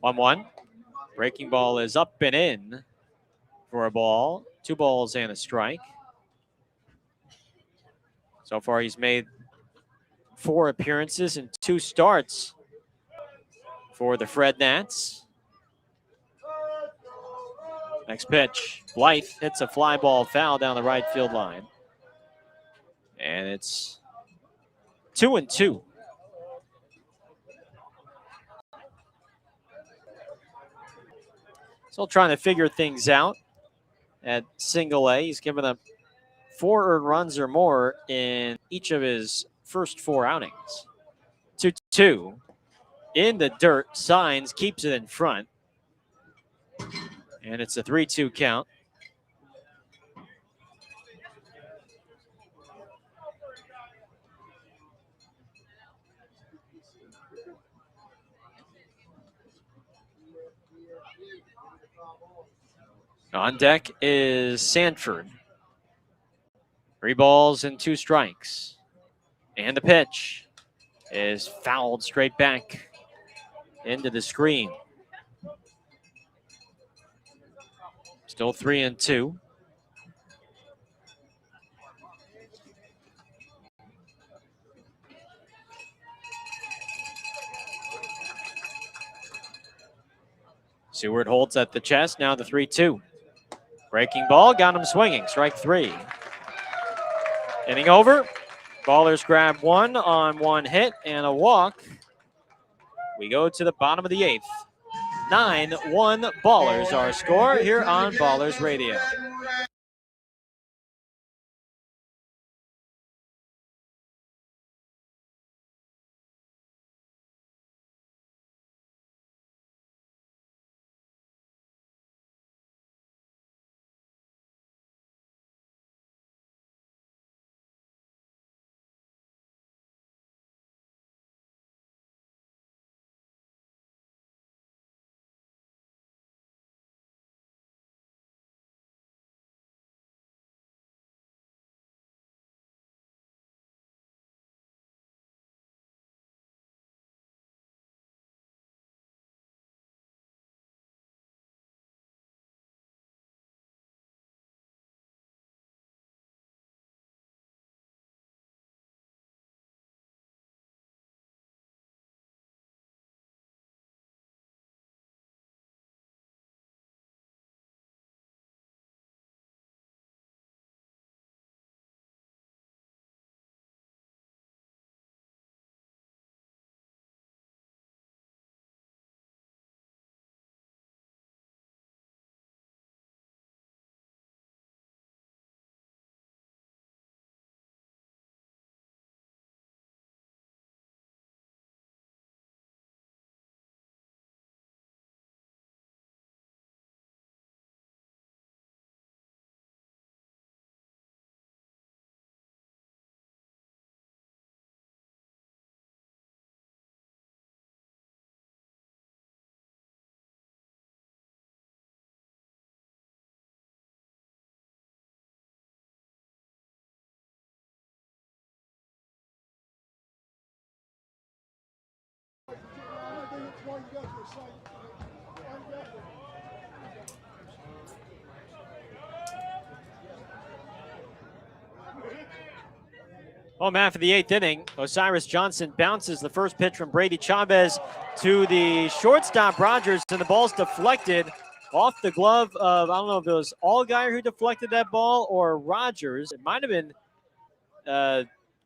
1-1. Breaking ball is up and in for a ball. 2 balls and a strike. So far, he's made 4 appearances and 2 starts for the Fred Nats. Next pitch, Blythe hits a fly ball foul down the right field line. And it's 2-2. Still trying to figure things out at Single A. He's given up 4 earned runs or more in each of his first 4 outings. 2-2. In the dirt, Signs keeps it in front. And it's a 3-2 count. On deck is Sanford. 3 balls and 2 strikes. And the pitch is fouled straight back into the screen. Still 3-2. Seward holds at the chest. Now the 3-2. Breaking ball, got him swinging. Strike 3. Inning over. Ballers grab 1 on 1 hit and a walk. We go to the bottom of the 8th. 9-1 Ballers our score here on Ballers Radio. Home half of the 8th inning. Osiris Johnson bounces the first pitch from Brady Chavez to the shortstop Rogers, and the ball's deflected off the glove of, I don't know if it was Allgaier who deflected that ball or Rogers. It might have been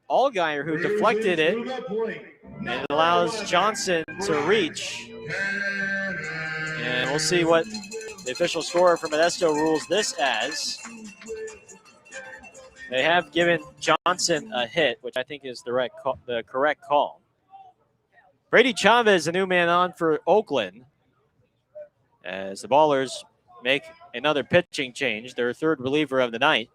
Allgaier who deflected it, and it allows Johnson to reach. And we'll see what the official scorer for Modesto rules this as. They have given Johnson a hit, which I think is the correct call. Brady Chavez, a new man on for Oakland, as the Ballers make another pitching change, their third reliever of the night.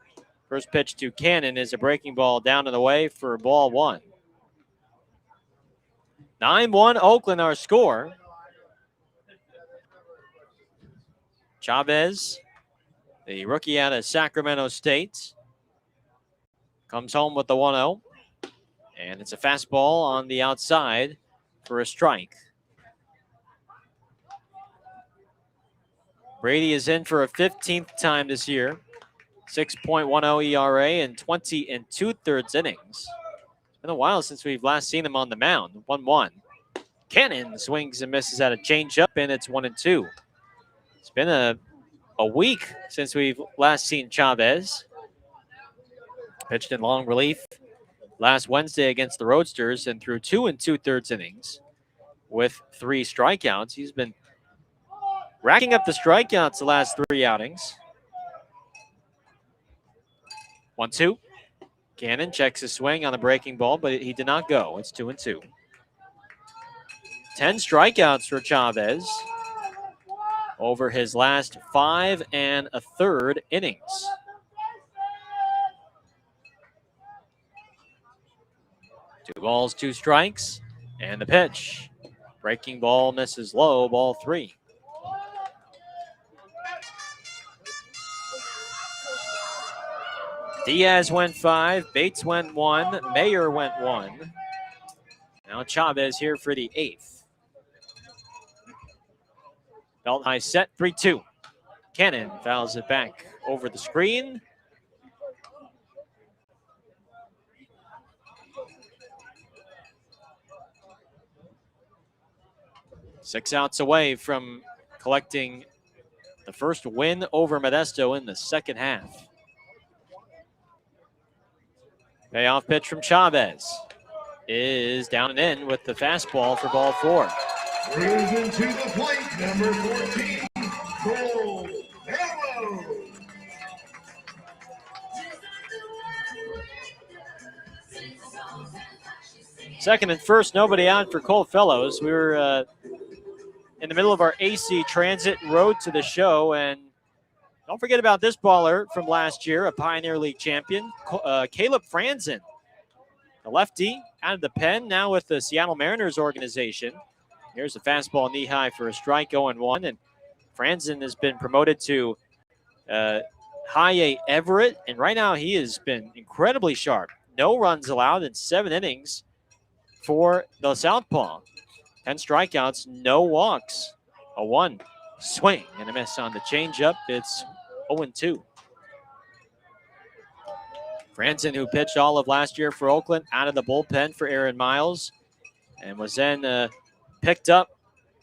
First pitch to Cannon is a breaking ball down and away for ball 1. 9-1 Oakland, our score. Chavez, the rookie out of Sacramento State, comes home with the 1-0. And it's a fastball on the outside for a strike. Brady is in for a 15th time this year. 6.10 ERA and 20 2/3 innings. It's been a while since we've last seen him on the mound. 1-1. Cannon swings and misses at a changeup, and it's 1-2. It's been a week since we've last seen Chavez. Pitched in long relief last Wednesday against the Roadsters and threw 2 2/3 innings with 3 strikeouts. He's been racking up the strikeouts the last 3 outings. 1-2. Cannon checks his swing on the breaking ball, but he did not go. It's 2-2. 10 strikeouts for Chavez over his last 5 1/3 innings. Two balls, 2 strikes, and the pitch. Breaking ball misses low, ball 3. Diaz went 5, Bates went 1, Mayer went 1. Now Chavez here for the 8th. Belt high set, 3-2. Cannon fouls it back over the screen. Six outs away from collecting the first win over Modesto in the second half. Payoff pitch from Chavez is down and in with the fastball for ball 4. Cruising to the plate, number 14, Cole Hello. Second and first, nobody out for Cole Fellows. We were in the middle of our AC Transit road to the show, and don't forget about this baller from last year, a Pioneer League champion, Caleb Franzen, the lefty out of the pen, now with the Seattle Mariners organization. Here's a fastball knee high for a strike, 0-1, and Franzen has been promoted to High A Everett, and right now he has been incredibly sharp. No runs allowed in 7 innings for the Southpaw. 10 strikeouts, no walks. A 1 swing and a miss on the changeup. It's 0-2. Franzen, who pitched all of last year for Oakland, out of the bullpen for Aaron Miles, and was then picked up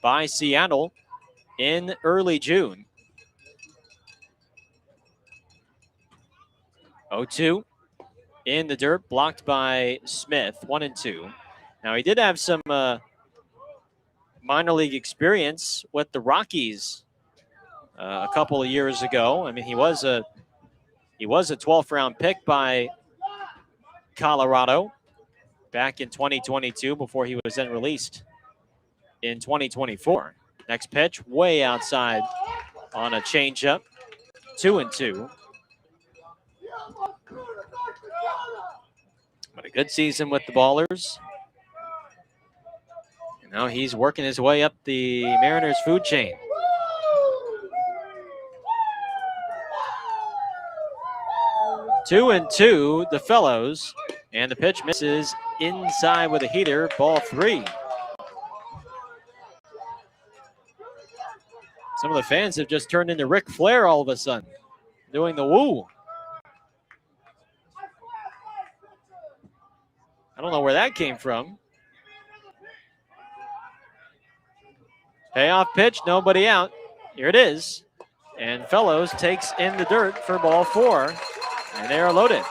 by Seattle in early June. 0-2 in the dirt, blocked by Smith, 1-2. Now, he did have some minor league experience with the Rockies a couple of years ago. I mean, he was a 12th round pick by Colorado back in 2022 before he was then released in 2024. Next pitch, way outside on a changeup, 2-2. But a good season with the Ballers. And now he's working his way up the Mariners food chain. Two and two, the Fellows, and the pitch misses inside with a heater, ball 3. Some of the fans have just turned into Ric Flair all of a sudden, doing the woo. I don't know where that came from. Payoff pitch, nobody out. Here it is. And Fellows takes in the dirt for ball 4. And they are loaded.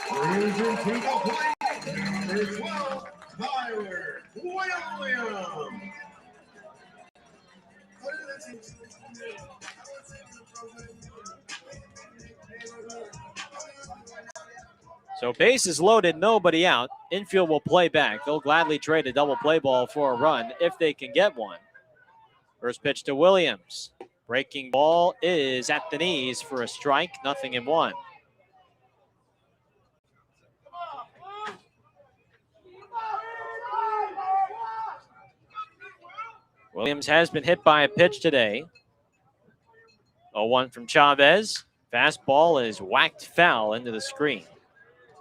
Cruising to the plate, number 12, Tyler Williams. So base is loaded, nobody out. Infield will play back. They'll gladly trade a double play ball for a run if they can get one. First pitch to Williams. Breaking ball is at the knees for a strike, 0-1. Williams has been hit by a pitch today. 0-1 from Chavez. Fastball is whacked foul into the screen.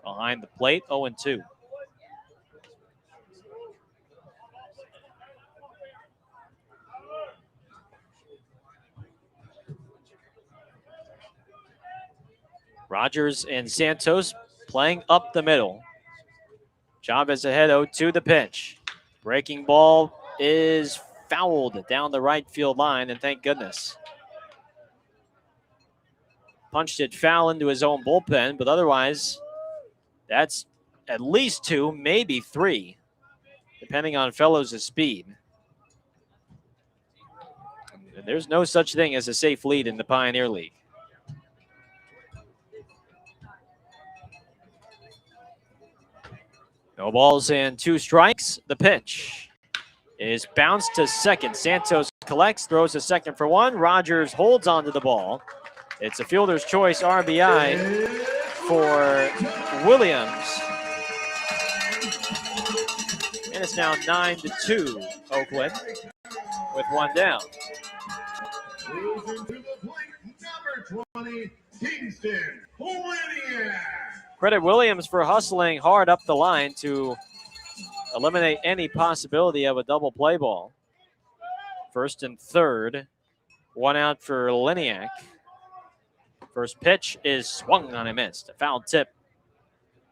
Behind the plate, 0-2. Rogers and Santos playing up the middle. Chavez ahead, 0-2 the pitch. Breaking ball is fouled down the right field line, and thank goodness. Punched it foul into his own bullpen, but otherwise, that's at least 2, maybe 3, depending on Fellows' speed. There's no such thing as a safe lead in the Pioneer League. No balls and 2 strikes. The pitch is bounced to second. Santos collects, throws a second for 1. Rogers holds onto the ball. It's a fielder's choice RBI for Williams. And it's now 9-2 Oakland with 1 down. Cruising to the plate, number 20, Kingston Poliniak. Credit Williams for hustling hard up the line to eliminate any possibility of a double play ball. First and third, 1 out for Liniak. First pitch is swung on and missed. A foul tip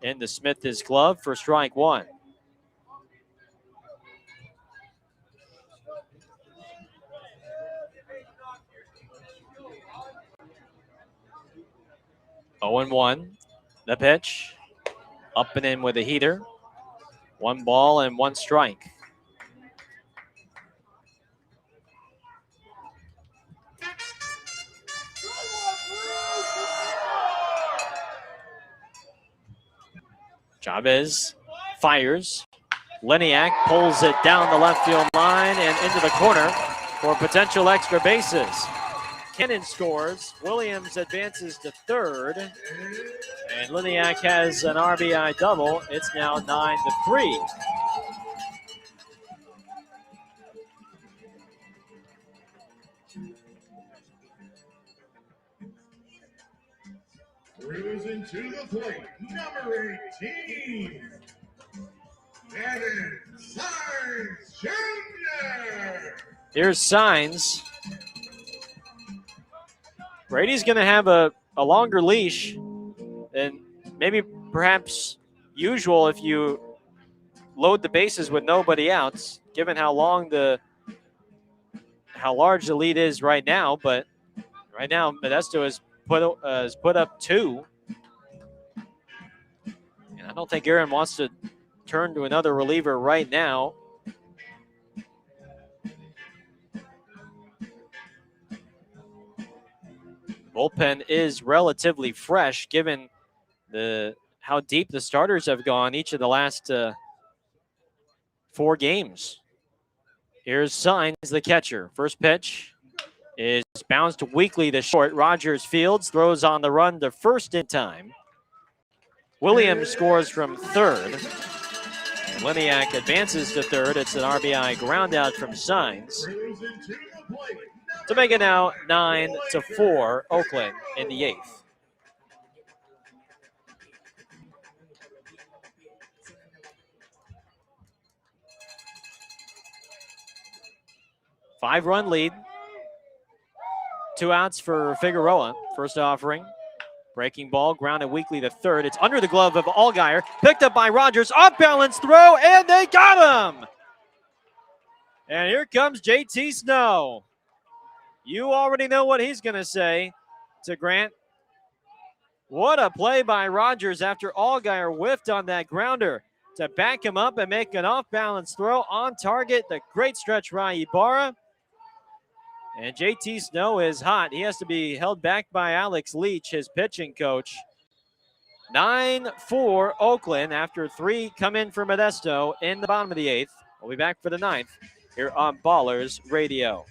into Smith's glove for strike 1. Oh and 1. The pitch, up and in with a heater. 1 ball and 1 strike. Chavez fires. Liniak pulls it down the left field line and into the corner for potential extra bases. Kennan scores. Williams advances to third. And Liniak has an RBI double. It's now 9-3. Cruising to the plate, number 18, Evan Signs Jr. Here's Signs. Brady's going to have a longer leash than maybe perhaps usual if you load the bases with nobody out, given how large the lead is right now. But right now, Modesto has put up 2. And I don't think Aaron wants to turn to another reliever right now. Bullpen is relatively fresh given how deep the starters have gone each of the last 4 games. Here's Signs, the catcher. First pitch is bounced weakly to short. Rogers fields, throws on the run to first in time. Williams scores from third. And Liniak advances to third. It's an RBI ground out from Signs to make it now 9-4 Oakland in the 8th. Five-run lead. 2 outs for Figueroa. First offering. Breaking ball, grounded weakly to third. It's under the glove of Allgaier. Picked up by Rogers. Off balance throw, and they got him. And here comes JT Snow. You already know what he's going to say to Grant. What a play by Rogers after Allgaier whiffed on that grounder to back him up and make an off-balance throw on target. The great stretch by Ibarra. And JT Snow is hot. He has to be held back by Alex Leach, his pitching coach. 9-4 Oakland after 3 come in for Modesto in the bottom of the 8th. We'll be back for the 9th here on Ballers Radio.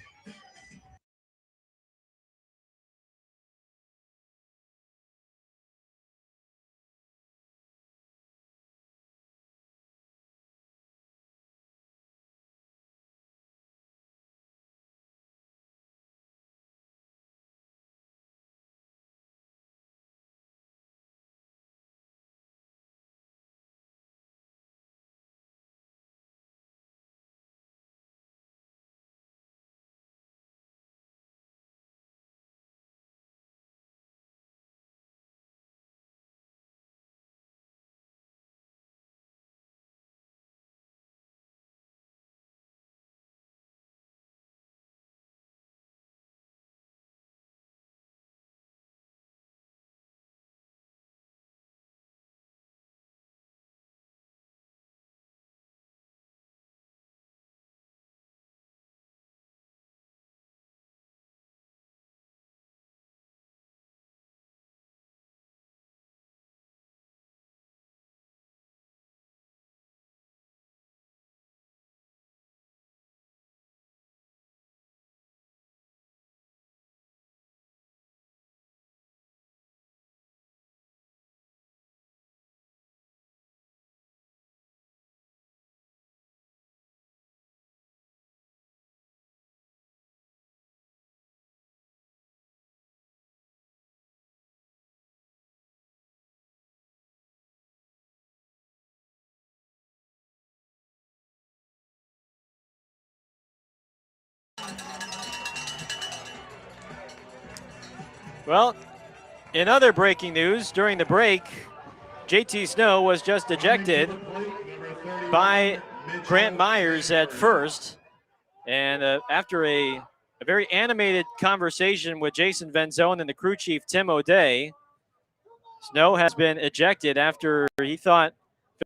Well, in other breaking news, during the break, JT Snow was just ejected by Grant Myers at first. And after a very animated conversation with Jason Venzone and the crew chief, Tim O'Day, Snow has been ejected after he thought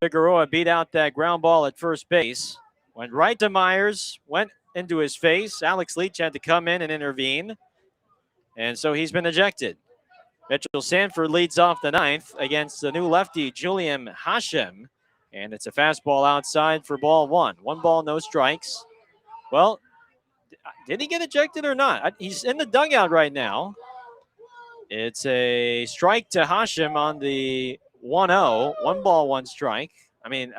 Figueroa beat out that ground ball at first base. Went right to Myers, went into his face. Alex Leach had to come in and intervene. And so he's been ejected. Mitchell Sanford leads off the 9th against the new lefty, Julian Hashem. And it's a fastball outside for ball 1. 1 ball, no strikes. Well, did he get ejected or not? He's in the dugout right now. It's a strike to Hashem on the 1-0. 1 ball, 1 strike. I mean,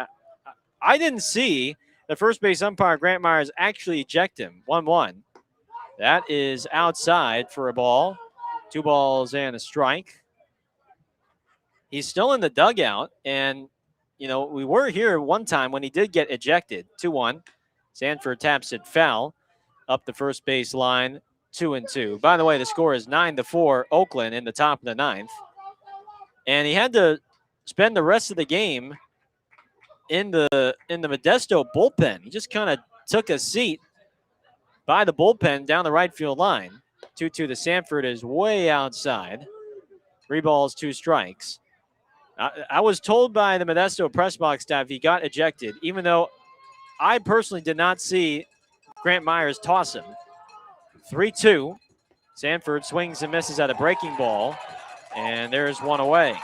I didn't see the first base umpire, Grant Myers, actually eject him. 1-1. That is outside for a ball. 2 balls and a strike. He's still in the dugout. And, you know, we were here one time when he did get ejected. 2-1. Sanford taps it foul up the first base line. 2-2. By the way, the score is 9-4 Oakland in the top of the 9th. And he had to spend the rest of the game in the Modesto bullpen. He just kind of took a seat by the bullpen down the right field line. 2-2 to Sanford is way outside. 3 balls, 2 strikes. I was told by the Modesto press box staff he got ejected, even though I personally did not see Grant Myers toss him. 3-2. Sanford swings and misses at a breaking ball, and there's 1 away.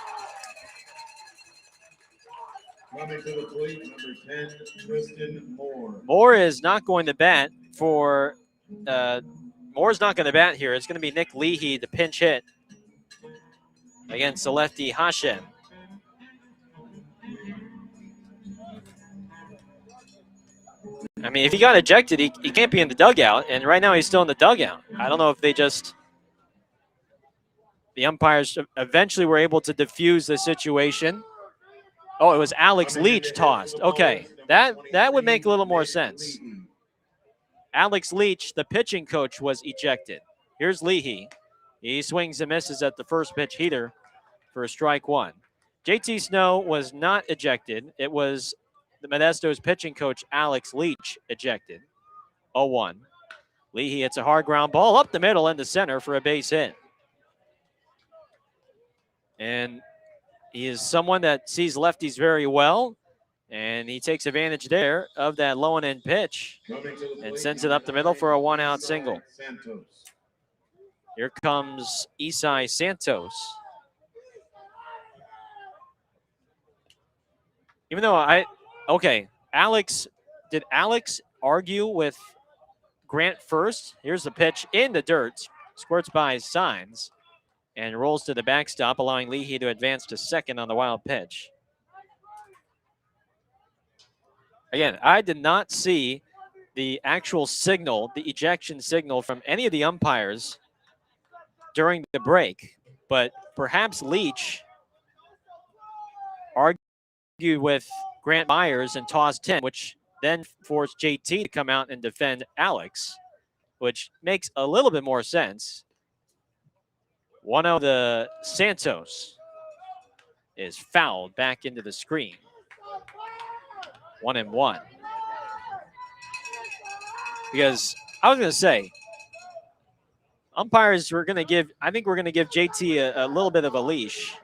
Coming to the plate, number 10, Tristan Moore. Moore is not going to bat for Moore's not going to bat here. It's going to be Nick Leahy, the pinch hit against the lefty Hashem. I mean, if he got ejected, he can't be in the dugout, and right now he's still in the dugout. I don't know if the umpires eventually were able to defuse the situation. Oh, it was Alex Leach tossed. Okay, that would make a little more sense. Alex Leach, the pitching coach, was ejected. Here's Leahy. He swings and misses at the first pitch heater. for strike one. JT Snow was not ejected. It was the Modesto's pitching coach, Alex Leach, ejected. 0-1. Leahy hits a hard ground ball up the middle into center for a base hit. And he is someone that sees lefties very well, and he takes advantage there of that low and end pitch and sends it up the middle for a 1-out single. Here comes Isai Santos. Even though did Alex argue with Grant first? Here's the pitch in the dirt, squirts by Signs, and rolls to the backstop, allowing Leahy to advance to second on the wild pitch. Again, I did not see the actual signal, the ejection signal from any of the umpires during the break, but perhaps Leach argued with Grant Myers and tossed him, which then forced JT to come out and defend Alex, which makes a little bit more sense. 1-0 the Santos is fouled back into the screen. 1-1. Because I was going to say, umpires were going to give, I think we're going to give JT a little bit of a leash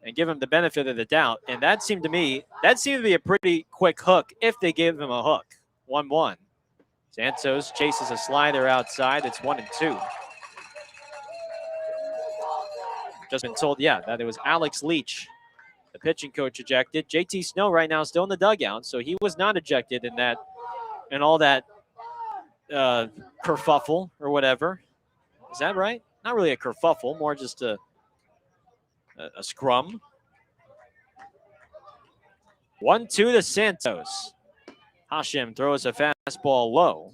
and give him the benefit of the doubt. And that seemed to be a pretty quick hook if they gave him a hook. 1-1. Santos chases a slider outside. It's 1-2. Just been told, that it was Alex Leach, the pitching coach, ejected. JT Snow right now still in the dugout, so he was not ejected in that, and all that kerfuffle or whatever. Is that right? Not really a kerfuffle, more just a scrum. 1-2 to Santos. Hashim throws a fastball low.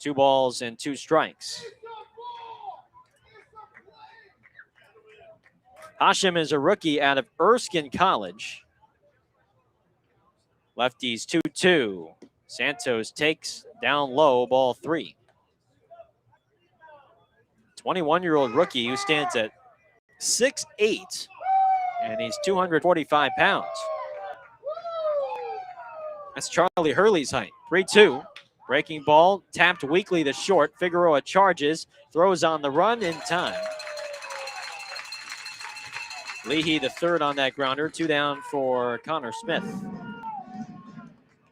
2 balls and 2 strikes. Hashim is a rookie out of Erskine College. Lefties 2-2. Santos takes down low, ball 3. 21-year-old rookie who stands at 6'8", and he's 245 pounds. That's Charlie Hurley's height. 3-2. Breaking ball, tapped weakly to short. Figueroa charges, throws on the run in time. Leahy the third on that grounder. 2 down for Connor Smith.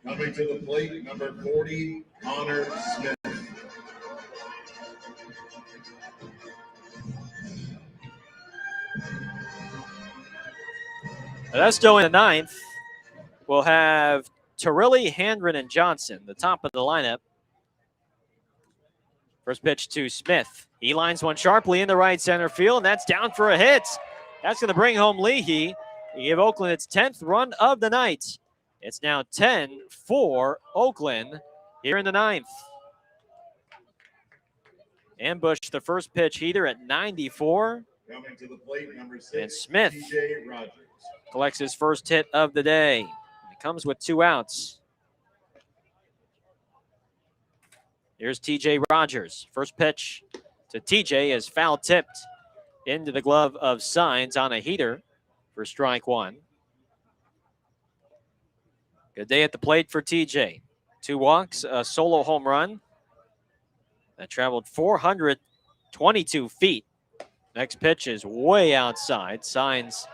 Coming to the plate, number 40, Connor Smith. Modesto in the 9th will have Torelli, Handren, and Johnson, the top of the lineup. First pitch to Smith. He lines one sharply in the right center field, and that's down for a hit. That's going to bring home Leahy. He gave Oakland its 10th run of the night. It's now 10 for Oakland here in the 9th. Ambush the first pitch heater at 94. Coming to the plate, number 6, and Smith TJ Rogers collects his first hit of the day. It comes with 2 outs. Here's TJ Rogers. First pitch to TJ is foul tipped into the glove of Signs on a heater for strike 1. Good day at the plate for TJ. 2 walks, a solo home run that traveled 422 feet. Next pitch is way outside. Signs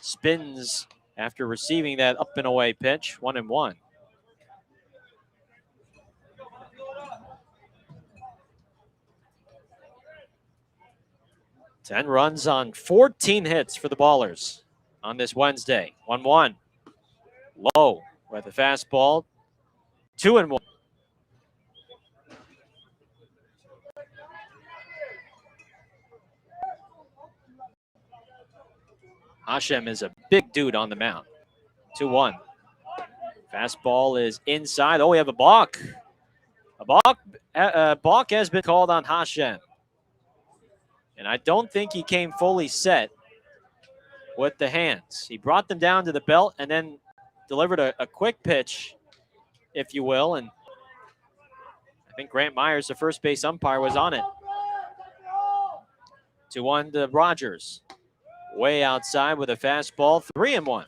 spins after receiving that up and away pitch. 1-1. Ten runs on 14 hits for the Ballers on this Wednesday. 1-1. Low with the fastball. 2-1. Hashem is a big dude on the mound. 2-1. Fastball is inside. Oh, we have a balk. A balk has been called on Hashem. And I don't think he came fully set with the hands. He brought them down to the belt and then delivered a quick pitch, if you will. And I think Grant Myers, the first base umpire, was on it. 2-1 to Rogers. way outside with a fastball, 3-1.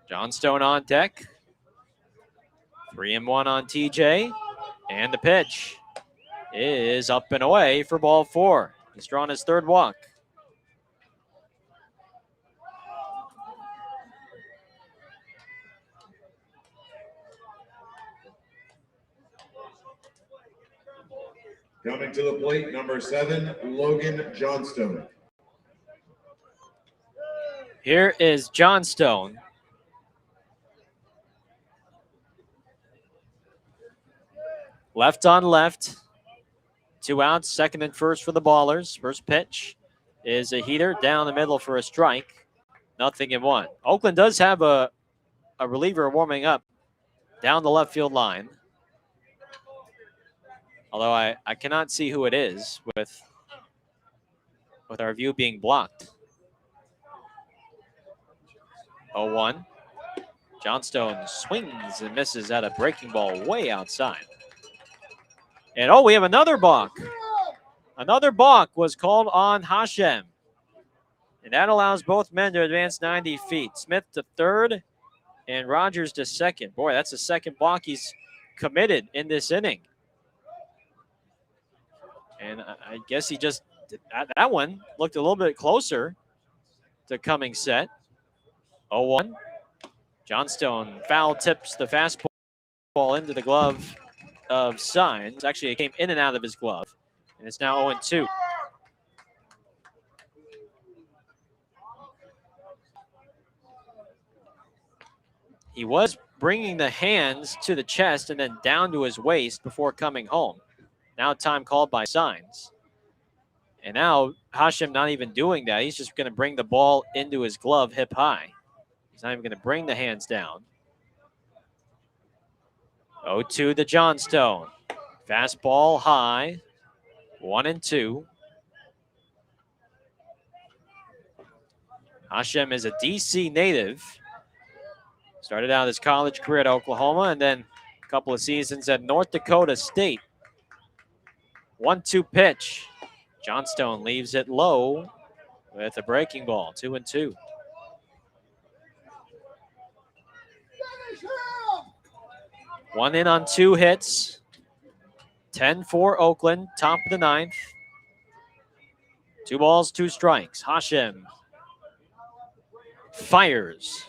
Johnstone on deck. 3-1 on TJ. And the pitch is up and away for ball 4. He's drawn his 3rd walk. Coming to the plate, number 7, Logan Johnstone. Here is Johnstone. Left on left. 2 outs, 2nd and 1st for the Ballers. First pitch is a heater down the middle for a strike. 0-1. Oakland does have a reliever warming up down the left field line. Although I cannot see who it is with our view being blocked. 0-1. Johnstone swings and misses at a breaking ball way outside. And we have another balk. Another balk was called on Hashem. And that allows both men to advance 90 feet. Smith to 3rd and Rogers to 2nd. Boy, that's the 2nd balk he's committed in this inning. And I guess he just, that one looked a little bit closer to coming set. 0-1. Johnstone foul tips the fastball into the glove of Signs. Actually, it came in and out of his glove. And it's now 0-2. He was bringing the hands to the chest and then down to his waist before coming home. Now time called by Signs. And now Hashem not even doing that. He's just going to bring the ball into his glove hip high. He's not even going to bring the hands down. 0-2 to Johnstone. Fastball high. 1-2. Hashem is a DC native. Started out his college career at Oklahoma and then a couple of seasons at North Dakota State. 1-2 pitch. Johnstone leaves it low with a breaking ball. 2-2. One in on 2 hits. 10-4 Oakland, top of the 9th. 2 balls, 2 strikes. Hashem fires.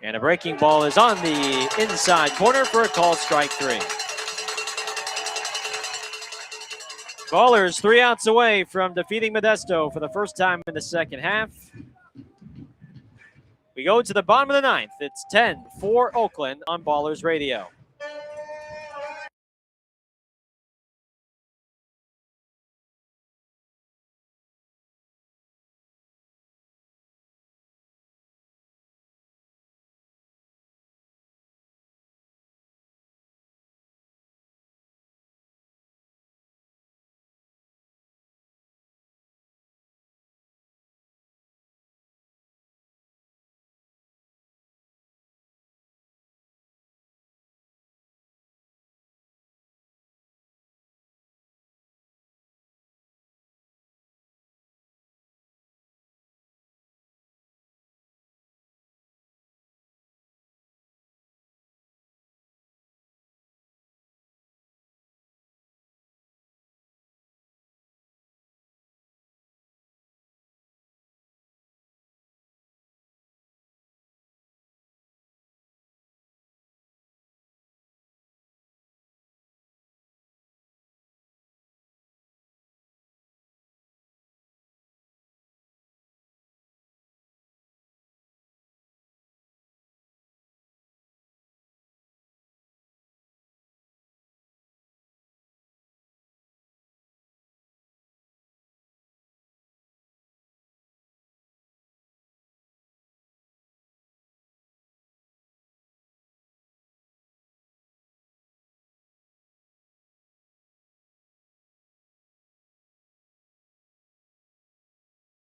And a breaking ball is on the inside corner for a called strike 3. Ballers 3 outs away from defeating Modesto for the first time in the 2nd half. We go to the bottom of the 9th. It's 10-4 Oakland on Ballers Radio.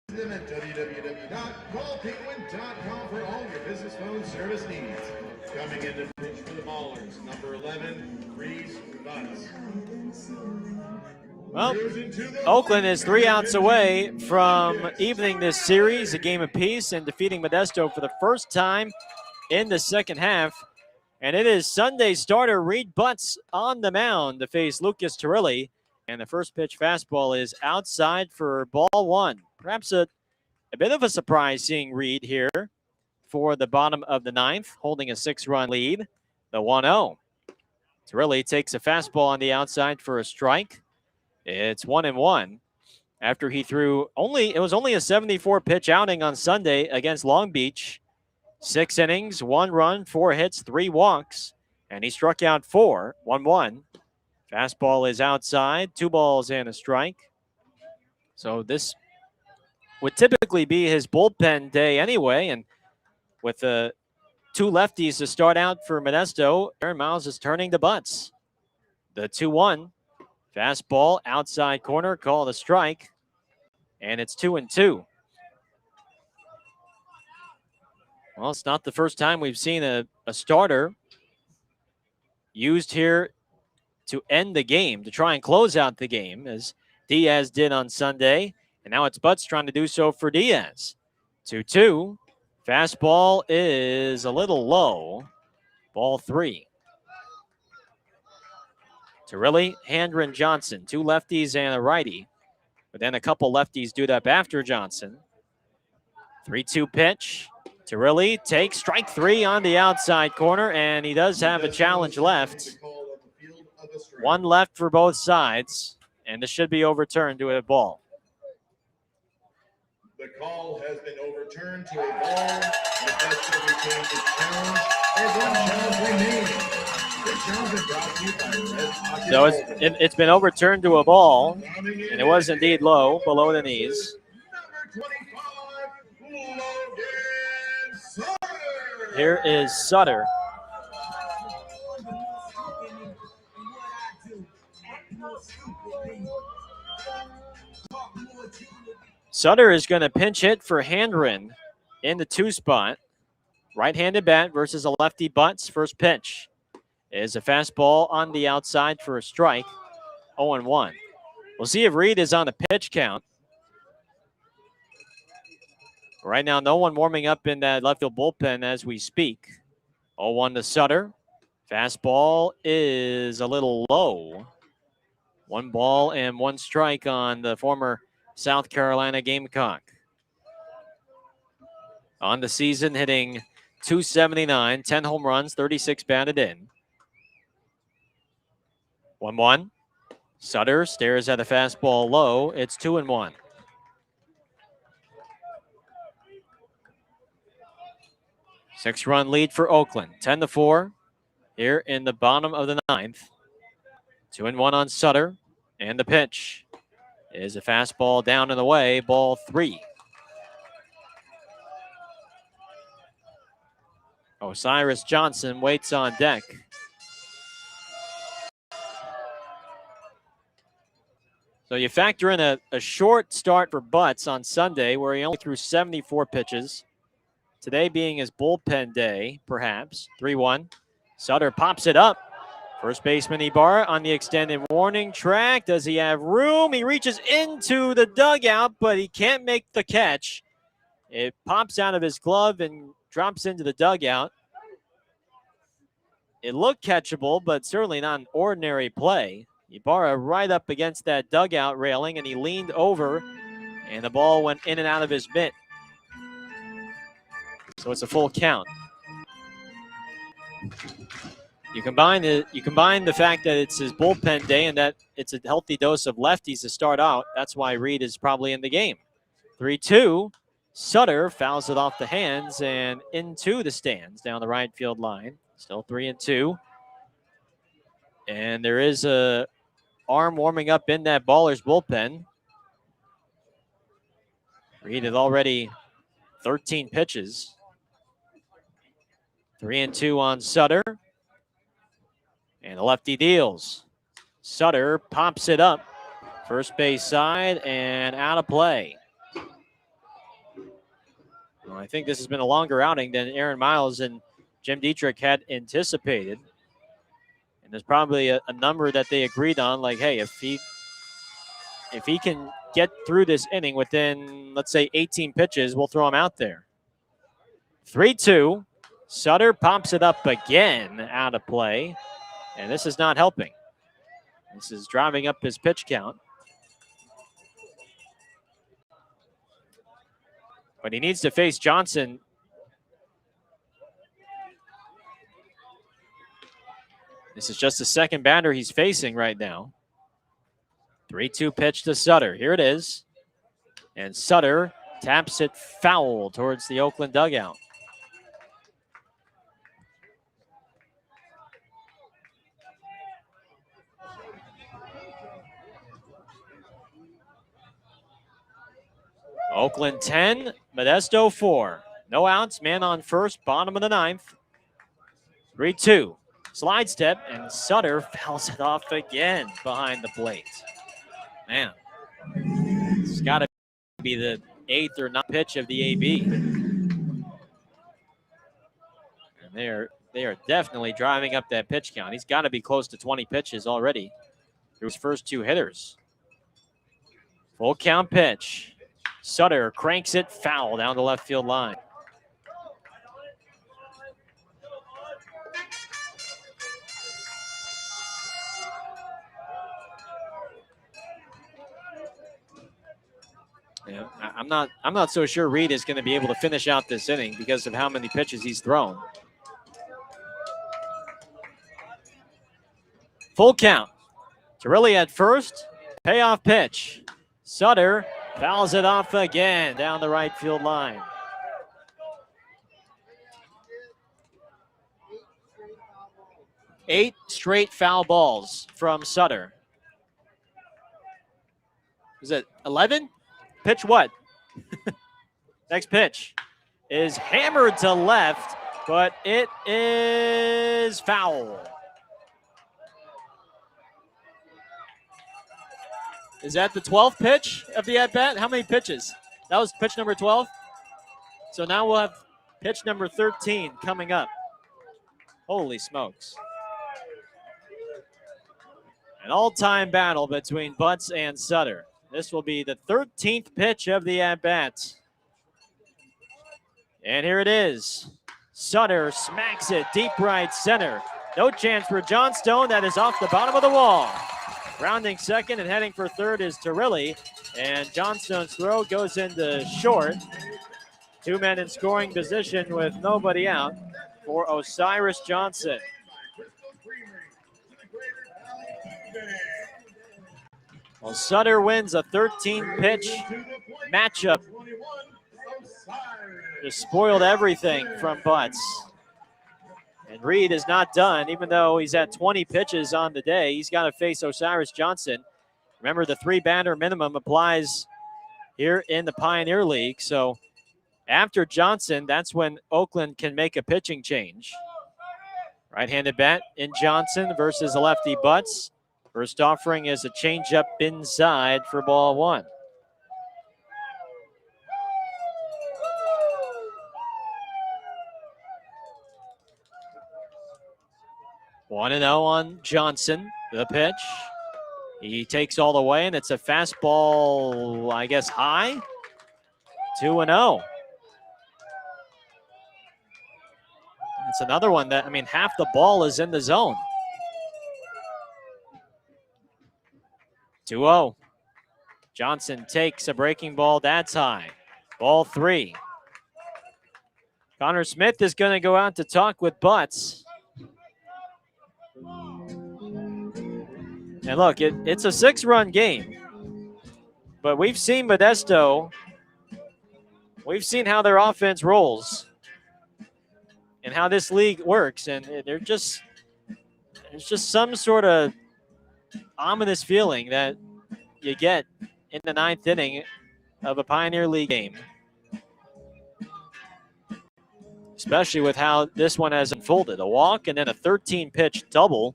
Them at www.callpenguin.com for all your business phone service needs. Coming into pitch for the Ballers, number 11, Reese Butts. Well, Oakland is 3 outs away from evening this series, a game apiece, and defeating Modesto for the first time in the second half. And it is Sunday starter Reed Butts on the mound to face Lucas Turilli. And the first pitch fastball is outside for ball one. Perhaps a bit of a surprise seeing Reed here for the bottom of the ninth, holding a 6-run lead. The 1-0. Turilli takes a fastball on the outside for a strike. It's 1-1 after he threw it was only a 74 pitch outing on Sunday against Long Beach. 6 innings, 1 run, 4 hits, 3 walks, and he struck out 4. 1-1. Fastball is outside, 2 balls and a strike. So this would typically be his bullpen day anyway, and with 2 lefties to start out for Modesto, Aaron Miles is turning to Butts. The 2-1. Fastball, outside corner, called a strike, and it's 2-2. Well, it's not the first time we've seen a starter used here to end the game, to try and close out the game, as Diaz did on Sunday, and now it's Butts trying to do so for Diaz. 2-2. Fastball is a little low. Ball 3. Turilli, Handren, Johnson, 2 lefties and a righty. But then a couple lefties do up after Johnson. 3-2 pitch. Turilli takes strike 3 on the outside corner, and he does have a challenge left. 1 left for both sides, and this should be overturned to a ball. The call has been overturned to a ball. Modesto retains its challenge. There's 1 challenge remaining. The challenge is brought to you by Red Pocket. So it's been overturned to a ball, and it was indeed low, below the knees. Number 25, Logan Sutter. Here is Sutter. Sutter is going to pinch hit for Handren in the 2 spot. Right-handed bat versus a lefty Butts. First pitch is a fastball on the outside for a strike. 0-1. We'll see if Reed is on the pitch count. Right now, no one warming up in that left field bullpen as we speak. 0-1 to Sutter. Fastball is a little low. 1 ball and 1 strike on the former South Carolina Gamecock. On the season, hitting .279, 10 home runs, 36 batted in. 1-1. Sutter stares at a fastball low. It's 2-1. Six-run lead for Oakland. 10-4 here in the bottom of the ninth. 2-1 on Sutter. And the pitch is a fastball down and away. Ball 3. Osiris Johnson waits on deck. So you factor in a short start for Butts on Sunday, where he only threw 74 pitches. Today being his bullpen day, perhaps. 3-1. Sutter pops it up. First baseman Ibarra on the extended warning track. Does he have room? He reaches into the dugout, but he can't make the catch. It pops out of his glove and drops into the dugout. It looked catchable, but certainly not an ordinary play. Ibarra right up against that dugout railing, and he leaned over, and the ball went in and out of his mitt. So it's a full count. You combine the fact that it's his bullpen day and that it's a healthy dose of lefties to start out. That's why Reed is probably in the game. 3-2. Sutter fouls it off the hands and into the stands down the right field line. Still 3-2. And there is a arm warming up in that Ballers bullpen. Reed had already 13 pitches. 3-2 on Sutter. And the lefty deals. Sutter pops it up. First base side and out of play. Well, I think this has been a longer outing than Aaron Miles and Jim Dietrich had anticipated. And there's probably a number that they agreed on, like, hey, if he can get through this inning within, let's say, 18 pitches, we'll throw him out there. 3-2. Sutter pops it up again, out of play. And this is not helping. This is driving up his pitch count. But he needs to face Johnson. This is just the second batter he's facing right now. 3-2 pitch to Sutter. Here it is. And Sutter taps it foul towards the Oakland dugout. Oakland 10, Modesto 4. No outs, man on first, bottom of the ninth. 3-2. Slide step, and Sutter fouls it off again behind the plate. Man, it's got to be the 8th or 9th pitch of the AB. And they are definitely driving up that pitch count. He's got to be close to 20 pitches already through his first 2 hitters. Full count pitch. Sutter cranks it foul down the left field line. Yeah, I'm not so sure Reed is going to be able to finish out this inning because of how many pitches he's thrown. Full count. Torelli at first. Payoff pitch. Sutter fouls it off again down the right field line. Eight straight foul balls from Sutter. Is it 11? Pitch what? Next pitch is hammered to left, but it is foul. Is that the 12th pitch of the at-bat? How many pitches? That was pitch number 12. So now we'll have pitch number 13 coming up. Holy smokes. An all-time battle between Butts and Sutter. This will be the 13th pitch of the at-bat. And here it is. Sutter smacks it deep right center. No chance for Johnstone. That is off the bottom of the wall. Rounding second and heading for third is Torelli. And Johnstone's throw goes into short. 2 men in scoring position with nobody out for Osiris Johnson. Well, Sutter wins a 13-pitch matchup. Just spoiled everything from Butts. And Reed is not done, even though he's at 20 pitches on the day. He's got to face Osiris Johnson. Remember, the 3-batter minimum applies here in the Pioneer League. So after Johnson, that's when Oakland can make a pitching change. Right-handed bat in Johnson versus a lefty Butts. First offering is a changeup inside for ball 1. One 1-0 on Johnson. The pitch. He takes all the way, and it's a fastball, I guess, high. 2-0. It's another one that, I mean, half the ball is in the zone. 2-0. Johnson takes a breaking ball. That's high. Ball 3. Connor Smith is going to go out to talk with Butts. And look, it's a 6-run game. But we've seen Modesto. We've seen how their offense rolls and how this league works. And there's just some sort of ominous feeling that you get in the 9th inning of a Pioneer League game. Especially with how this one has unfolded. A walk and then a 13-pitch double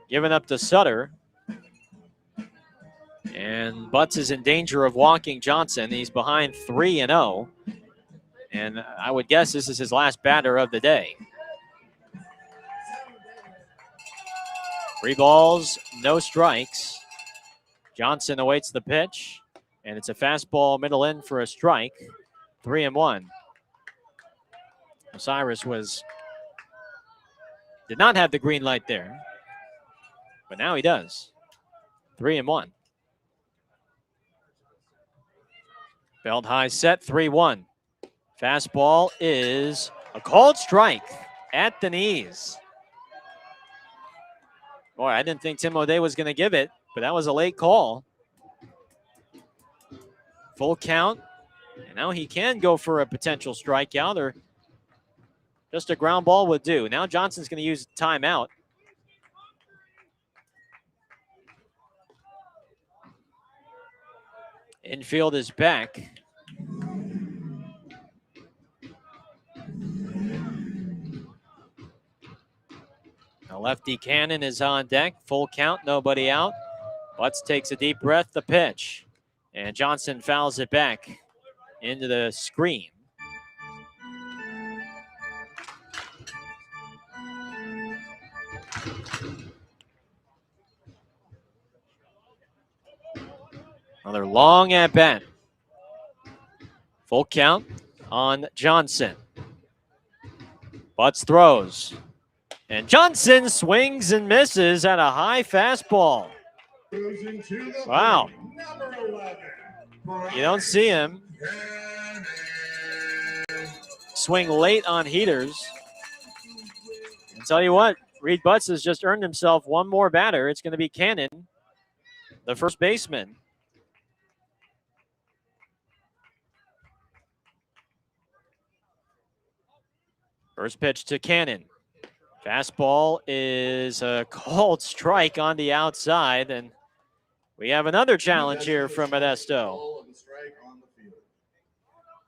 given up to Sutter. And Butts is in danger of walking Johnson. He's behind 3-0. And I would guess this is his last batter of the day. 3 balls, no strikes. Johnson awaits the pitch, and it's a fastball middle in for a strike. 3-1. Osiris did not have the green light there, but now he does. 3-1. Belt high set, 3-1. Fastball is a called strike at the knees. Boy, I didn't think Tim O'Day was going to give it, but that was a late call. Full count, and now he can go for a potential strikeout, or just a ground ball would do. Now Johnson's going to use timeout. Infield is back. Now lefty Cannon is on deck. Full count, nobody out. Butts takes a deep breath, the pitch. And Johnson fouls it back into the screen. Another long at bat. Full count on Johnson. Butts throws. And Johnson swings and misses at a high fastball. Wow. You don't see him swing late on heaters. I'll tell you what, Reed Butts has just earned himself one more batter. It's going to be Cannon, the first baseman. First pitch to Cannon. Fastball is a called strike on the outside, and we have another challenge here from Modesto.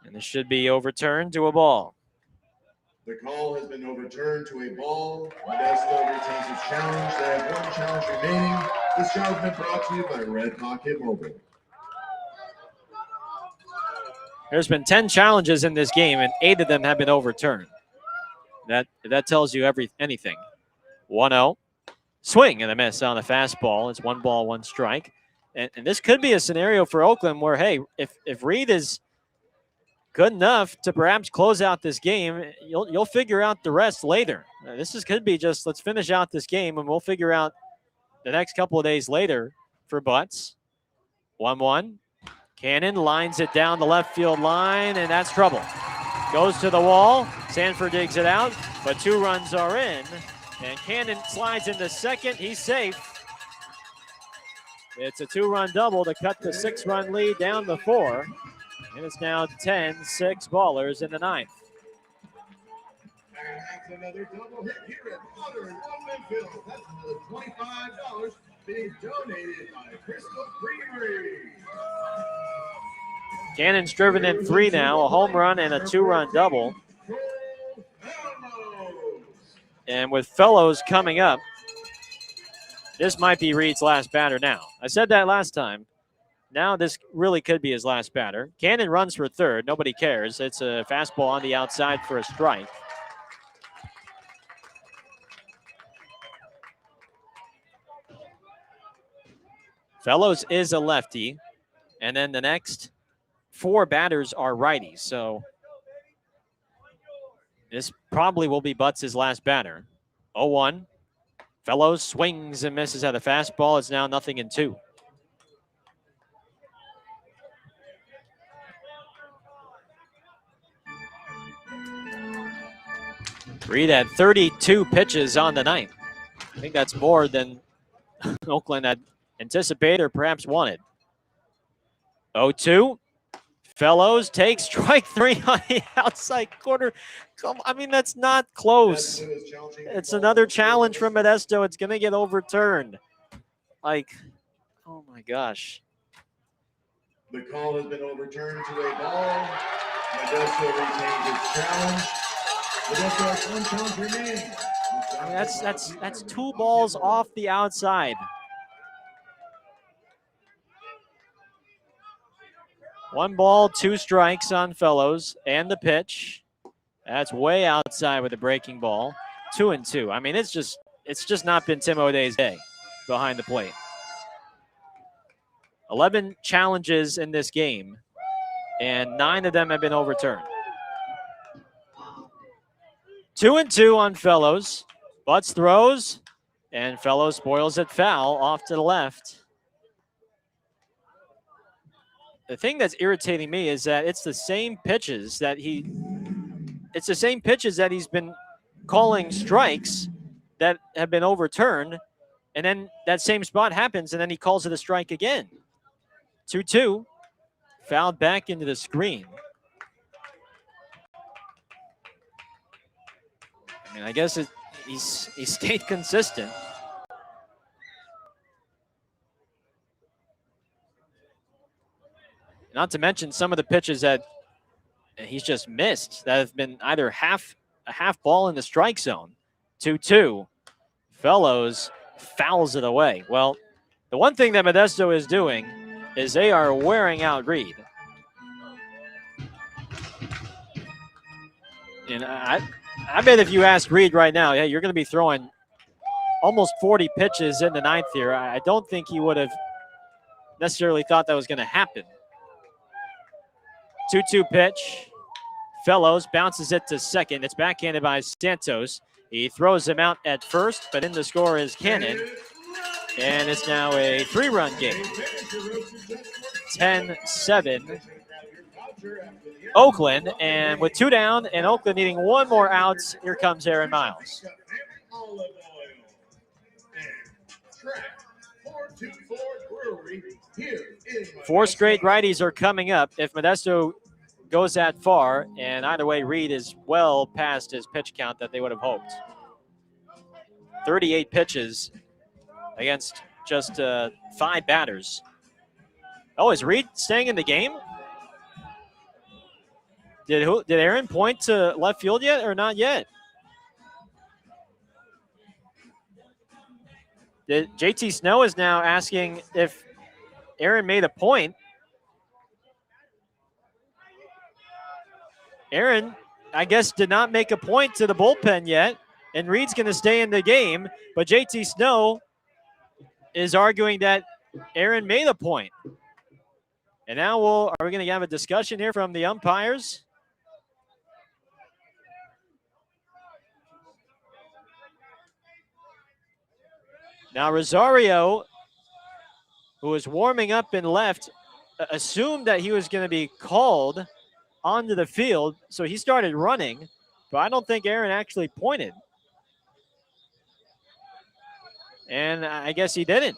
And this should be overturned to a ball. The call has been overturned to a ball. Modesto retains its challenge. They have one challenge remaining. This challenge has been brought to you by Red Pocket Mobile. There's been 10 challenges in this game, and 8 of them have been overturned. That tells you anything. 1-0. Swing and a miss on the fastball. It's 1 ball, 1 strike. And this could be a scenario for Oakland where, hey, if Reed is good enough to perhaps close out this game, you'll figure out the rest later. Could be just let's finish out this game, and we'll figure out the next couple of days later for Butts. 1-1. Cannon lines it down the left field line, and that's trouble. Goes to the wall. Sanford digs it out, but 2 runs are in. And Cannon slides into second. He's safe. It's a 2-run double to cut the 6-run lead down to 4. And it's now 10-6 ballers in the 9th. And that's another double hit here at Modern Oakland Field. That's another $25 being donated by Crystal Creamery. Cannon's driven in 3 now, a home run and a 2-run double. And with Fellows coming up, this might be Reed's last batter now. I said that last time. Now this really could be his last batter. Cannon runs for third. Nobody cares. It's a fastball on the outside for a strike. Fellows is a lefty. And then the next 4 batters are righties. So this probably will be Butts' last batter. 0-1. Fellows swings and misses at a fastball. It's now 0-2. Reed had 32 pitches on the night. I think that's more than Oakland had anticipated or perhaps wanted. 0-2. Fellows takes strike 3 on the outside corner. That's not close. It's another challenge from Modesto. It's going to get overturned. Oh my gosh. The call has been overturned to a ball. Modesto retains its challenge. Modesto has 1 challenge remaining. That's 2 balls off the outside. 1 ball, 2 strikes on Fellows, and the pitch. That's way outside with a breaking ball. 2-2. It's just it's just not been Tim O'Day's day behind the plate. 11 challenges in this game, and 9 of them have been overturned. 2-2 on Fellows. Butts throws, and Fellows spoils it foul off to the left. The thing that's irritating me is that it's the same pitches that he's been calling strikes that have been overturned, and then that same spot happens, and then he calls it a strike again. 2-2, fouled back into the screen. I mean, I guess he stayed consistent. Not to mention some of the pitches that he's just missed that have been either a half ball in the strike zone. 2-2. Fellows fouls it away. Well, the one thing that Modesto is doing is they are wearing out Reed. And I bet if you ask Reed right now, yeah, you're going to be throwing almost 40 pitches in the ninth here. I don't think he would have necessarily thought that was going to happen. 2-2 pitch. Fellows bounces it to second. It's backhanded by Santos. He throws him out at first, but in the score is Cannon. And it's now a 3-run game. 10-7. Oakland, and with 2 down and Oakland needing 1 more out, here comes Aaron Miles. 4 straight righties are coming up if Modesto goes that far, and either way, Reed is well past his pitch count that they would have hoped. 38 pitches against just 5 batters. Oh, is Reed staying in the game? Did Aaron point to left field yet or not yet? JT Snow is now asking if Aaron made a point. Aaron, I guess, did not make a point to the bullpen yet, and Reed's going to stay in the game, but JT Snow is arguing that Aaron made a point. And now are we going to have a discussion here from the umpires? Now Rosario, who was warming up in left, assumed that he was going to be called onto the field, so he started running, but I don't think Aaron actually pointed. And I guess he didn't.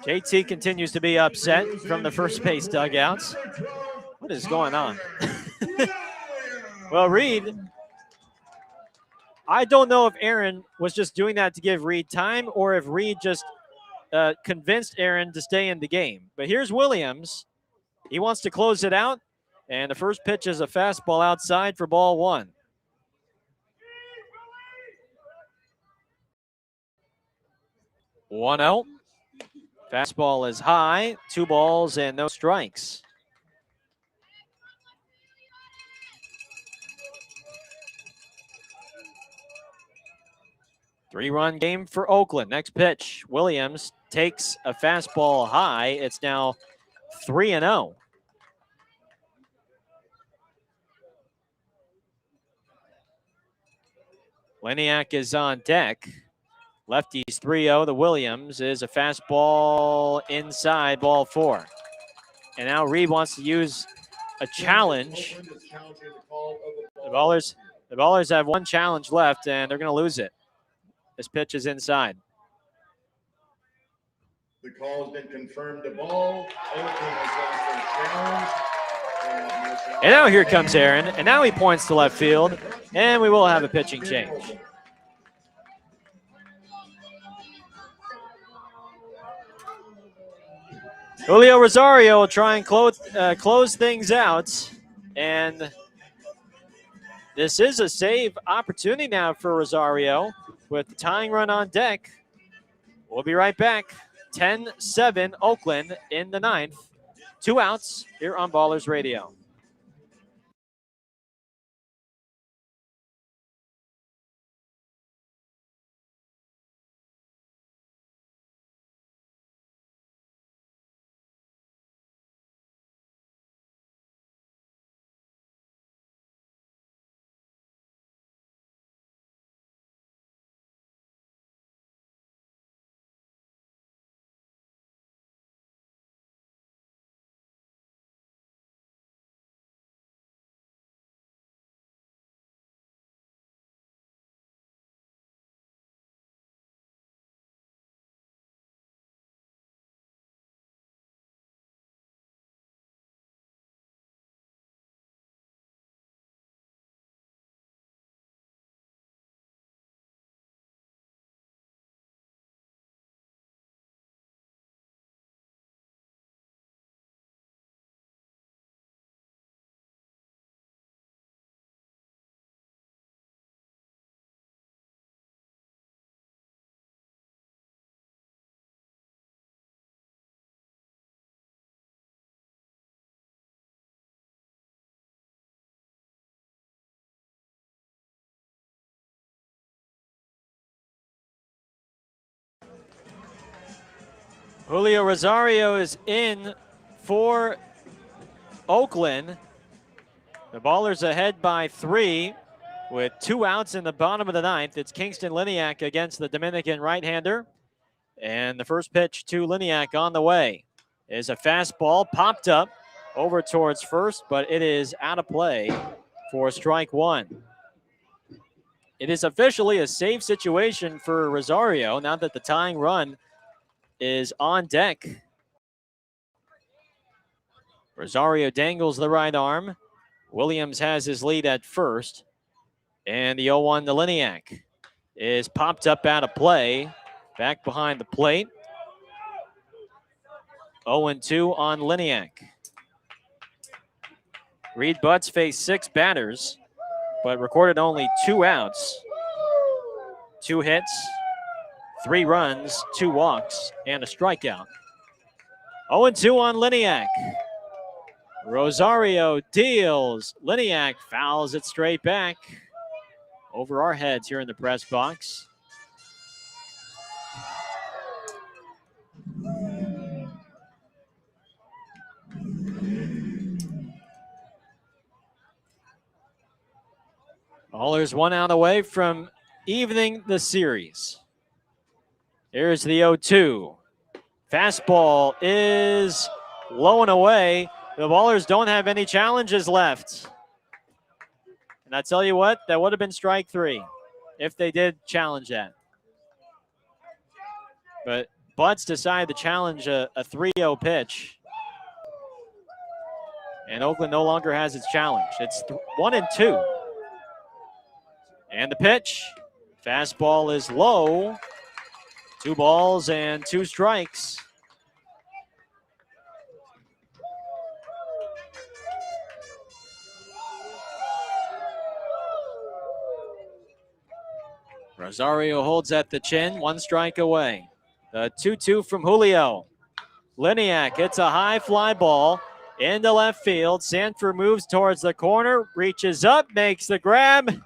JT continues to be upset from the first base dugouts. What is going on? Well, Reed, I don't know if Aaron was just doing that to give Reed time or if Reed just convinced Aaron to stay in the game. But here's Williams. He wants to close it out, and the first pitch is a fastball outside for ball 1. One out. Fastball is high. 2 balls and no strikes. Three-run game for Oakland. Next pitch, Williams takes a fastball high. It's now 3-0. Leniak is on deck. Lefties 3-0. The Williams is a fastball inside, ball 4. And now Reed wants to use a challenge. The Ballers have 1 challenge left, and they're going to lose it. This pitch is inside. The call has been confirmed to ball. Oakland has lost their challenge. And now here comes Aaron, and now he points to left field, and we will have a pitching change. Julio Rosario will try and close things out, and this is a save opportunity now for Rosario with the tying run on deck. We'll be right back. 10-7 Oakland in the 9th. 2 outs here on Ballers Radio. Julio Rosario is in for Oakland. The Ballers ahead by 3 with 2 outs in the bottom of the 9th. It's Kingston Liniak against the Dominican right-hander. And the first pitch to Liniak on the way is a fastball popped up over towards first, but it is out of play for strike 1. It is officially a safe situation for Rosario now that the tying run is on deck. Rosario dangles the right arm. Williams has his lead at first. And the 0-1 to Liniak is popped up out of play. Back behind the plate. 0-2 on Liniak. Reed Butts faced 6 batters, but recorded only 2 outs. 2 hits, 3 runs, 2 walks, and a strikeout. 0-2 on Liniak. Rosario deals. Liniak fouls it straight back over our heads here in the press box. Ballers 1 out away from evening the series. Here's the 0-2. Fastball is low and away. The Ballers don't have any challenges left. And I tell you what, that would have been strike 3 if they did challenge that. But Butts decided to challenge a 3-0 pitch. And Oakland no longer has its challenge. It's 1-2. And the pitch. Fastball is low. 2 balls and 2 strikes. Rosario holds at the chin, 1 strike away. The 2-2 from Julio. Liniak hits a high fly ball into left field. Sanford moves towards the corner, reaches up, makes the grab,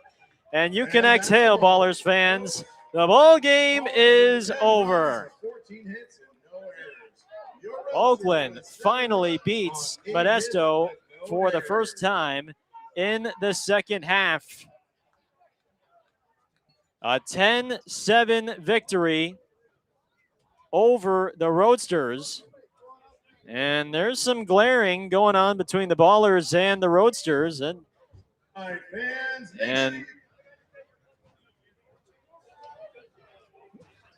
and you can exhale, Ballers fans. The ball game is over. Oakland finally beats Modesto for the first time in the second half. A 10-7 victory over the Roadsters. And there's some glaring going on between the Ballers and the Roadsters. And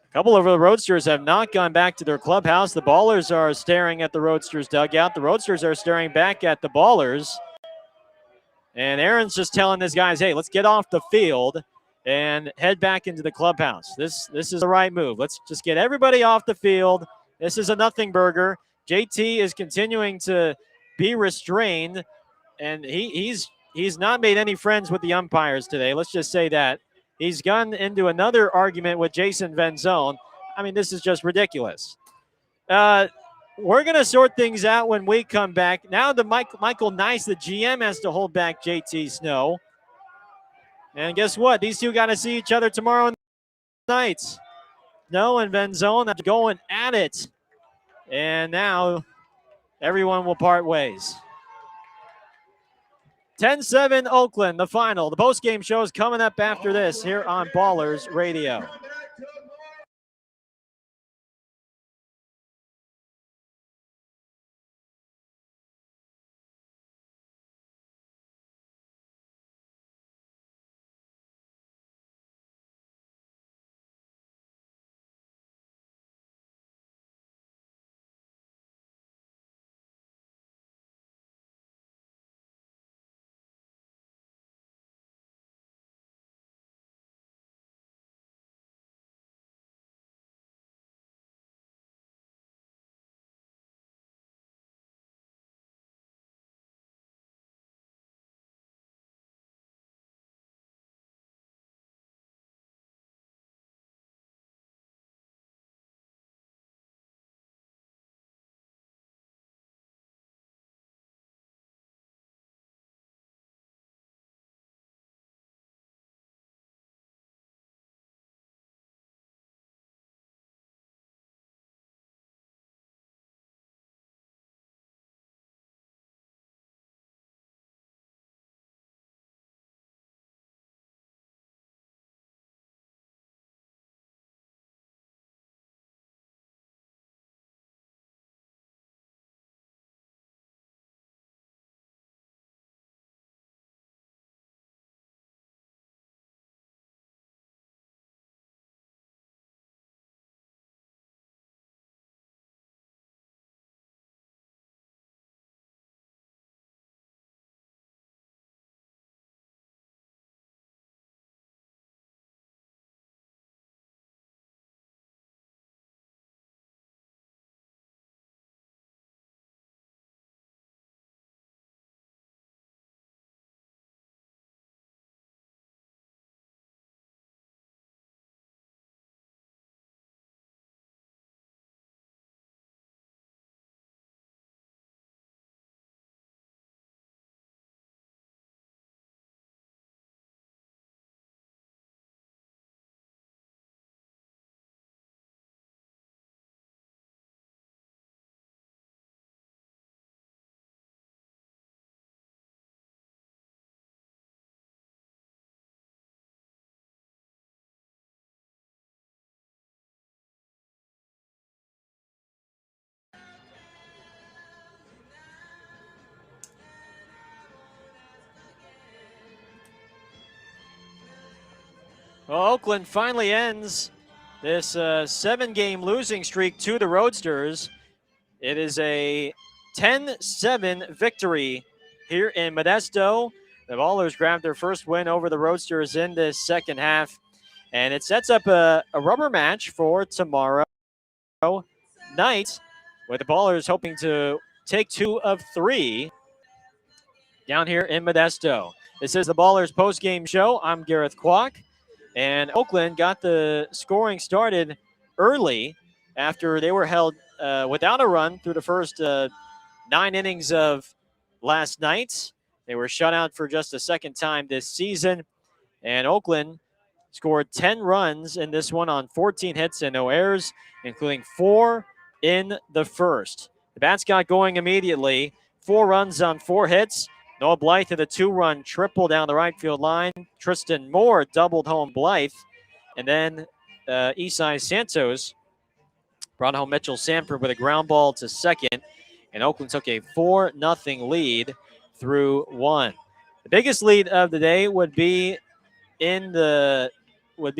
a couple of the Roadsters have not gone back to their clubhouse. The Ballers are staring at the Roadsters dugout. The Roadsters are staring back at the Ballers. And Aaron's just telling his guys, hey, let's get off the field and head back into the clubhouse. This is the right move. Let's just get everybody off the field. This is a nothing burger. JT is continuing to be restrained, and he's not made any friends with the umpires today. Let's just say that. He's gone into another argument with Jason Venzone. I mean, this is just ridiculous. We're going to sort things out when we come back. Now the Michael Nice, the GM, has to hold back JT Snow. And guess what? These two got to see each other tomorrow night. Snow and Venzone are going at it. And now everyone will part ways. 10-7 Oakland, the final. The postgame show is coming up after this here on Ballers Radio. Well, Oakland finally ends this 7-game losing streak to the Roadsters. It is a 10-7 victory here in Modesto. The Ballers grabbed their first win over the Roadsters in this second half, and it sets up a rubber match for tomorrow night, with the Ballers hoping to take 2 of 3 down here in Modesto. This is the Ballers post-game show. I'm Gareth Kwok, and Oakland got the scoring started early after they were held without a run through the first 9 innings of last night. They were shut out for just a second time this season, and Oakland scored 10 runs in this one on 14 hits and no errors, including 4 in the first. The Bats got going immediately. 4 runs on 4 hits. Noah Blythe hit a 2-run triple down the right field line. Tristan Moore doubled home Blythe. And then Isai Santos brought home Mitchell Sanford with a ground ball to second. And Oakland took a 4-0 lead through 1. The biggest lead of the day would be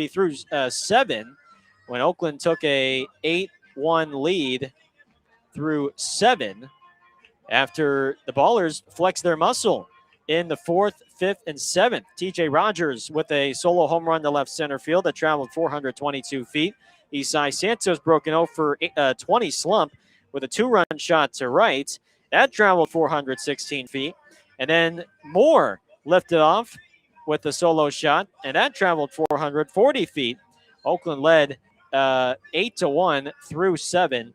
through 7, when Oakland took a 8-1 lead through 7 after the Ballers flexed their muscle in the 4th, 5th, and 7th. TJ Rogers with a solo home run to left center field that traveled 422 feet. Isai Santos broke an 0 for 20 slump with a 2-run shot to right. That traveled 416 feet. And then Moore lifted off with the solo shot, and that traveled 440 feet. Oakland led 8-1 through 7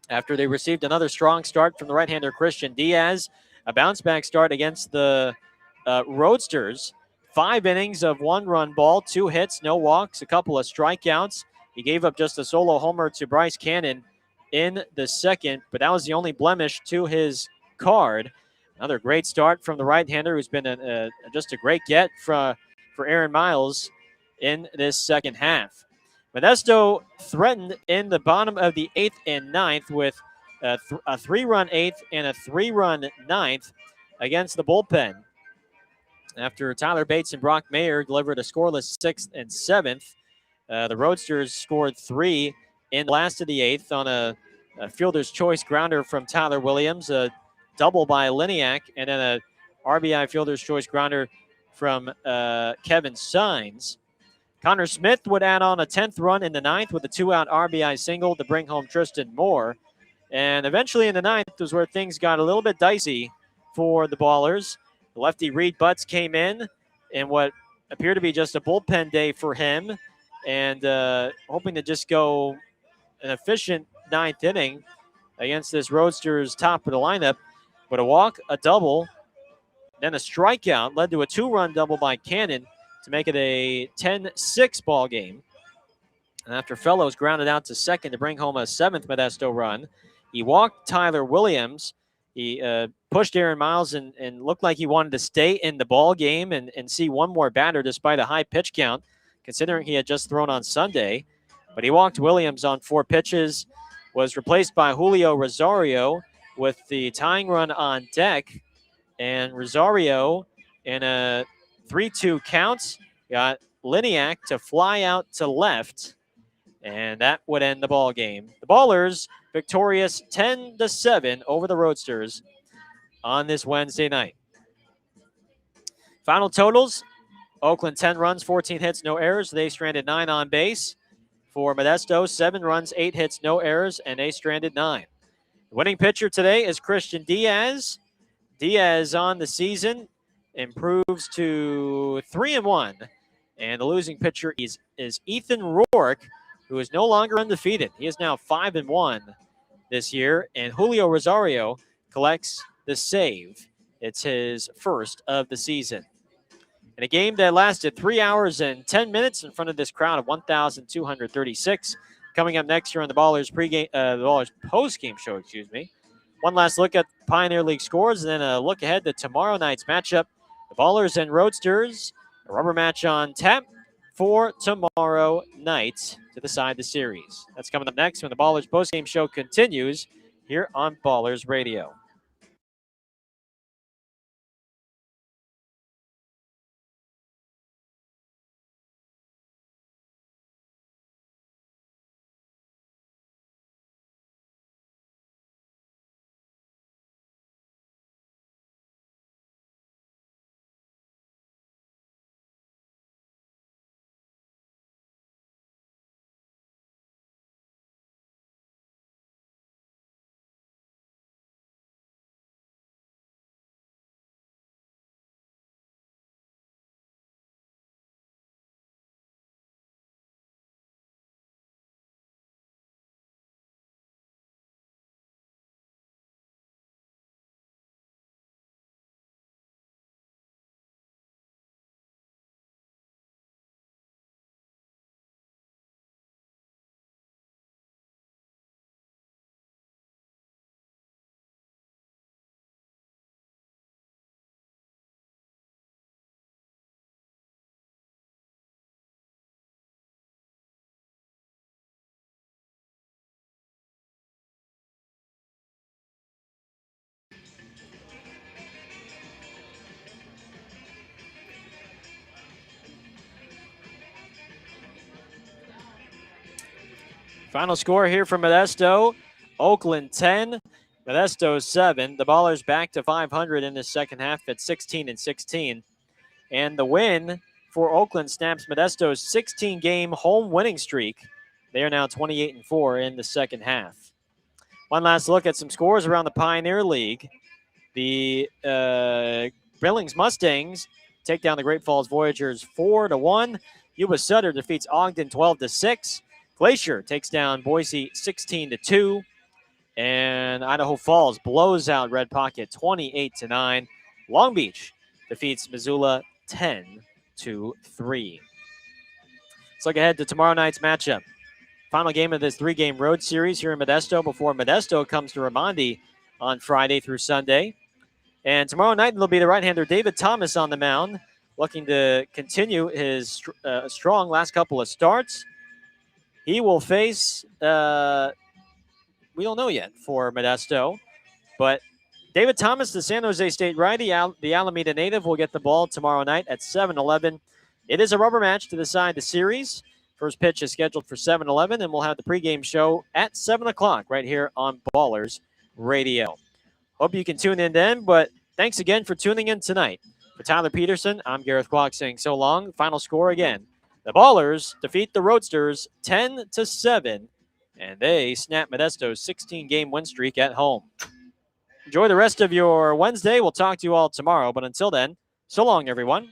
after they received another strong start from the right-hander Christian Diaz. A bounce-back start against the Roadsters. 5 innings of 1-run ball, 2 hits, no walks, a couple of strikeouts. He gave up just a solo homer to Bryce Cannon in the second, but that was the only blemish to his card. Another great start from the right-hander, who's been just a great get for Aaron Miles in this second half. Modesto threatened in the bottom of the 8th and 9th with a 3-run 8th and a 3-run 9th against the bullpen. After Tyler Bates and Brock Mayer delivered a scoreless 6th and 7th, the Roadsters scored 3 in the last of the 8th on a fielder's choice grounder from Tyler Williams, a double by Liniak, and then a RBI fielder's choice grounder from Kevin Sines. Connor Smith would add on a 10th run in the 9th with a 2-out RBI single to bring home Tristan Moore. And eventually in the 9th was where things got a little bit dicey for the Ballers. The lefty Reed Butts came in what appeared to be just a bullpen day for him, and hoping to just go an efficient 9th inning against this Roadsters top of the lineup. But a walk, a double, then a strikeout led to a 2-run double by Cannon to make it a 10-6 ball game. And after Fellows grounded out to second to bring home a 7th Modesto run, he walked Tyler Williams. He pushed Aaron Miles and looked like he wanted to stay in the ball game and see one more batter despite a high pitch count, considering he had just thrown on Sunday. But he walked Williams on 4 pitches, was replaced by Julio Rosario with the tying run on deck. And Rosario, in a 3-2 count, got Liniak to fly out to left, and that would end the ball game. The Ballers victorious 10-7 over the Roadsters on this Wednesday night. Final totals: Oakland 10 runs, 14 hits, no errors. They stranded 9 on base. For Modesto, 7 runs, 8 hits, no errors, and they stranded 9. The winning pitcher today is Christian Diaz. Diaz on the season improves to 3-1, and the losing pitcher is Ethan Rourke, who is no longer undefeated. He is now 5-1 this year, and Julio Rosario collects the save. It's his first of the season. In a game that lasted 3 hours and 10 minutes in front of this crowd of 1,236. Coming up next year on the Ballers post-game show, One last look at Pioneer League scores, and then a look ahead to tomorrow night's matchup. The Ballers and Roadsters, a rubber match on tap for tomorrow night to decide the series. That's coming up next when the Ballers postgame show continues here on Ballers Radio. Final score here from Modesto, Oakland 10, Modesto 7. The Ballers back to 500 in the second half at 16-16. And the win for Oakland snaps Modesto's 16-game home winning streak. They are now 28-4 in the second half. One last look at some scores around the Pioneer League. The Billings Mustangs take down the Great Falls Voyagers 4-1. Yuba Sutter defeats Ogden 12-6. Glacier takes down Boise 16-2. And Idaho Falls blows out Red Pocket 28-9. Long Beach defeats Missoula 10-3. Let's look ahead to tomorrow night's matchup. Final game of this 3-game road series here in Modesto before Modesto comes to Raimondi on Friday through Sunday. And tomorrow night, it'll be the right-hander David Thomas on the mound, looking to continue his strong last couple of starts. He will face, we don't know yet for Modesto, but David Thomas, the San Jose State righty, the Alameda native, will get the ball tomorrow night at 7-11. It is a rubber match to decide the series. First pitch is scheduled for 7-11, and we'll have the pregame show at 7 o'clock right here on Ballers Radio. Hope you can tune in then, but thanks again for tuning in tonight. For Tyler Peterson, I'm Gareth Kwok saying so long. Final score again. The Ballers defeat the Roadsters 10-7, and they snap Modesto's 16-game win streak at home. Enjoy the rest of your Wednesday. We'll talk to you all tomorrow, but until then, so long, everyone.